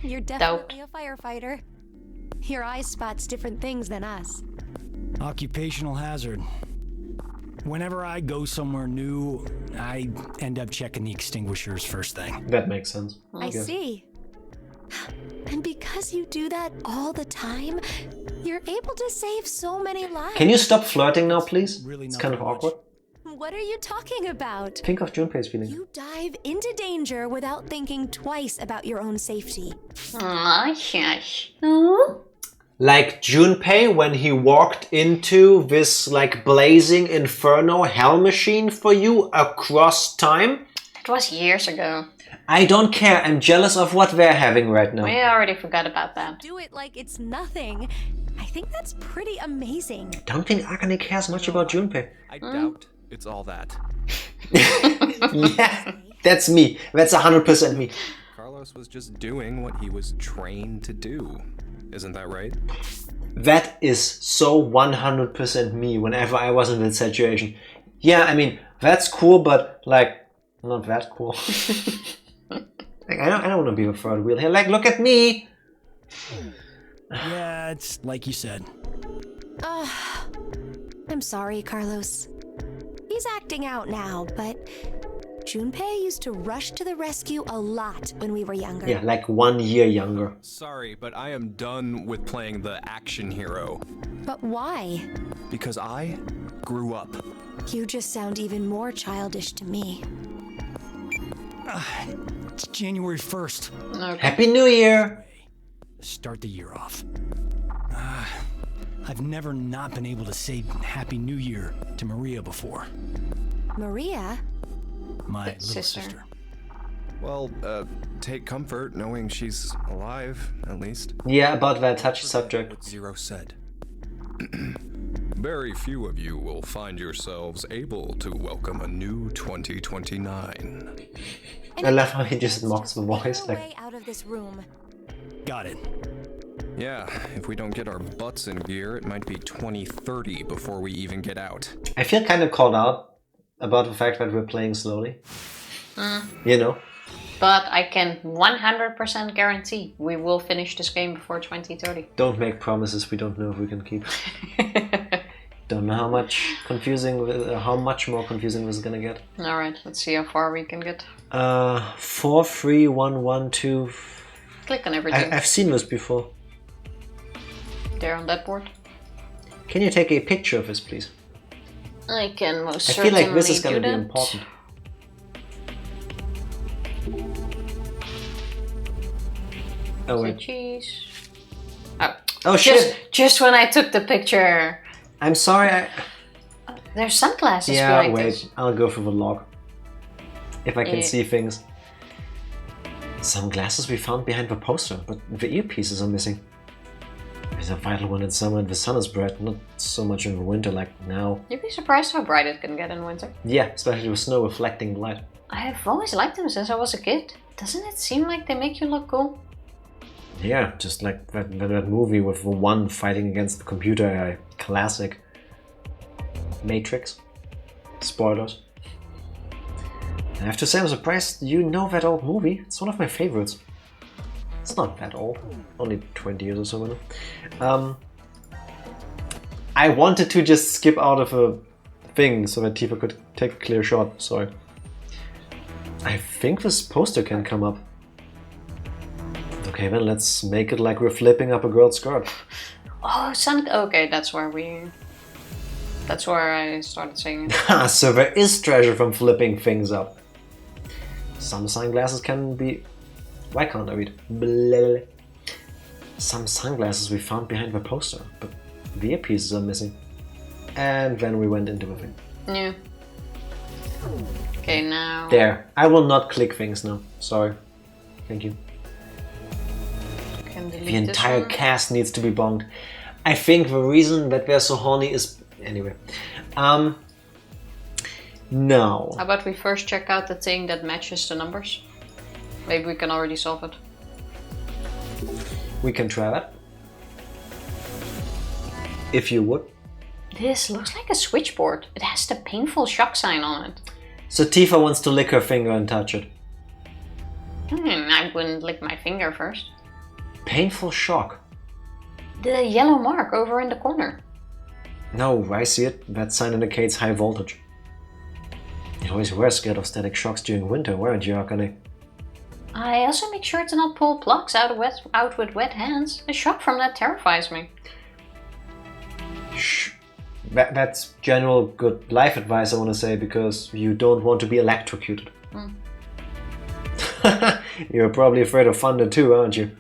You're definitely a firefighter. Your eye spots different things than us. Occupational hazard. Whenever I go somewhere new, I end up checking the extinguishers first thing. that makes sense. I see. And because you do that all the time, you're able to save so many lives. Can you stop flirting now, please? Really It's not kind of that much. awkward. What are you talking about? Think of Junpei's feeling. You dive into danger without thinking twice about your own safety. yes. Like Junpei when he walked into this like blazing inferno hell machine for you across time. It was years ago. I don't care. I'm jealous of what they're having right now. We already forgot about that. Do it like it's nothing. I think that's pretty amazing. Don't think Akane cares much about Junpei. I doubt it's all that. Yeah, that's me. That's 100% me. Carlos was just doing what he was trained to do. Isn't that right? That is so 100% me whenever I was in that situation. Yeah, I mean, that's cool, but like, not that cool. Like, I don't want to be the third wheel here. Like, look at me. Yeah, it's like you said. I'm sorry, Carlos. He's acting out now, but Junpei used to rush to the rescue a lot when we were younger. Yeah, like 1 year younger. Sorry, but I am done with playing the action hero. But why? Because I grew up. You just sound even more childish to me. It's January 1st. Okay. Happy New Year. Start the year off. I've never not been able to say Happy New Year to Maria before. Maria? My little Sister. sister. Well, take comfort knowing she's alive, at least. Yeah, about that touchy subject. What Zero said. Very few of you will find yourselves able to welcome a new 2029. I love how he just mocks the voice. Way Like, out of this room. Got it. Yeah, if we don't get our butts in gear, it might be 2030 before we even get out. I feel kind of called out about the fact that we're playing slowly. You know? But I can 100% guarantee we will finish this game before 2030. Don't make promises we don't know if we can keep. Don't know how much more confusing this is gonna get. Alright, let's see how far we can get. 4, 3, 1, 1, 2. Click on everything. I've seen this before. There on that board. Can you take a picture of this, please? I can most I certainly feel like this is gonna do be that. important. Oh wait. Cheese. Oh, Oh shit! just when I took the picture. I'm sorry. There's sunglasses Yeah, behind wait. us. I'll go through the log. If I can Eh. see things. Some glasses we found behind the poster, but the earpieces are missing. Is are vital when it's summer and the sun is bright, not so much in the winter like now. You'd be surprised how bright it can get in winter. Yeah, especially with snow reflecting the light. I've always liked them since I was a kid. Doesn't it seem like they make you look cool? Yeah, just like that movie with the one fighting against the computer AI. Classic. Matrix. Spoilers. I have to say I'm surprised you know that old movie. It's one of my favorites. It's not that old. Only 20 years or so now. I wanted to just skip out of a thing so that Tifa could take a clear shot. Sorry. I think this poster can come up. Okay, then let's make it like we're flipping up a girl's skirt. Oh, okay, that's where I started singing. So there is treasure from flipping things up. Some sunglasses can be... Why can't I read? Blah. Some sunglasses we found behind the poster, but the earpieces are missing. And then we went into the thing. Yeah. Okay, now... There. I will not click things now. Sorry. Thank you. The entire cast needs to be bonked. I think the reason that they're so horny is... Anyway. No. How about we first check out the thing that matches the numbers? Maybe we can already solve it. We can try that. If you would. This looks like a switchboard. It has the painful shock sign on it. So Tifa wants to lick her finger and touch it. I wouldn't lick my finger first. Painful shock. The yellow mark over in the corner. No, I see it. That sign indicates high voltage. You always were scared of static shocks during winter, weren't you, Akane? I also make sure to not pull plugs out with wet hands. A shock from that terrifies me. Shh. That's general good life advice, I want to say, because you don't want to be electrocuted. You're probably afraid of thunder too, aren't you?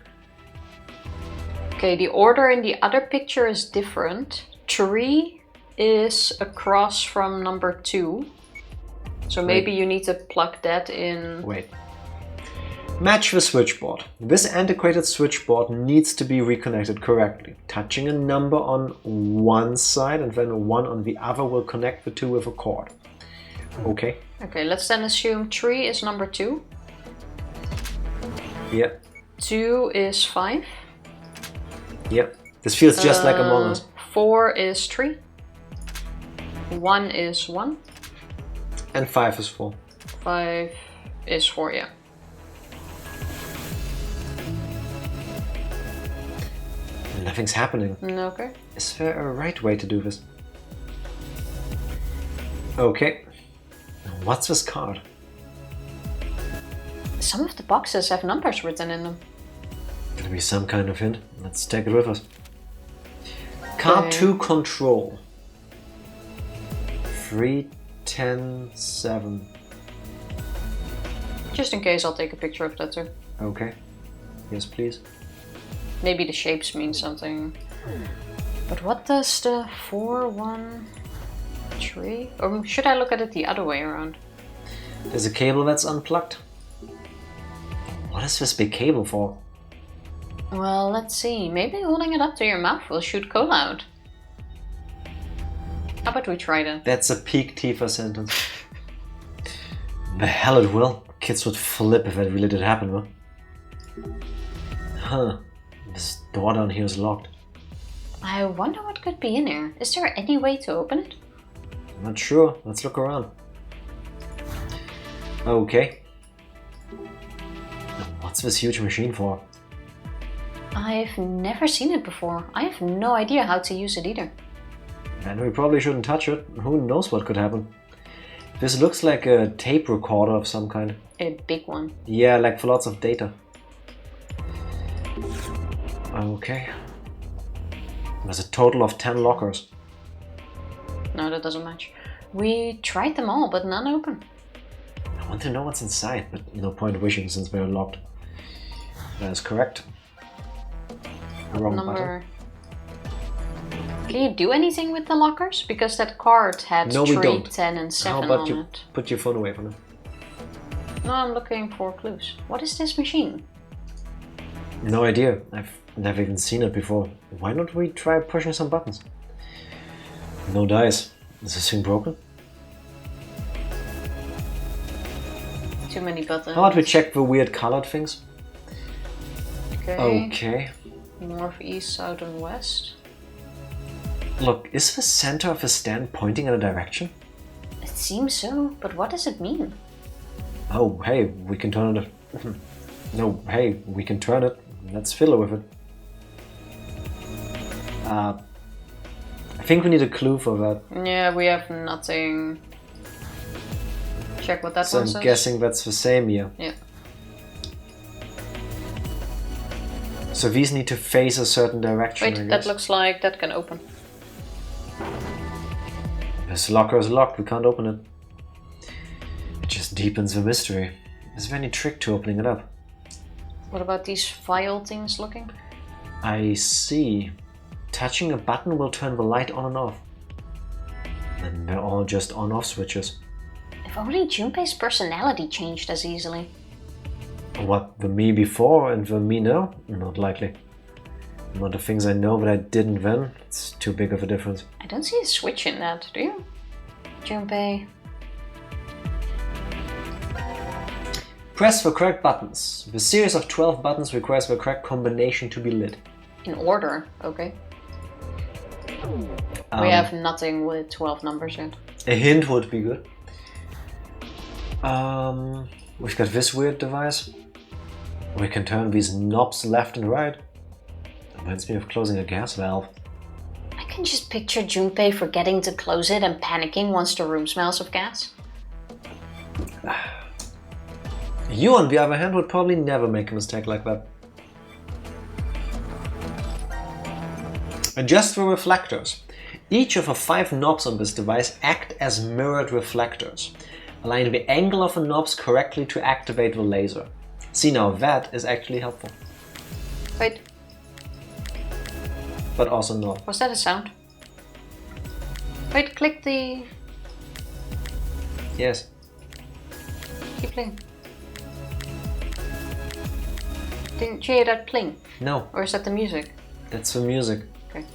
Okay, the order in the other picture is different. 3 is across from number 2. So maybe you need to plug that in. Wait. Match the switchboard. This antiquated switchboard needs to be reconnected correctly. Touching a number on one side and then one on the other will connect the two with a cord. Okay. Okay, let's then assume 3 is number 2. Yeah. 2 is 5. Yep. This feels just like Among Us. 4 is 3. 1 is 1. And 5 is 4. 5 is 4, yeah. Nothing's happening. Okay. Is there a right way to do this? Okay. What's this card? Some of the boxes have numbers written in them. Could be some kind of hint. Let's take it with us. Card 2 control. 3, 10, 7. Just in case, I'll take a picture of that too. Okay. Yes, please. Maybe the shapes mean something. But what does the 4, 1, 3? Or should I look at it the other way around? There's a cable that's unplugged. What is this big cable for? Well, let's see. Maybe holding it up to your mouth will shoot cola out. How about we try that? That's a peak Tifa sentence. The hell it will. Kids would flip if that really did happen, huh? Huh. This door down here is locked. I wonder what could be in here. Is there any way to open it? I'm not sure. Let's look around. Okay. What's this huge machine for? I've never seen it before. I have no idea how to use it either. And we probably shouldn't touch it. Who knows what could happen? This looks like a tape recorder of some kind. A big one. Yeah, like for lots of data. Okay. There's a total of 10 lockers. No, that doesn't match. We tried them all, but none open. I want to know what's inside, but no point wishing since they're locked. That is correct. Wrong button. Can you do anything with the lockers? Because that card had No, 3, we don't. 10 and 7 How about on you it. put your phone away from it? No, I'm looking for clues. What is this machine? No idea. I've never even seen it before. Why don't we try pushing some buttons? No dice. Is this thing broken? Too many buttons. How about we check the weird colored things? Okay. Okay. North, east, south, and west. Look, is the center of the stand pointing in a direction? It seems so, but what does it mean? Oh, hey, we can turn it. No, hey, we can turn it. Let's fiddle with it. I think we need a clue for that. Yeah, we have nothing. Check what that So one I'm says. guessing that's the same here. Yeah. So these need to face a certain direction, I Wait, guess. that looks like that can open. This locker is locked, we can't open it. It just deepens the mystery. Is there any trick to opening it up? What about these vial things looking? I see. Touching a button will turn the light on and off. And they're all just on-off switches. If only Junpei's personality changed as easily. What, the me before and the me now? Not likely. Not the things I know that I didn't then. It's too big of a difference. I don't see a switch in that, do you? Junpei. Press the correct buttons. The series of 12 buttons requires the correct combination to be lit. In order, okay. We have nothing with 12 numbers yet. A hint would be good. We've got this weird device. We can turn these knobs left and right. Reminds me of closing a gas valve. I can just picture Junpei forgetting to close it and panicking once the room smells of gas. You, on the other hand, would probably never make a mistake like that. Adjust the reflectors. Each of the 5 knobs on this device act as mirrored reflectors. Align the angle of the knobs correctly to activate the laser. See, now that is actually helpful. Wait, But also not. was that a sound? Wait, click the... Yes. Keep playing. Didn't you hear that pling? No, Or is that the music? that's the music. Okay.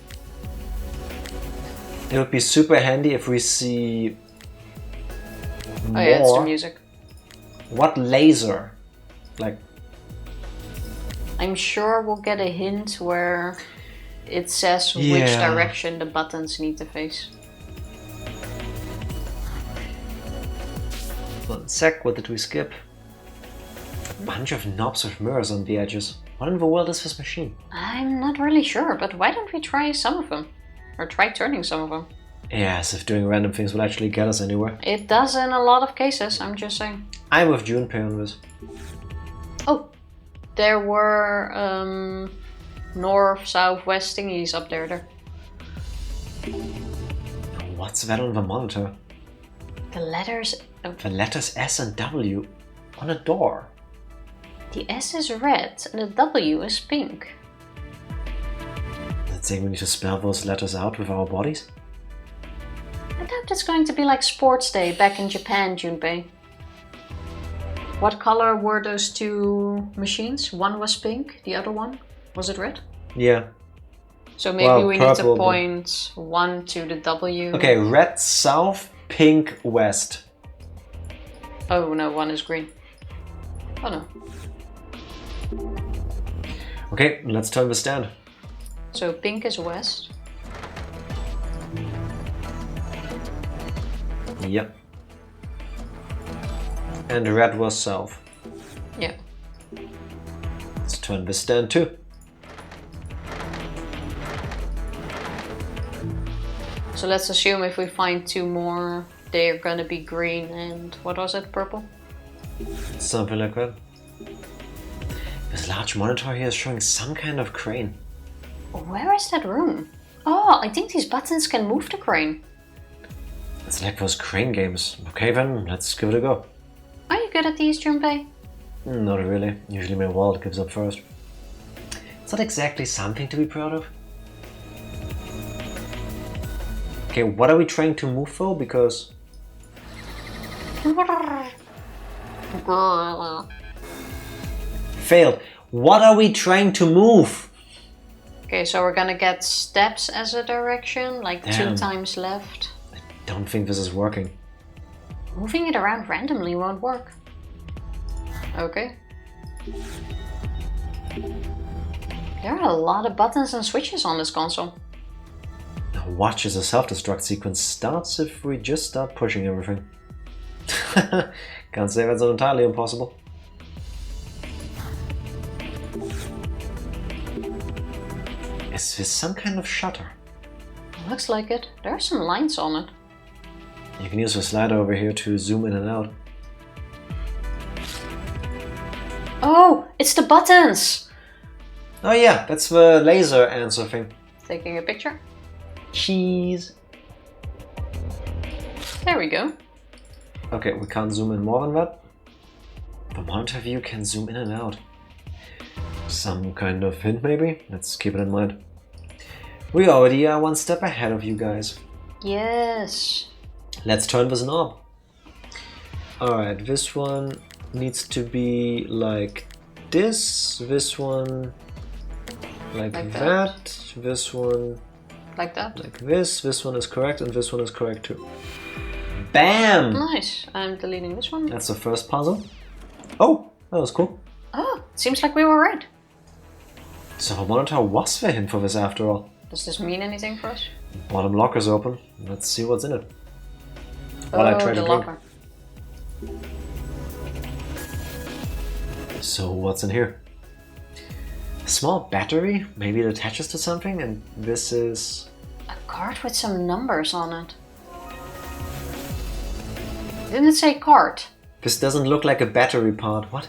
It would be super handy if we see Oh yeah, it's the more. music. What laser? Like, I'm sure we'll get a hint where it says which Yeah. direction the buttons need to face. 1 sec, what did we skip? A bunch of knobs with mirrors on the edges. What in the world is this machine? I'm not really sure, but why don't we try some of them? Or try turning some of them? Yeah, as if doing random things will actually get us anywhere. It does in a lot of cases, I'm just saying. I'm with Junpei on this. Oh, there were north, south, west thingies up there. What's that on the monitor? The letters... The letters S and W on a door. The S is red and the W is pink. That saying we need to spell those letters out with our bodies? I doubt it's going to be like sports day back in Japan, Junpei. What color were those 2 machines? One was pink, the other one? Was it red? Yeah. So maybe Well, we need to purple, but- point 1 to the W. Okay, red south, pink west. Oh no, 1 is green. Oh no. Okay, let's turn the stand. So pink is west. Yep. And red was south. Yeah. Let's turn the stand too. So let's assume if we find 2 more, they're gonna be green and what was it, purple? Something like that. This large monitor here is showing some kind of crane. Where is that room? Oh, I think these buttons can move the crane. It's like those crane games. Okay then, let's give it a go. Are you good at these, Junpei? Not really. Usually my wallet gives up first. It's not exactly something to be proud of. Okay, what are we trying to move though? Because... Failed. What are we trying to move? Okay, so we're gonna get steps as a direction, like Damn. 2 times left. I don't think this is working. Moving it around randomly won't work. Okay. There are a lot of buttons and switches on this console. Now watch as a self-destruct sequence starts if we just start pushing everything. Can't say that's entirely impossible. Is this some kind of shutter? Looks like it. There are some lines on it. You can use the slider over here to zoom in and out. Oh, it's the buttons! Oh yeah, that's the laser answer thing. Taking a picture. Cheese. There we go. Okay, we can't zoom in more than that. The monitor view can zoom in and out. Some kind of hint maybe? Let's keep it in mind. We already are 1 step ahead of you guys. Yes. Let's turn this knob. Alright, this one needs to be like this. This one like that. This one Like that. like this. This one is correct and this one is correct too. Bam! Nice. I'm deleting this one. That's the first puzzle. Oh, that was cool. Oh, seems like we were right. So the monitor was the hint for this after all. Does this mean anything for us? Bottom locker is open. Let's see what's in it. Oh, While I try the to drink. locker. So what's in here? A small battery? Maybe it attaches to something, and this is... A card with some numbers on it. Didn't it say card? This doesn't look like a battery part. What?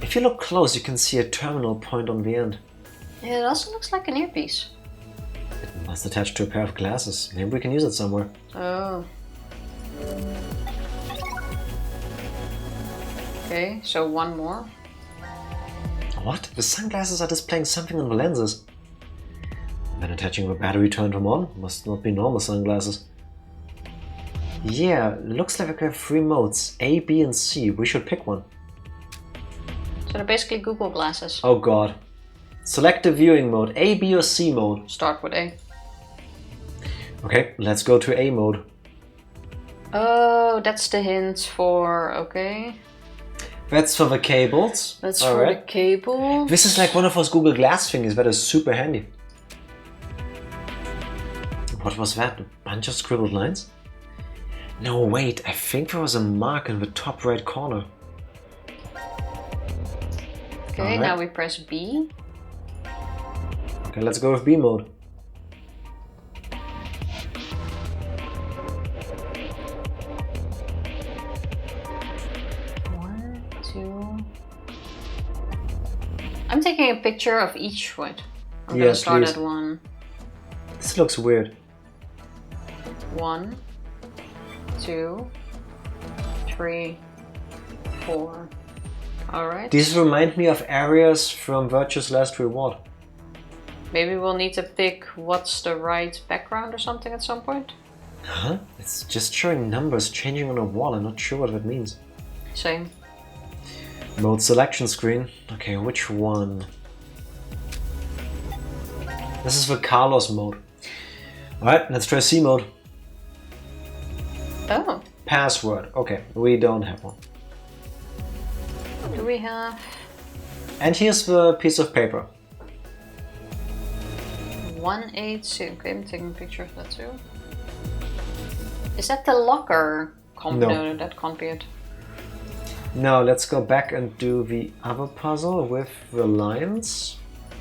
If you look close, you can see a terminal point on the end. Yeah, it also looks like an earpiece. It must attach to a pair of glasses. Maybe we can use it somewhere. Oh. Okay, so one more. What? The sunglasses are displaying something on the lenses. When attaching the battery turned them on, must not be normal sunglasses. Yeah, looks like we have 3 modes, A, B and C. We should pick one. So they're basically Google glasses. Oh god. Select the viewing mode, A, B or C mode. Start with A. Okay, let's go to A mode. Oh, that's the hint for... Okay. That's for the cables. That's for the cable. This is like one of those Google Glass thingies that is super handy. What was that? A bunch of scribbled lines? No, wait, I think there was a mark in the top right corner. Okay, now we press B. Okay, let's go with B mode. One, two. I'm taking a picture of each one. I'm gonna start please. at 1. This looks weird. 1, 2, 3, 4. Alright. These remind me of areas from Virtue's Last Reward. Maybe we'll need to pick what's the right background or something at some point. Huh? It's just showing numbers changing on a wall. I'm not sure what that means. Same. Mode selection screen. Okay, which one? This is the Carlos mode. Alright, let's try C mode. Oh, Password. Okay, we don't have one. do we have... And here's the piece of paper. 182. Okay, I'm taking a picture of that too. Is that the locker? No. That can't be it. Now let's go back and do the other puzzle with the lines.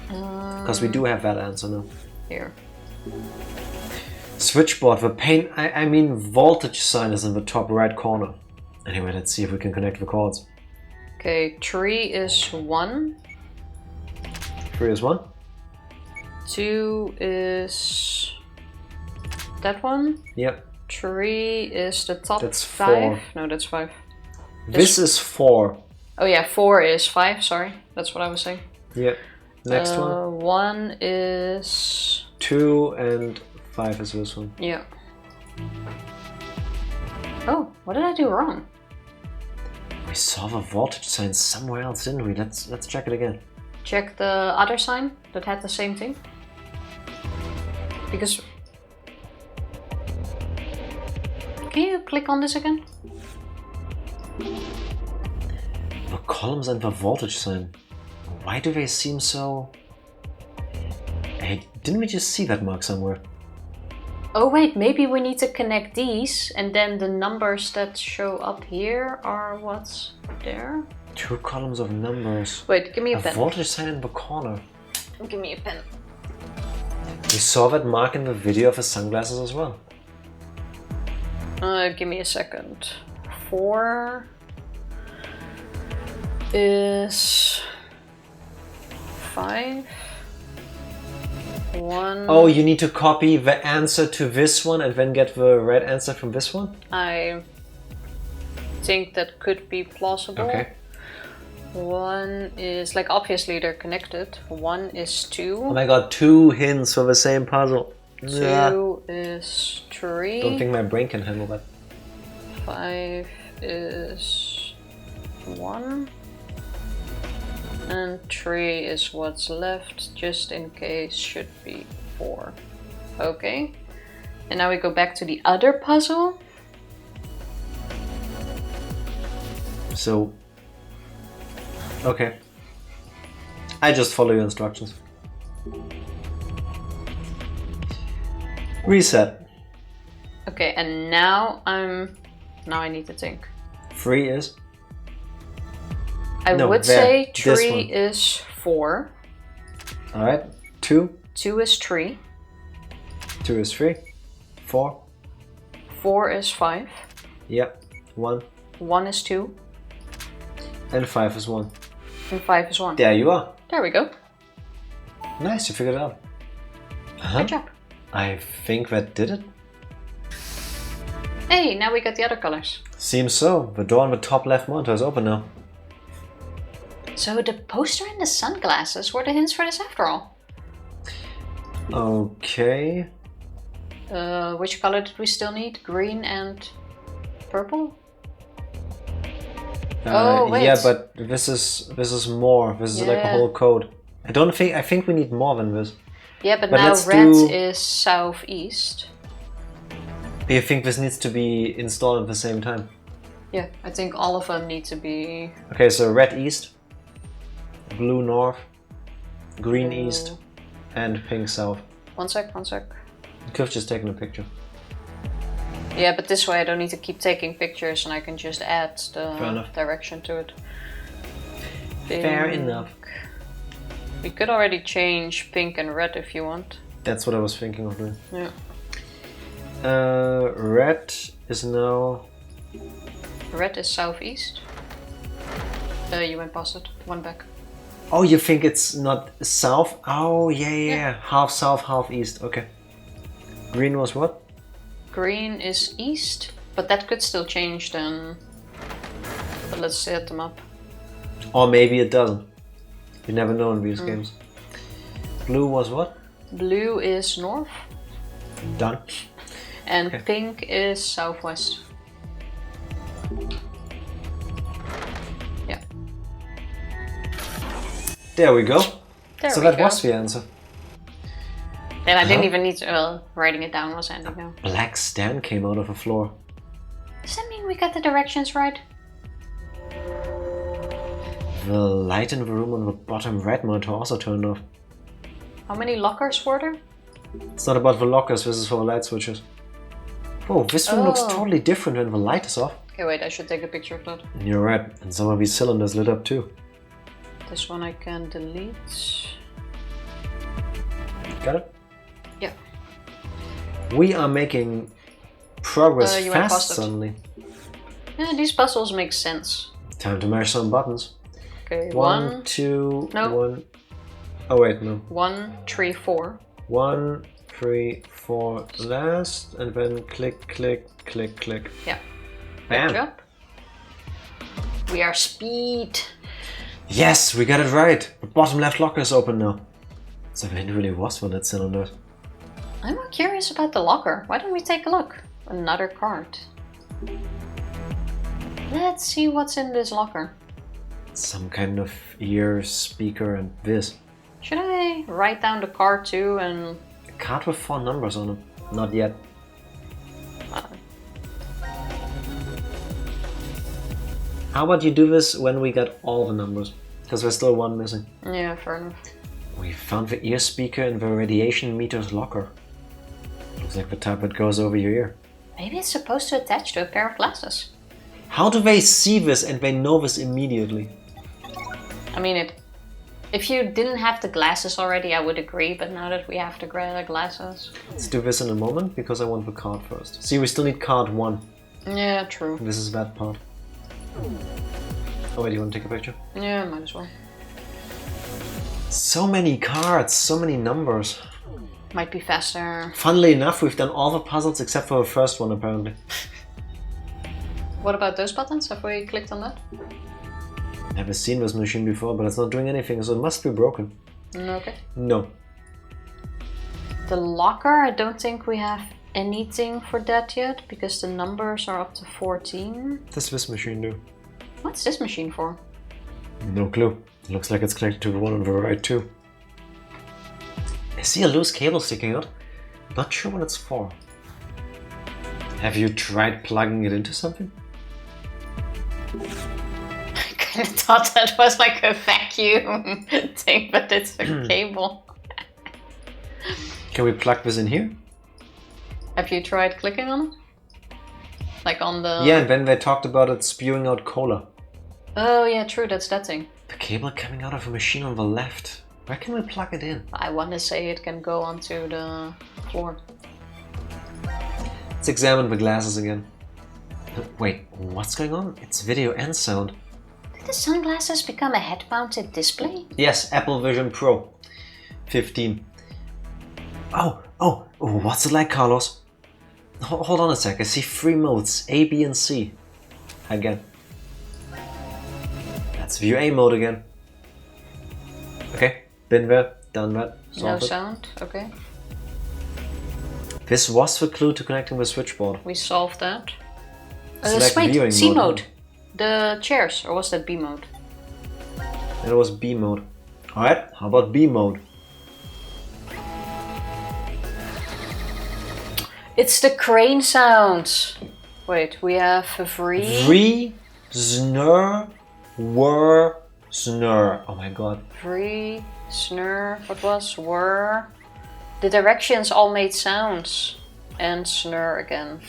Because we do have that answer now. Here. Switchboard, the I mean voltage sign is in the top right corner. Anyway, let's see if we can connect the cords. Okay, 3 is 1. 3 is 1. 2 is that one. Yep. 3 is the top That's 5. 4. No, that's 5. This is 4. Oh yeah, 4 is 5. Sorry, that's what I was saying. Yep. Next one. 1 is 2 and 5 is this one. yeah. Oh, what did I do wrong? We saw the voltage sign somewhere else, didn't we? Let's check it again. Check the other sign that had the same thing. Because... Can you click on this again? The columns and the voltage sign. Why do they seem so... Hey, didn't we just see that mark somewhere? Oh wait, maybe we need to connect these and then the numbers that show up here are what's there? 2 columns of numbers. Wait, give me a A pen. voltage sign in the corner. Give me a pen. We saw that mark in the video of his sunglasses as well. Give me a second. 4 is 5. 1. Oh, you need to copy the answer to this one and then get the right answer from this one? I think that could be plausible. Okay. 1 is, like, obviously they're connected. 1 is 2. Oh my god, 2 hints for the same puzzle. 2 is 3. Don't think my brain can handle that. 5 is 1. And 3 is what's left, just in case should be 4. Okay. And now we go back to the other puzzle. So... Okay. I just follow your instructions. Reset. Okay, and now I need to think. 3 is? I No, would there. say This 3 one. is 4. Alright. 2. 2 is 3. 2 is 3. 4. 4 is 5. Yep. 1. 1 is 2. And 5 is 1. And 5 is 1. There you are. There we go. Nice, you figured it out. Good job. I think that did it. Hey, now we got the other colors. Seems so. The door on the top left monitor is open now. So the poster and the sunglasses were the hints for this after all. Okay. Which color did we still need? Green and purple? Oh, wait. Yeah, but this is more. This is like a Yeah. whole code. I think we need more than this. Yeah, but But now let's red do- is southeast. Do you think this needs to be installed at the same time? Yeah, I think all of them need to be... Okay, so red east, blue north, green east, and pink south. One sec. You could have just taken a picture. Yeah, but this way I don't need to keep taking pictures and I can just add Fair the enough. direction to it. Fair Pink. enough. We could already change pink and red if you want. That's what I was thinking of doing. Yeah. Red is now... Red is southeast. You went past it. One back. Oh, you think it's not south? Oh, yeah. Half south, half east. Okay. Green was what? Green is east, but that could still change then. But let's set them up. Or maybe it doesn't. You never know in these games. Blue was what? Blue is north, Done. and Okay. pink is southwest. Yeah. There we go. There So we that go. was the answer. And I didn't Uh-huh. even need to. Well, writing it down was handy now. Black stand came out of the floor. Does that mean we got the directions right? The light in the room on the bottom right monitor also turned off. How many lockers were there? It's not about the lockers, this is for the light switches. Oh, this room looks Oh. totally different when the light is off. Okay, wait, I should take a picture of that. And you're right, and some of these cylinders lit up too. This one I can delete. Got it? Yeah. We are making progress You went fast past it. suddenly. Yeah, these puzzles make sense. Time to mash some buttons. Okay, 1, 2, No. 1. Oh wait, no. 1, 3, 4. 1, 3, 4 last, and then click, click, click, click. Yeah. Bam. Good job. We are speed. Yes, we got it right. The bottom left locker is open now. So when really was one that cylinder? I'm more curious about the locker. Why don't we take a look? Another card. Let's see what's in this locker. Some kind of ear, speaker, and this. Should I write down the card too and... A card with 4 numbers on it. Not yet. How about you do this when we get all the numbers? Because there's still 1 missing. Yeah, fair enough. We found the ear speaker in the radiation meter's locker. Looks like the type that goes over your ear. Maybe it's supposed to attach to a pair of glasses. How do they see this and they know this immediately? I mean, if you didn't have the glasses already, I would agree, but now that we have the glasses... Let's do this in a moment, because I want the card first. See, we still need card 1. Yeah, true. This is that part. Oh wait, you want to take a picture? Yeah, might as well. So many cards, so many numbers. Might be faster. Funnily enough, we've done all the puzzles except for the first one, apparently. What about those buttons? Have we clicked on that? Never seen this machine before, but it's not doing anything, so it must be broken. Okay. No. The locker, I don't think we have anything for that yet, because the numbers are up to 14. What does this machine do? What's this machine for? No clue. It looks like it's connected to the one on the right too. I see a loose cable sticking out. Not sure what it's for. Have you tried plugging it into something? I kind of thought that was like a vacuum thing, but it's a cable. Can we plug this in here? Have you tried clicking on it? Like on the... Yeah, and then they talked about it spewing out cola. Oh yeah, true, that's that thing. The cable coming out of a machine on the left. Where can we plug it in? I want to say it can go onto the floor. Let's examine the glasses again. Wait, what's going on? It's video and sound. Did the sunglasses become a head-mounted display? Yes, Apple Vision Pro 15. Oh, what's it like, Carlos? Hold on a sec, I see 3 modes, A, B and C. Again. Let's view A mode again. Okay, been there, done that, solved No it. sound, okay. This was the clue to connecting the switchboard. We solved that. Select viewing wait, C mode. mode. The chairs, or was that B mode? That was B mode. Alright, how about B mode? It's the crane sounds. Wait, we have a Vree, snur, whir, snur. Oh my god. Vree, snur, what was whir? The directions all made sounds. And snur again.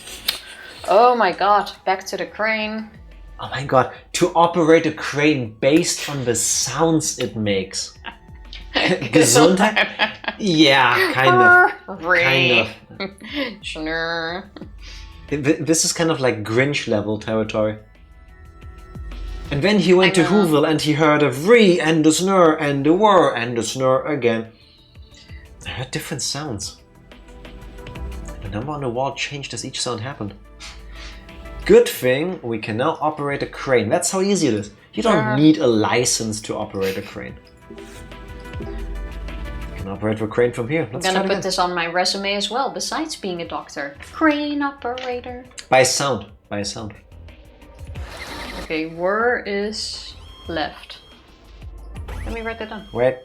Oh my god, back to the crane. Oh my god, to operate a crane based on the sounds it makes. Gesundheit? Yeah, kind of. Kind of. Snur. This is kind of like Grinch level territory. And then he went to Whoville and he heard a vree and a snur and a whir and a snur again. I heard different sounds. The number on the wall changed as each sound happened. Good thing we can now operate a crane. That's how easy it is. You don't need a license to operate a crane. You can operate the crane from here. Let's I'm gonna try it put this on my resume as well, besides being a doctor. Crane operator. by sound. By sound. Okay, whir is left. Let me write that down. Wait.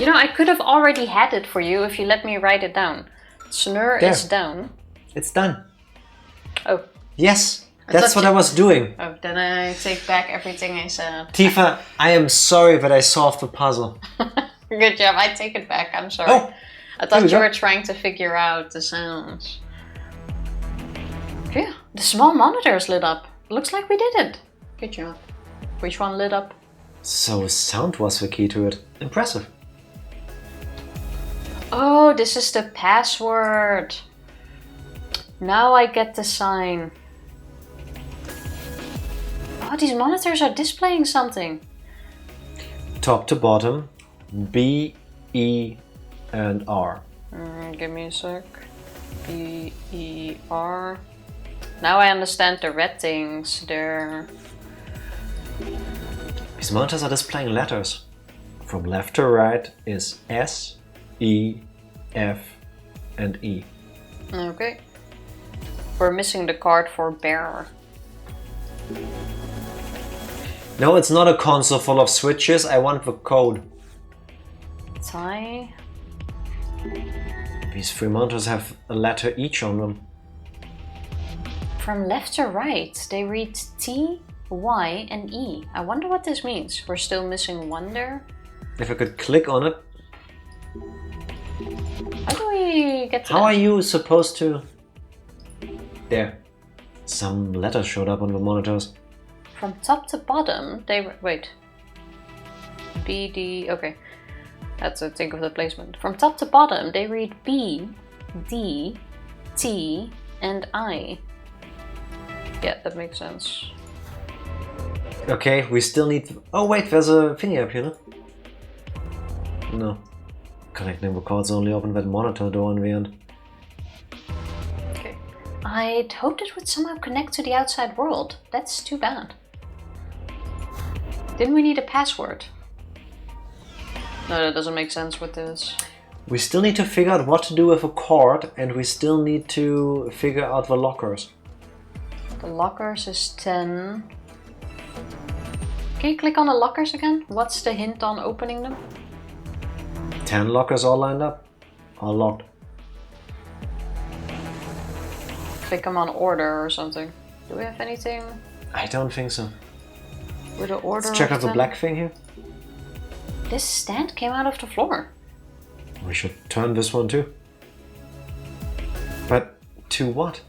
You know, I could have already had it for you if you let me write it down. Snur There. is down. It's done. Oh. Yes, that's thought what I was doing. Oh, then I take back everything I said. Tifa, I am sorry that I solved the puzzle. Good job, I take it back, I'm sorry. Oh, I thought here we you go. were trying to figure out the sounds. Yeah, the small monitor is lit up. Looks like we did it. Good job. Which one lit up? So sound was the key to it. Impressive. Oh, this is the password. Now I get the sign. Oh, these monitors are displaying something. Top to bottom, B, E, and R. Give me a sec. B, E, R. Now I understand the red things. They're... These monitors are displaying letters. From left to right is S, E, F, and E. Okay. We're missing the card for bearer. No, it's not a console full of switches. I want the code. Tie. These 3 monitors have a letter each on them. From left to right, they read T, Y, and E. I wonder what this means. We're still missing one there. If I could click on it. How do we get to How that? are you supposed to... There. Some letters showed up on the monitors. From top to bottom, they... Wait. B, D... Okay. That's a think of the placement. From top to bottom, they read B, D, T, and I. Yeah, that makes sense. Okay, we still need... Oh wait, there's a thingy up here, no? No. Connecting the cords only open that monitor door in the end. Okay. I'd hoped it would somehow connect to the outside world. That's too bad. Didn't we need a password? No, that doesn't make sense with this. We still need to figure out what to do with a cord, and we still need to figure out the lockers. The lockers is 10. Can you click on the lockers again? What's the hint on opening them? 10 lockers all lined up. All locked. Click them on order or something. Do we have anything I don't think so. with the order? Let's check of out the 10? black thing here. This stand came out of the floor. We should turn this one too. But to what?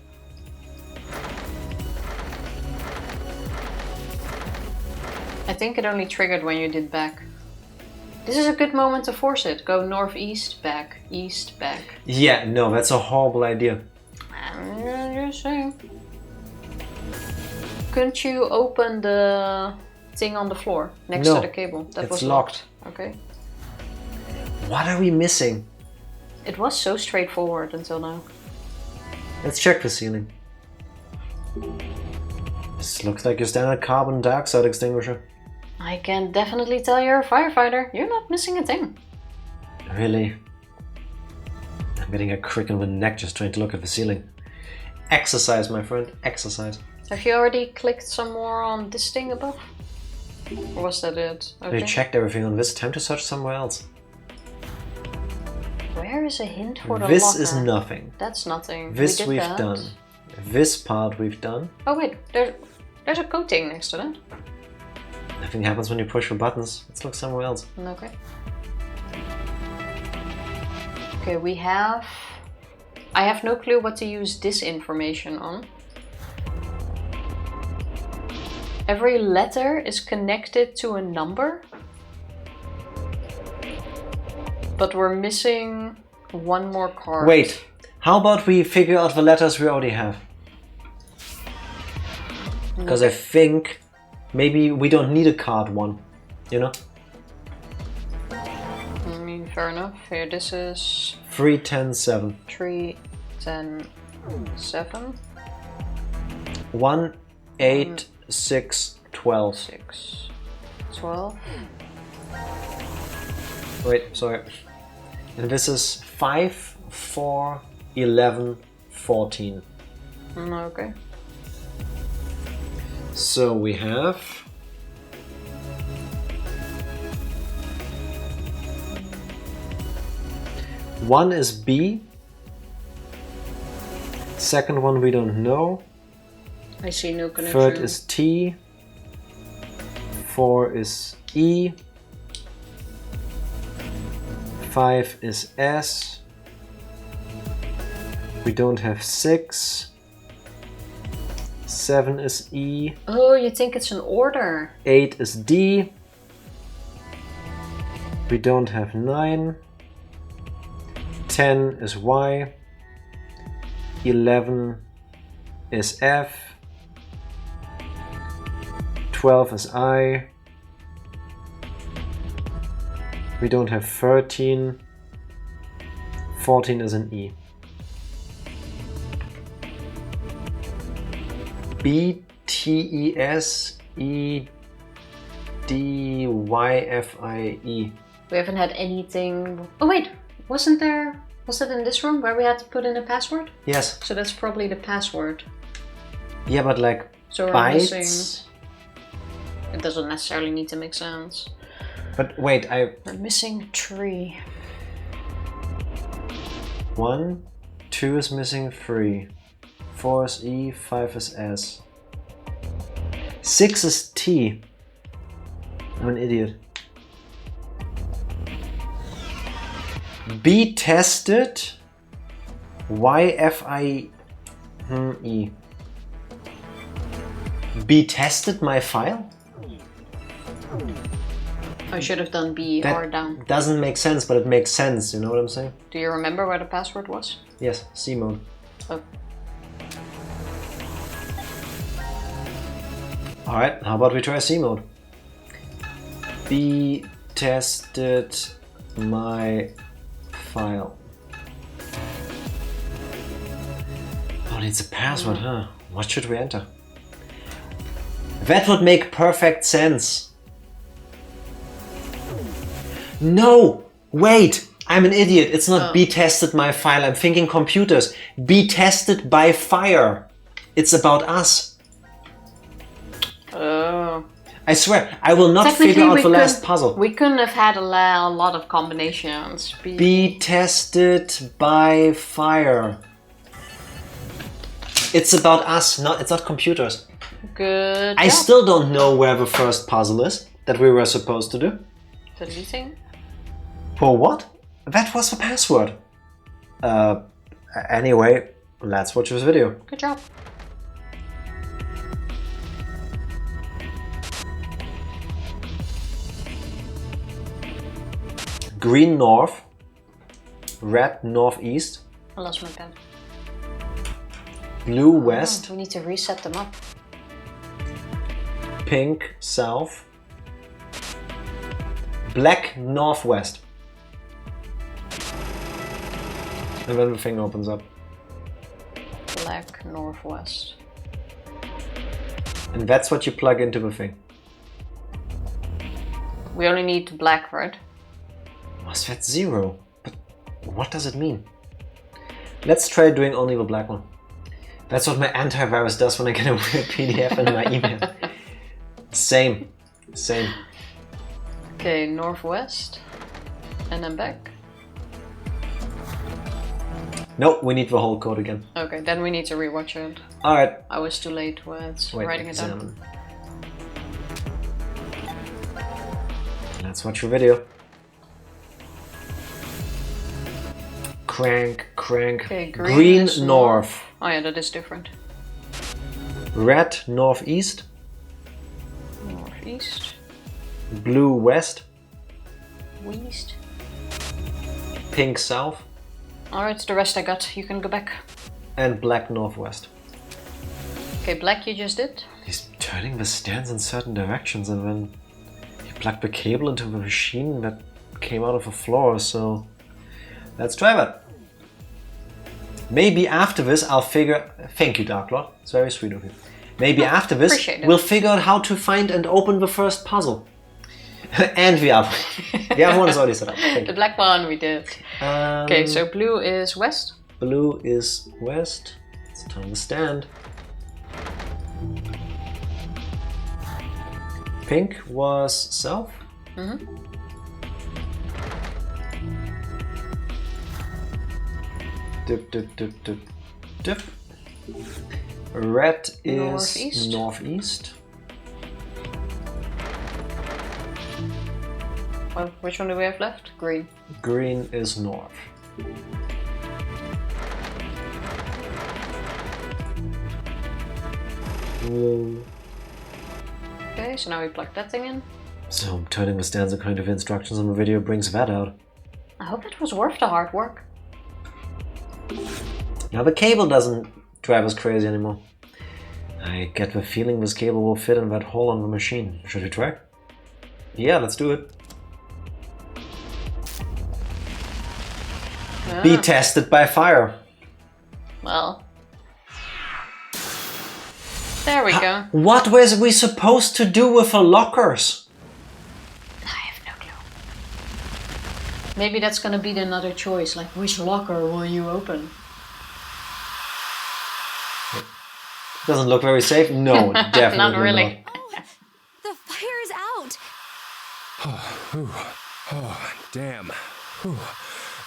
I think it only triggered when you did back. This is a good moment to force it. Go northeast, back, east, back. Yeah, no, that's a horrible idea. I'm just saying. Couldn't you open the thing on the floor next No, to the cable? That it's was locked. Okay. What are we missing? It was so straightforward until now. Let's check the ceiling. This looks like your standard carbon dioxide extinguisher. I can definitely tell you're a firefighter. You're not missing a thing. Really? I'm getting a crick in the neck just trying to look at the ceiling. Exercise, my friend, exercise. Have you already clicked some more on this thing above? Or was that it? We Okay. checked everything on this. Time to search somewhere else. Where is a hint for the This locker? is nothing. That's nothing. This we did we've that. done. This part we've done. Oh wait, there's a coating next to that. Nothing happens when you push the buttons. Let's look somewhere else. Okay. Okay, we have... I have no clue what to use this information on. Every letter is connected to a number. But we're missing one more card. Wait, how about we figure out the letters we already have? Because I think maybe we don't need a card one, you know? I mean, fair enough. Here, this is 3, 10, 7. 3, 10, 7, 1, 8, 6, 12. 6, 12. Wait, sorry. And this is 5, 4, 11, 14. Okay. So we have... One is B. Second one we don't know. I see no connection. Third is T. 4 is E. 5 is S. We don't have 6. 7 is E. Oh, you think it's an order? 8 is D. We don't have 9. 10 is Y. 11 is F. 12 is I. We don't have 13. 14 is an E. B, T, E, S, E, D, Y, F, I, E. We haven't had anything... Oh wait, wasn't there Was it in this room where we had to put in a password? Yes. So that's probably the password. Yeah, but like So we're bytes. missing. It doesn't necessarily need to make sense. But wait, We're missing 3. 1, 2 is missing 3. 4 is E, 5 is S. 6 is T. I'm an idiot. B tested. Y F I E. B tested my file? I should have done B or down. Doesn't make sense, but it makes sense, you know what I'm saying? Do you remember where the password was? Yes, C mode. Oh. Alright, how about we try C mode? B tested my file. Oh, it's a password, huh? What should we enter? That would make perfect sense. No! Wait! I'm an idiot. It's not B tested my file. I'm thinking computers. B tested by fire. It's about us. Oh. I swear, I will not figure out the last puzzle. We couldn't have had a lot of combinations. Be tested by fire. It's about us, it's not computers. Good I job. still don't know where the first puzzle is that we were supposed to do. Deleting? For what? That was the password. Anyway, let's watch this video. Good job. Green north, red northeast, I lost my pen. blue west, We need to reset them up. pink south, black northwest. And then the thing opens up. Black northwest. And that's what you plug into the thing. We only need black, right? Was that 0? But what does it mean? Let's try doing only the black one. That's what my antivirus does when I get a weird PDF in my email. Same. Okay, northwest. And then back. Nope, we need the whole code again. Okay, then we need to rewatch it. Alright. I was too late with writing it down. Let's watch your video. Crank. Okay, green is north. Oh yeah, that is different. Red northeast. Northeast. Blue west. West. Pink south. Alright, the rest I got. You can go back. And black northwest. Okay, black you just did. He's turning the stands in certain directions and then he plugged the cable into the machine that came out of the floor, so let's try that. Maybe after this I'll figure... Thank you, Dark Lord. It's very sweet of you. Maybe after this we'll figure out how to find and open the first puzzle. And the other one. The other one is already set up. The black one we did. Okay, so blue is west. Blue is west. Let's turn the stand. Pink was south. Dip. Red is northeast. Well, which one do we have left? Green. Green is north. Okay, so now we plug that thing in. So turning the stands according to the instructions on the video brings that out. I hope it was worth the hard work. Now the cable doesn't drive us crazy anymore. I get the feeling this cable will fit in that hole on the machine. Should we try? Yeah, let's do it. Be tested by fire. Well. There we go. What was we supposed to do with the lockers? I have no clue. Maybe that's gonna be another choice, like which locker will you open? Doesn't look very safe. No, definitely Not really. not. Oh, the fire is out. Oh, damn. Whew.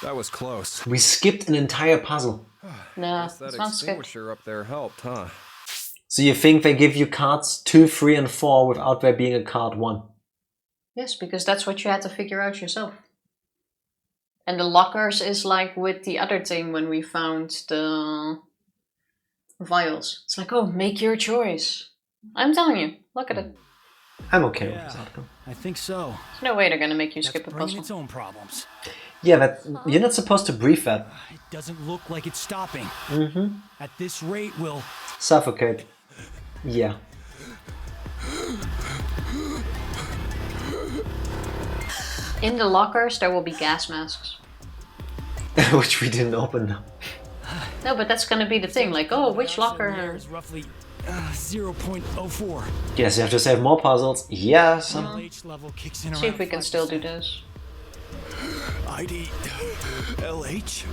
That was close. We skipped an entire puzzle. No, Guess that it's not good. extinguisher up there helped, huh? So you think they give you cards 2, 3, and 4 without there being a card 1? Yes, because that's what you had to figure out yourself. And the lockers is like with the other thing when we found the vials. It's like, oh, make your choice. I'm telling you, look at it. I'm okay with this outcome. I think so. There's no way they're gonna make you skip a That's bringing puzzle. its own problems. Yeah, but you're not supposed to breathe that. It doesn't look like it's stopping. Mm-hmm. At this rate, we'll... Suffocate. Yeah. In the lockers, there will be gas masks. Which we didn't open now. No, but that's gonna be the thing. Like, oh, which locker? Is roughly 0.04. Yes, you have to save more puzzles. Yes. LH level kicks in See if around we can still do 5%. this. ID LH?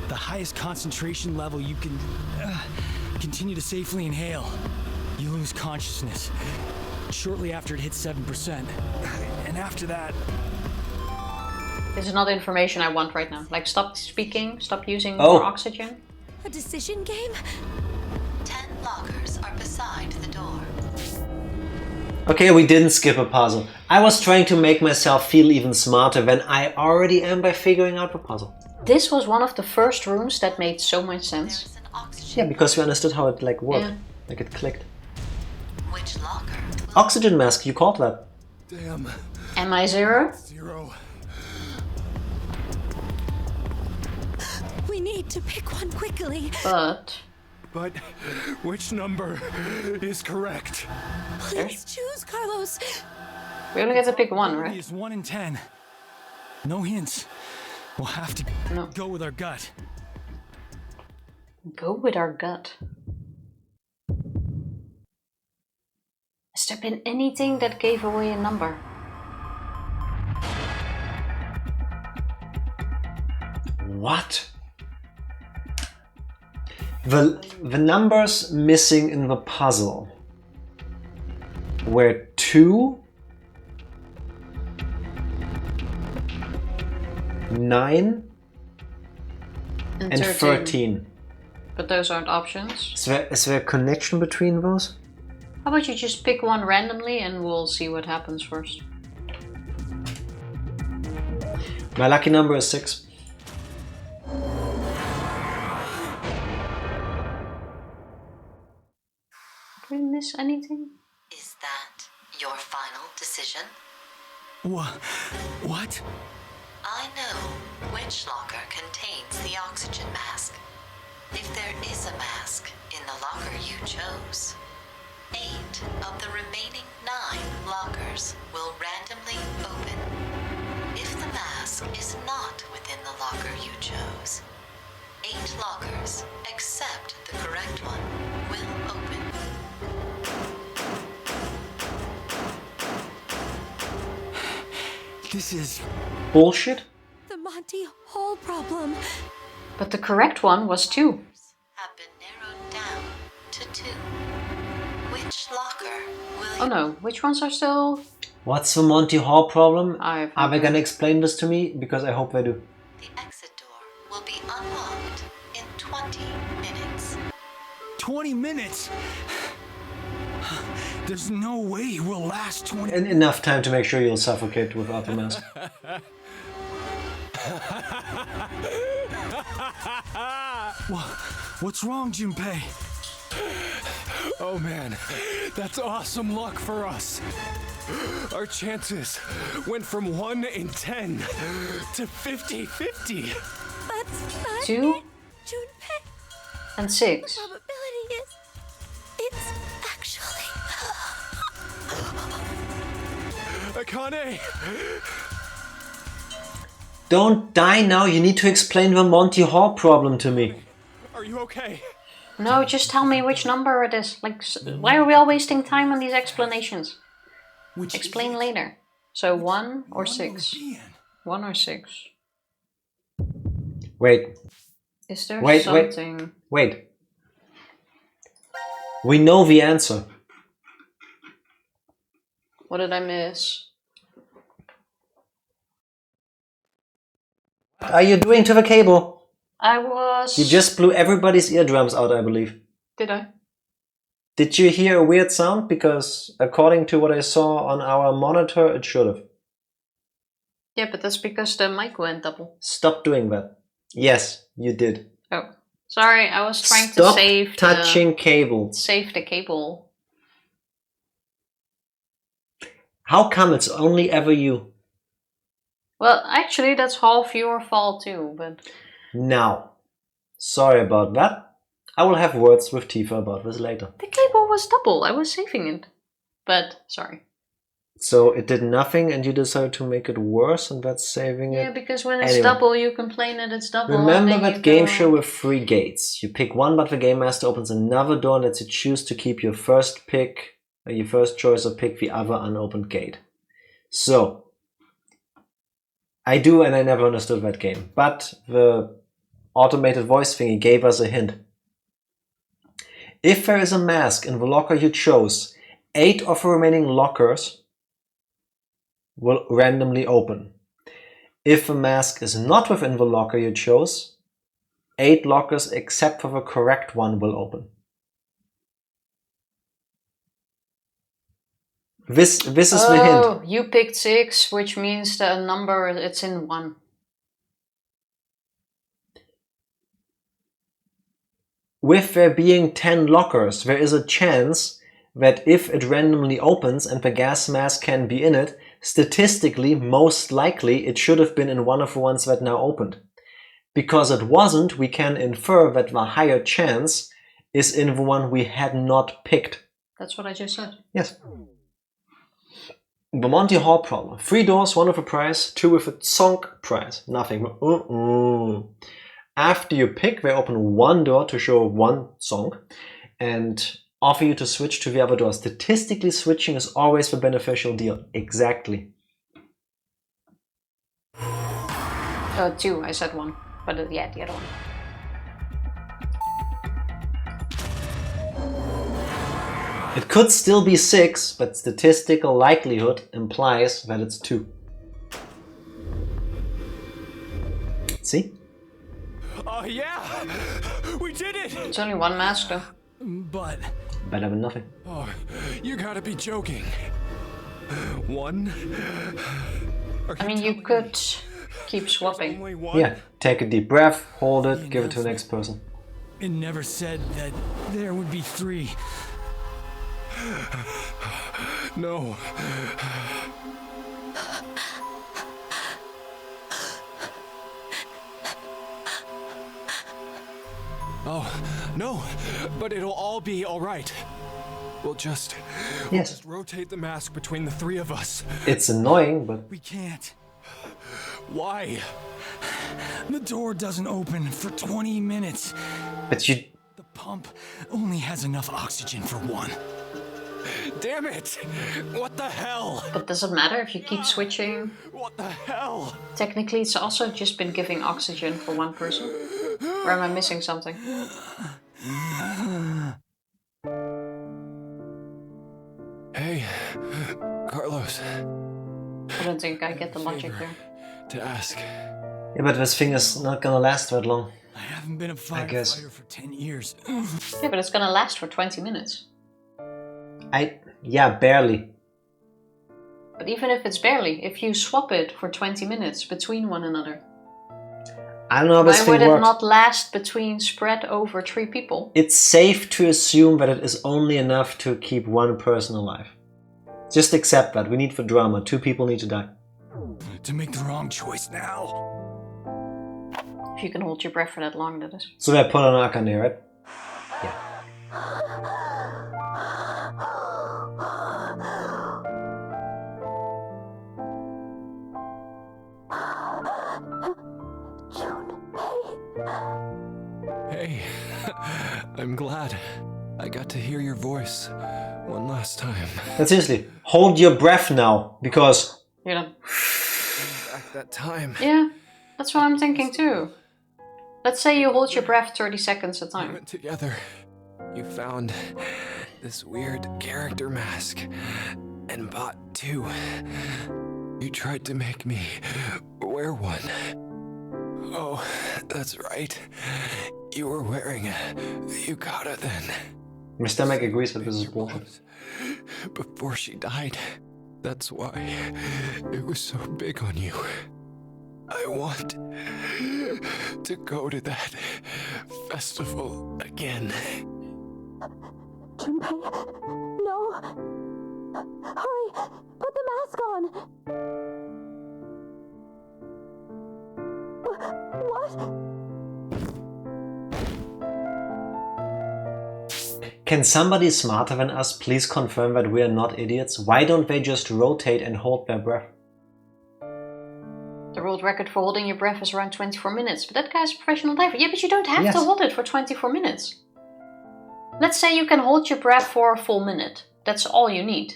The highest concentration level you can continue to safely inhale. You lose consciousness shortly after it hits 7%. And after that, This is not the information I want right now. Like, stop speaking, stop using Oh. more oxygen. A decision game? 10 lockers are beside the door. Okay, we didn't skip a puzzle. I was trying to make myself feel even smarter than I already am by figuring out the puzzle. This was one of the first rooms that made so much sense. There's an oxygen. Yeah, because we understood how it like worked. Yeah. Like it clicked. Which locker? Oxygen mask, you called that. Damn. Am I 0? 0. We need to pick one quickly. But But which number is correct? Please choose, Carlos. we only get to pick one, it right? is 1 in 10. No hints. We'll have to No. go with our gut. Go with our gut. Has there been anything that gave away a number? What? The numbers missing in the puzzle were 2, 9, and 13. But those aren't options. Is there a connection between those? How about you just pick one randomly and we'll see what happens first. My lucky number is 6. Did we miss anything? Is that your final decision? What? I know which locker contains the oxygen mask. If there is a mask in the locker you chose, 8 of the remaining 9 lockers will randomly open. If the mask is not within the locker you chose, 8 lockers, except the correct one, will open. This is... Bullshit? The Monty Hall problem. But the correct one was 2. Have been narrowed down to 2. Which locker will Oh you no, which ones are still? What's the Monty Hall problem? I have Are they no gonna idea. explain this to me? Because I hope they do. The exit door will be unlocked in 20 minutes. 20 minutes? There's no way we'll last 20... And enough time to make sure you'll suffocate without the mask. What's wrong, Junpei? Oh man, that's awesome luck for us. Our chances went from 1 in 10 to 50-50. That's not 2 it, Junpei. and 6. Probability is... It's actually... Akane! Don't die now, you need to explain the Monty Hall problem to me. Are you okay? No, just tell me which number it is. Like, why are we all wasting time on these explanations? Which Explain later. So 1 or one will 6? it be in? 1 or 6? Wait. Is there Wait. something? Wait. We know the answer. What did I miss? What are you doing to the cable? I was... You just blew everybody's eardrums out, I believe. Did I? Did you hear a weird sound? Because according to what I saw on our monitor, it should have. Yeah, but that's because the mic went double. Stop doing that. Yes, you did. Oh, sorry. I was trying Stop to save touching cables. Save the cable. How come it's only ever you? Well, actually, that's half your fault too, but... Now, sorry about that. I will have words with Tifa about this later. The cable was double. I was saving it. But, sorry. So it did nothing and you decided to make it worse and that's saving it? Yeah, because when it's Anyway. double, you complain that it's double. Remember and then that game show with 3 gates. You pick one, but the game master opens another door and lets you choose to keep your first pick, your first choice, or pick the other unopened gate. So, I do, and I never understood that game. But the automated voice thingy gave us a hint. If there is a mask in the locker you chose, 8 of the remaining lockers will randomly open. If a mask is not within the locker you chose, 8 lockers except for the correct one will open. This is the hint. Oh, you picked 6, which means the number it's in 1. With there being 10 lockers, there is a chance that if it randomly opens and the gas mask can be in it, statistically, most likely, it should have been in one of the ones that now opened. Because it wasn't, we can infer that the higher chance is in the one we had not picked. That's what I just said. Yes. The Monty Hall problem. 3 doors, 1 with a prize, 2 with a zonk prize. Nothing. After you pick, they open 1 door to show 1 zonk and offer you to switch to the other door. Statistically, switching is always the beneficial deal. Exactly. 2, I said 1. But yeah, the other one. It could still be 6, but statistical likelihood implies that it's 2. See? Oh, yeah! We did it! It's only 1 mask though. But... Better than nothing. Oh, you gotta be joking. 1? I mean, you could keep swapping. Only 1? Yeah, take a deep breath, hold it, give it to the next person. It never said that there would be 3. No. Oh, no, but it'll all be all right. We'll just rotate the mask between the 3 of us. It's annoying, but... We can't. Why? The door doesn't open for 20 minutes. But you... The pump only has enough oxygen for 1. Damn it! What the hell? But does it matter if you keep switching? What the hell? Technically, it's also just been giving oxygen for 1 person. Or am I missing something? Hey, Carlos. I don't think I get the logic there. To ask. Yeah, but this thing is not gonna last that long. I haven't been a guess. firefighter for 10 years. Yeah, but it's gonna last for 20 minutes. Yeah, barely. But even if it's barely, if you swap it for 20 minutes between one another, I don't know how this why thing would it works. not last spread over 3 people? It's safe to assume that it is only enough to keep 1 person alive. Just accept that. We need for drama. 2 people need to die. To make the wrong choice now. If you can hold your breath for that long, that is. So they put an arc on there, right? Yeah. Hey, I'm glad I got to hear your voice one last time. And seriously, hold your breath now, because You know. back that time. Yeah, that's what I'm thinking too. Let's say you hold your breath 30 seconds at a We time. went together. You found this weird character mask and bought 2. You tried to make me wear one. Oh, that's right. You were wearing a yukata then. My stomach agrees that this is bullshit. Before she died. That's why it was so big on you. I want to go to that festival again. Junpei, no! Hurry! Put the mask on! What? Can somebody smarter than us please confirm that we are not idiots? Why don't they just rotate and hold their breath? The world record for holding your breath is around 24 minutes, but that guy's a professional diver. Yeah, but you don't have to hold it for 24 minutes. Let's say you can hold your breath for a full minute. That's all you need.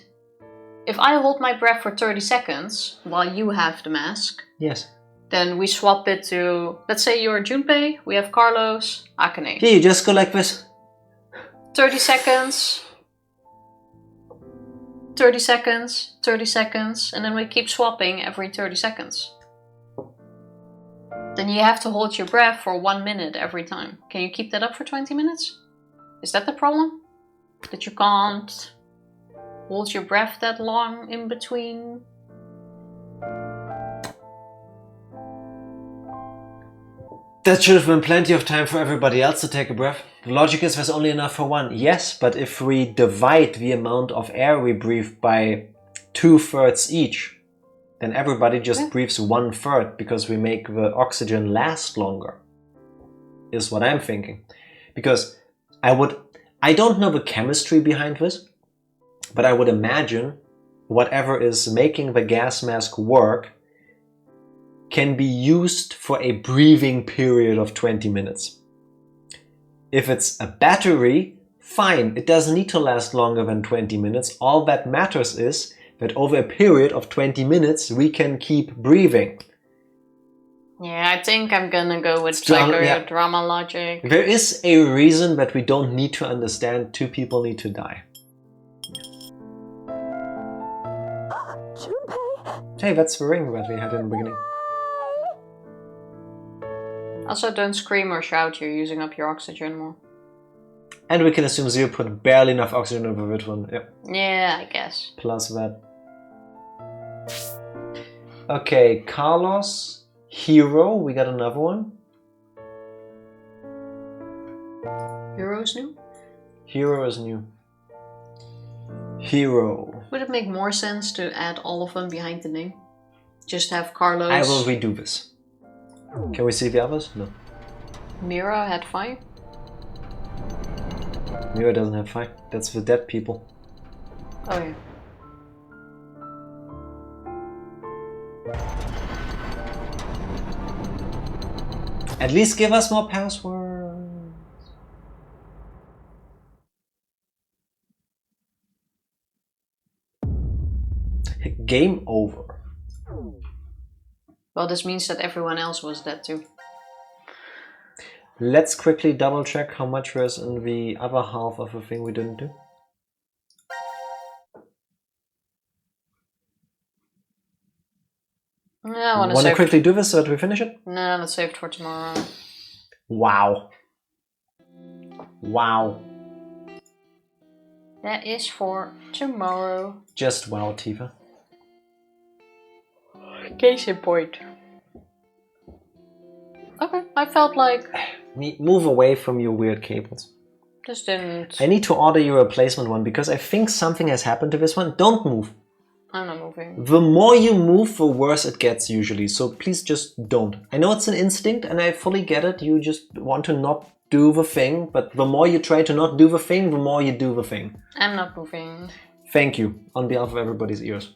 If I hold my breath for 30 seconds while you have the mask, Yes. then we swap it to, let's say you're Junpei, we have Carlos, Akane. Yeah, you just go like this. 30 seconds, 30 seconds, 30 seconds, and then we keep swapping every 30 seconds. Then you have to hold your breath for 1 minute every time. Can you keep that up for 20 minutes? Is that the problem? That you can't hold your breath that long in between? That should have been plenty of time for everybody else to take a breath. The logic is there's only enough for one. Yes, but if we divide the amount of air we breathe by 2/3 each, then everybody just breathes 1/3 because we make the oxygen last longer. Is what I'm thinking. Because I don't know the chemistry behind this, but I would imagine whatever is making the gas mask work can be used for a breathing period of 20 minutes. If it's a battery, fine, it doesn't need to last longer than 20 minutes. All that matters is that over a period of 20 minutes we can keep breathing. Yeah, I think I'm gonna go with Yeah. drama logic. There is a reason that we don't need to understand 2 people need to die. Junpei! Hey, that's the ring that we had in the beginning. Also, don't scream or shout, you're using up your oxygen more. And we can assume Zero put barely enough oxygen over that one. Yep. Yeah, I guess. Plus that. Okay, Carlos, Hero, we got another one. Heroes new? Hero is new. Hero. Would it make more sense to add all of them behind the name? Just have Carlos. I will redo this. Can we see the others? No. Mira had 5. Mira doesn't have 5. That's the dead people. Oh yeah. At least give us more passwords. Game over. Well, this means that everyone else was dead too. Let's quickly double check how much was in the other half of the thing we didn't do. Yeah, I want Want to save. quickly do this so that we finish it? No, let's save it for tomorrow. Wow. Wow. That is for tomorrow. Just wow, Tifa. Case in point. Okay, I felt like Move away from your weird cables. this didn't. I need to order you a replacement one because I think something has happened to this one. Don't move. I'm not moving. The more you move, the worse it gets usually. So please just don't. I know it's an instinct and I fully get it. You just want to not do the thing. But the more you try to not do the thing, the more you do the thing. I'm not moving. Thank you on behalf of everybody's ears.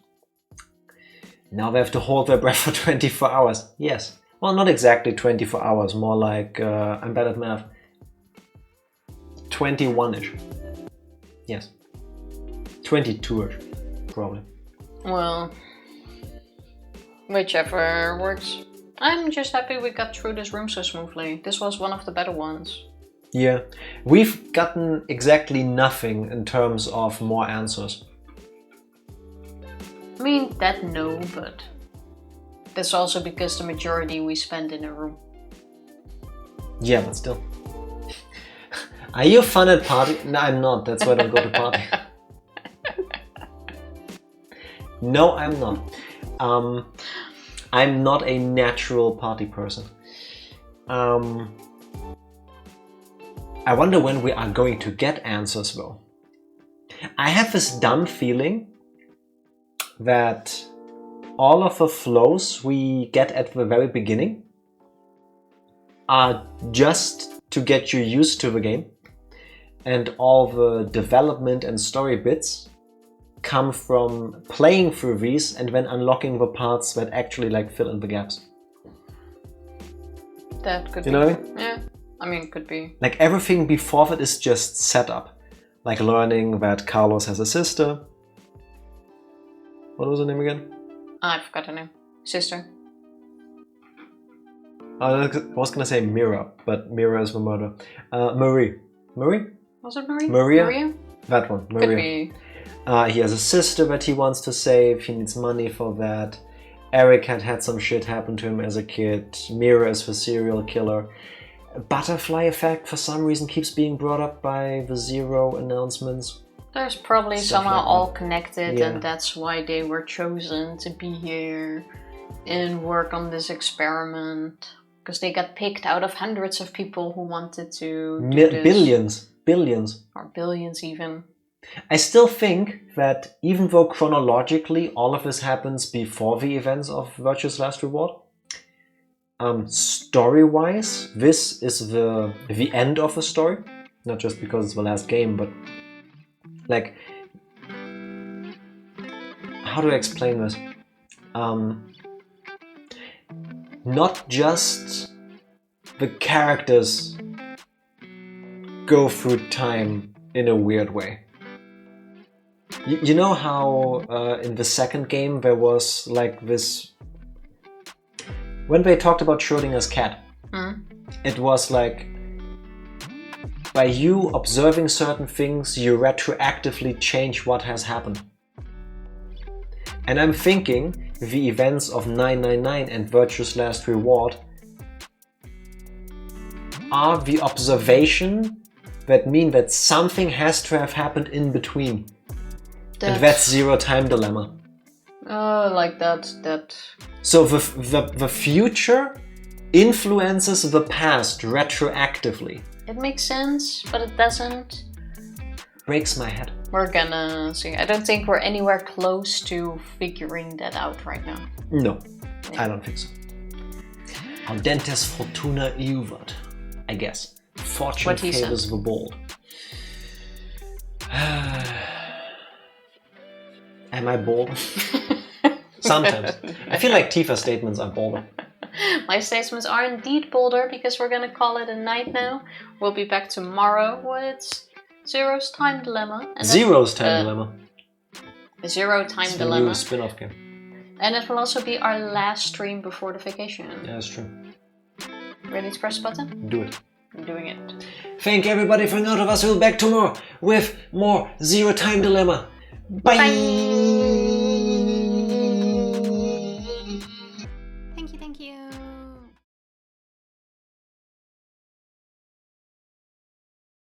Now they have to hold their breath for 24 hours. Yes. Well, not exactly 24 hours. More like, I'm bad at math. 21-ish. Yes. 22-ish, probably. Well, Whichever works. I'm just happy we got through this room so smoothly. This was one of the better ones. Yeah. We've gotten exactly nothing in terms of more answers. I mean, that no, but that's also because the majority we spend in a room. Yeah, but still. Are you fun at party? No, I'm not. That's why I don't go to party. No, I'm not. I'm not a natural party person. I wonder when we are going to get answers though. I have this dumb feeling that all of the flows we get at the very beginning are just to get you used to the game, and all the development and story bits come from playing through these and then unlocking the parts that actually like fill in the gaps. That could You be. know what I mean? Yeah, I mean, could be. Like everything before that is just setup. Like learning that Carlos has a sister. What was her name again? I forgot her name. Sister. I was gonna say Mira, but Mira is the murder. Marie. Marie? Was it Marie? Maria? That one, Maria. Could be. He has a sister that he wants to save. He needs money for that. Eric had some shit happen to him as a kid. Mira is the serial killer. Butterfly effect for some reason keeps being brought up by the Zero announcements. There's probably Stuff somehow like that. all connected, Yeah. and that's why they were chosen to be here and work on this experiment. Because they got picked out of hundreds of people who wanted to do this. Billions. Or billions even. I still think that even though chronologically all of this happens before the events of Virtue's Last Reward, story-wise, this is the end of the story. Not just because it's the last game, but like, how do I explain this? Not just the characters go through time in a weird way. You know how in the second game there was like this... When they talked about Schrodinger's cat, it was like, by you observing certain things, you retroactively change what has happened. And I'm thinking the events of 999 and Virtue's Last Reward are the observation that mean that something has to have happened in between. And that's Zero Time Dilemma. Oh, like that. So the future influences the past retroactively. It makes sense, but it doesn't. Breaks my head. We're gonna see. I don't think we're anywhere close to figuring that out right now. No, I don't think so. Audentes fortuna iuvat, I guess. Fortune What he favors said. the bold. Am I bold? Sometimes. I feel like Tifa's statements are bolder. My statements are indeed bolder because we're gonna call it a night now. We'll be back tomorrow with Zero's Time Dilemma. And Zero's Time Dilemma. Zero Time It's the Dilemma. new spin-off game. And it will also be our last stream before the vacation. Yeah, that's true. Ready to press the button? Do it. I'm doing it. Thank everybody for note of us. We'll be back tomorrow with more Zero Time Dilemma. Bye.